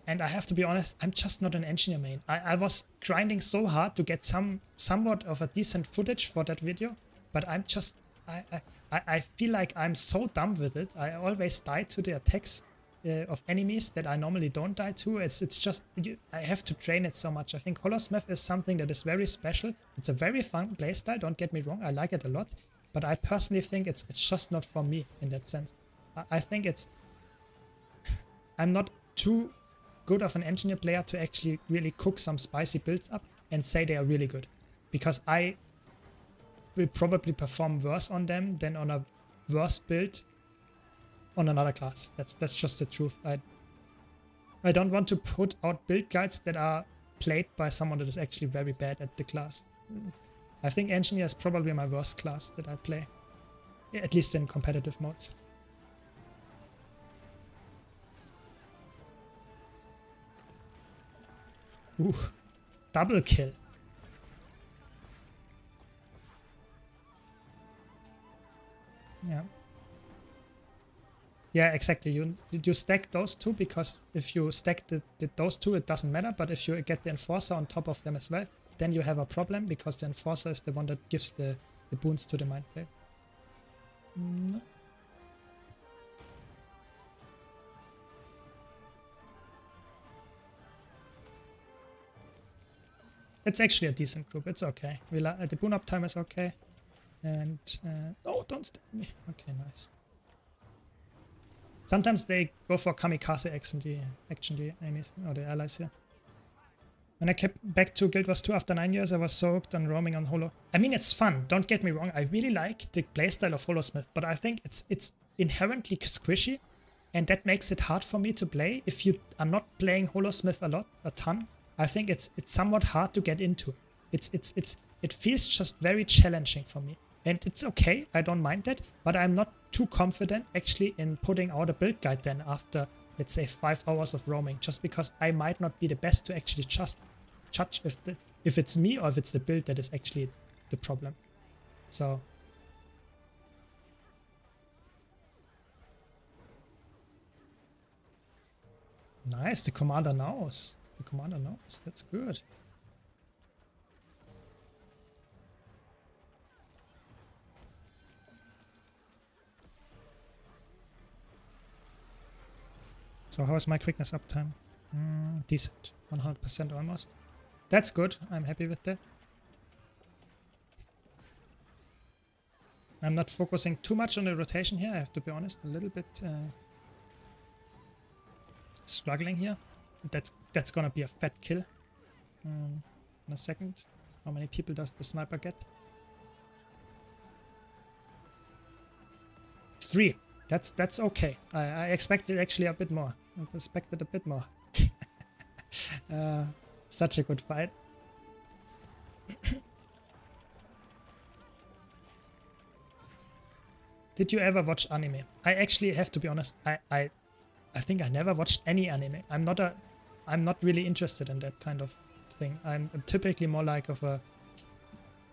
Speaker 1: And I have to be honest, I'm just not an engineer main. I was grinding so hard to get somewhat of a decent footage for that video, but I'm just I feel like I'm so dumb with it. I always die to the attacks of enemies that I normally don't die to. It's just I have to train it so much. I think Holosmith is something that is very special. It's a very fun playstyle, don't get me wrong, I like it a lot. But I personally think it's just not for me in that sense. I think it's I'm not too good of an engineer player to actually really cook some spicy builds up and say they are really good. Because I will probably perform worse on them than on a worse build on another class. That's just the truth. I don't want to put out build guides that are played by someone that is actually very bad at the class. I think engineer is probably my worst class that I play. At least in competitive modes. Ooh, double kill. Yeah. Yeah, exactly. You stack those two because if you stack those two, it doesn't matter. But if you get the Enforcer on top of them as well, then you have a problem because the Enforcer is the one that gives the boons to the Mind Blade. No. It's actually a decent group. It's okay. The boon uptime is okay. And oh, don't stab me. Okay, nice. Sometimes they go for kamikaze action, the enemies or the allies here. When I came back to Guild Wars 2 after 9 years, I was so hooked on roaming on Holo. I mean, it's fun. Don't get me wrong. I really like the playstyle of Holosmith, but I think it's inherently squishy, and that makes it hard for me to play. If you are not playing Holosmith a ton, I think it's somewhat hard to get into. It feels just very challenging for me. And it's okay, I don't mind that, but I'm not too confident actually in putting out a build guide then after, let's say, 5 hours of roaming, just because I might not be the best to actually just judge if it's me or if it's the build that is actually the problem. So nice, the commander knows. The commander knows. That's good. So how is my quickness uptime? Decent. 100% almost. That's good. I'm happy with that. I'm not focusing too much on the rotation here. I have to be honest. A little bit struggling here. That's gonna be a fat kill. In a second. How many people does the sniper get? 3. That's okay. I expected actually a bit more. I expected a bit more. Such a good fight. Did you ever watch anime? I actually have to be honest. I think I never watched any anime. I'm not really interested in that kind of thing. I'm typically more like of a.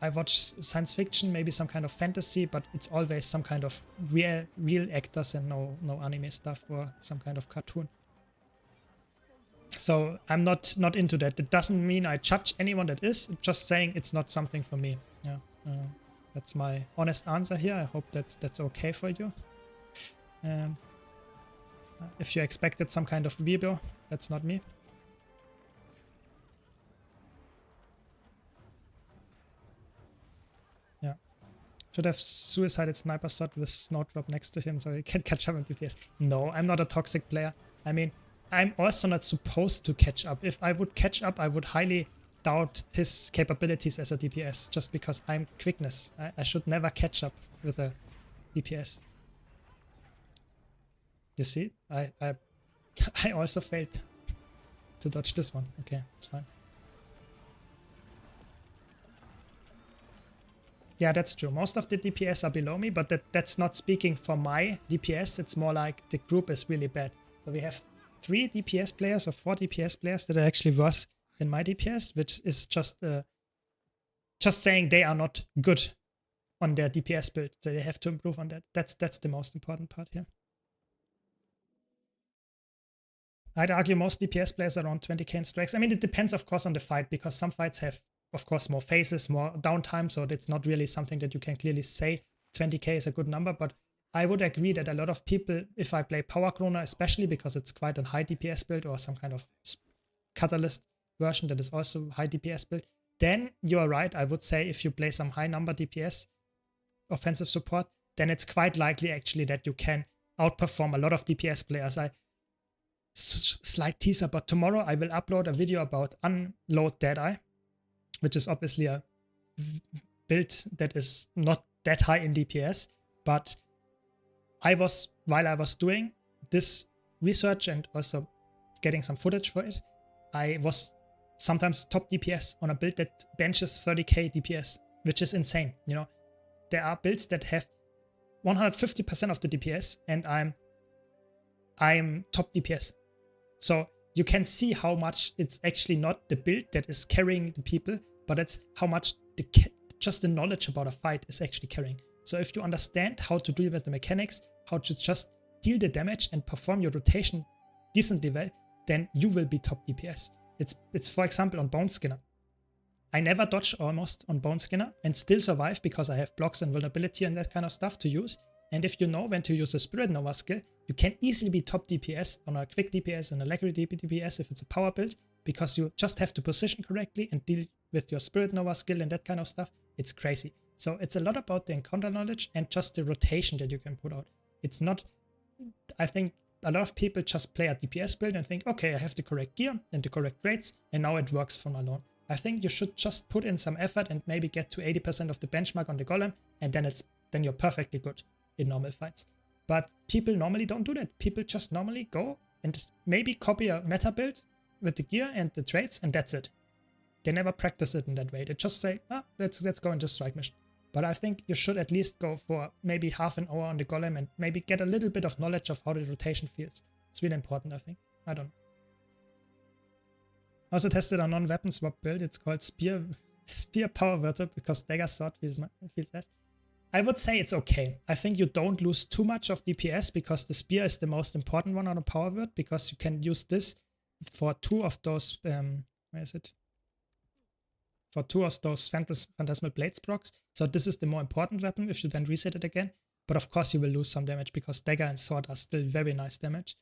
Speaker 1: I watch science fiction, maybe some kind of fantasy, but it's always some kind of real actors and no anime stuff or some kind of cartoon. So I'm not into that. It doesn't mean I judge anyone that is. I'm just saying it's not something for me. Yeah, that's my honest answer here. I hope that's okay for you. If you expected some kind of weirdo, that's not me. Should have suicided sniper shot with snowdrop next to him so he can catch up in DPS. No, I'm not a toxic player. I mean, I'm also not supposed to catch up. If I would catch up, I would highly doubt his capabilities as a DPS just because I'm quickness. I should never catch up with a DPS. You see, I also failed to dodge this one. Okay, it's fine. Yeah, that's true. Most of the DPS are below me, but that's not speaking for my DPS. It's more like the group is really bad. So we have 3 DPS players or 4 DPS players that are actually worse than my DPS, which is just saying they are not good on their DPS build. So they have to improve on that. That's the most important part here. I'd argue most DPS players are around 20k in strikes. I mean, it depends, of course, on the fight, because some fights have, of course, more phases, more downtime, so it's not really something that you can clearly say 20k is a good number, but I would agree that a lot of people, if I play Power Chrono, especially because it's quite a high DPS build or some kind of Catalyst version that is also high DPS build, then you are right. I would say if you play some high number DPS offensive support, then it's quite likely actually that you can outperform a lot of DPS players. Slight teaser, but tomorrow I will upload a video about Unload Deadeye, which is obviously a build that is not that high in DPS, but while I was doing this research and also getting some footage for it, I was sometimes top DPS on a build that benches 30k DPS, which is insane. You know, there are builds that have 150% of the DPS, and I'm top DPS. So you can see how much it's actually not the build that is carrying the people, but it's how much just the knowledge about a fight is actually carrying. So if you understand how to deal with the mechanics, how to just deal the damage and perform your rotation decently well, then you will be top DPS. It's for example on Bone Skinner. I never dodge almost on Bone Skinner and still survive because I have blocks and vulnerability and that kind of stuff to use. And if you know when to use the Spirit Nova skill, you can easily be top DPS on a quick DPS and a Legendary DPS if it's a power build, because you just have to position correctly and deal with your Spirit Nova skill and that kind of stuff. It's crazy. So it's a lot about the encounter knowledge and just the rotation that you can put out. It's not, I think a lot of people just play a DPS build and think, okay, I have the correct gear and the correct rates, and now it works from alone. I think you should just put in some effort and maybe get to 80% of the benchmark on the golem, and then you're perfectly good in normal fights. But people normally don't do that. People just normally go and maybe copy a meta build with the gear and the traits, and that's it. They never practice it in that way. They just say, let's go into strike mission. But I think you should at least go for maybe half an hour on the golem and maybe get a little bit of knowledge of how the rotation feels. It's really important, I think. I don't know. I also tested a non-weapon swap build. It's called Spear Power Wörter because Dagger Sword feels less. I would say it's okay. I think you don't lose too much of DPS because the Spear is the most important one on a power word, because you can use this for 2 of those, where is it? For 2 of those Phantasmal Blades procs. So this is the more important weapon if you then reset it again. But of course you will lose some damage because Dagger and Sword are still very nice damage.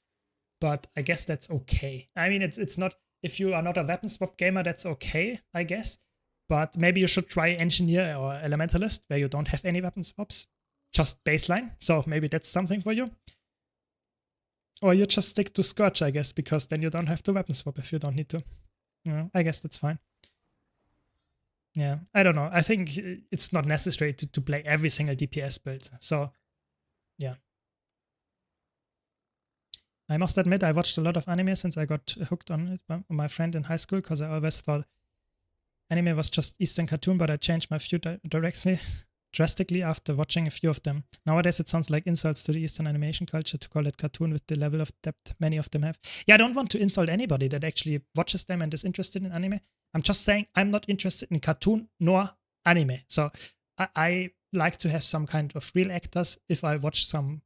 Speaker 1: But I guess that's okay. I mean, it's not, if you are not a weapon swap gamer, that's okay, I guess. But maybe you should try Engineer or Elementalist where you don't have any weapon swaps. Just baseline. So maybe that's something for you. Or you just stick to Scourge, I guess, because then you don't have to weapon swap if you don't need to. Yeah, I guess that's fine. Yeah, I don't know. I think it's not necessary to play every single DPS build. So, yeah. I must admit, I watched a lot of anime since I got hooked on it by my friend in high school, because I always thought anime was just Eastern cartoon, but I changed my view drastically after watching a few of them. Nowadays, it sounds like insults to the Eastern animation culture to call it cartoon with the level of depth many of them have. Yeah, I don't want to insult anybody that actually watches them and is interested in anime. I'm just saying I'm not interested in cartoon nor anime. So I like to have some kind of real actors if I watch some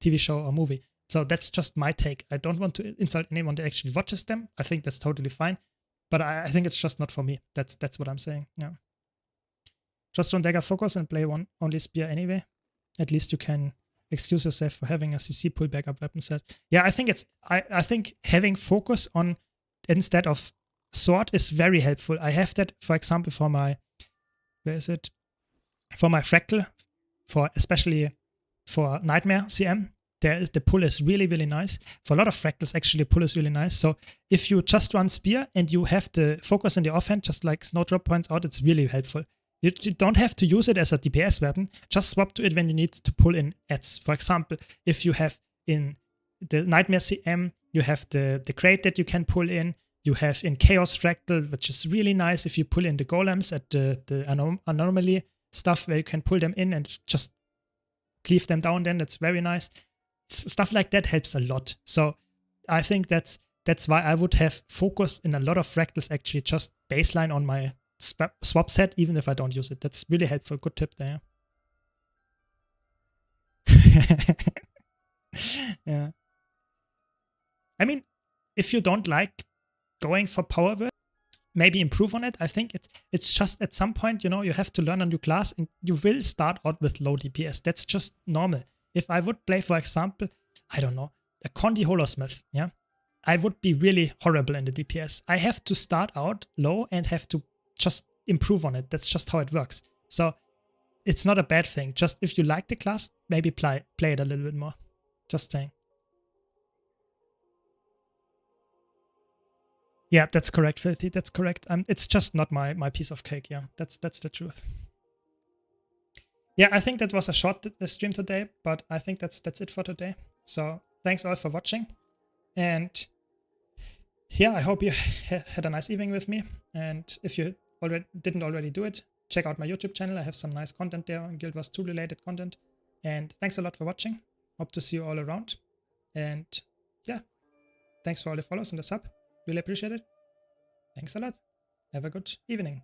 Speaker 1: TV show or movie. So that's just my take. I don't want to insult anyone that actually watches them. I think that's totally fine. But I think it's just not for me. That's what I'm saying. Yeah. Just run Dagger Focus and play only Spear anyway. At least you can excuse yourself for having a CC pull backup weapon set. Yeah, I think I think having Focus on instead of Sword is very helpful. I have that, for example, for my, where is it? For my Fractal especially for Nightmare CM, the pull is really, really nice. For a lot of fractals, actually, pull is really nice. So if you just run Spear and you have the focus in the offhand, just like Snowdrop points out, it's really helpful. You don't have to use it as a DPS weapon. Just swap to it when you need to pull in ads. For example, if you have in the Nightmare CM, you have the crate that you can pull in. You have in Chaos Fractal, which is really nice if you pull in the golems at the anomaly stuff where you can pull them in and just cleave them down. Then that's very nice. Stuff like that helps a lot. So I think that's why I would have focus in a lot of fractals actually just baseline on my swap set, even if I don't use it. That's really helpful. Good tip there. Yeah. I mean, if you don't like going for power word, maybe improve on it. I think it's just at some point, you have to learn a new class and you will start out with low DPS. That's just normal. If I would play, for example, I don't know, a Condi Holosmith, yeah, I would be really horrible in the DPS. I have to start out low and have to just improve on it. That's just how it works. So it's not a bad thing. Just if you like the class, maybe play it a little bit more. Just saying. Yeah, that's correct, Filthy. That's correct. It's just not my piece of cake. Yeah, that's the truth. Yeah, I think that was a short stream today, but I think that's it for today. So thanks all for watching. And yeah, I hope you had a nice evening with me. And if you didn't already do it, check out my YouTube channel. I have some nice content there on Guild Wars 2 related content. And thanks a lot for watching. Hope to see you all around. And yeah, thanks for all the follows and the sub. Really appreciate it. Thanks a lot. Have a good evening.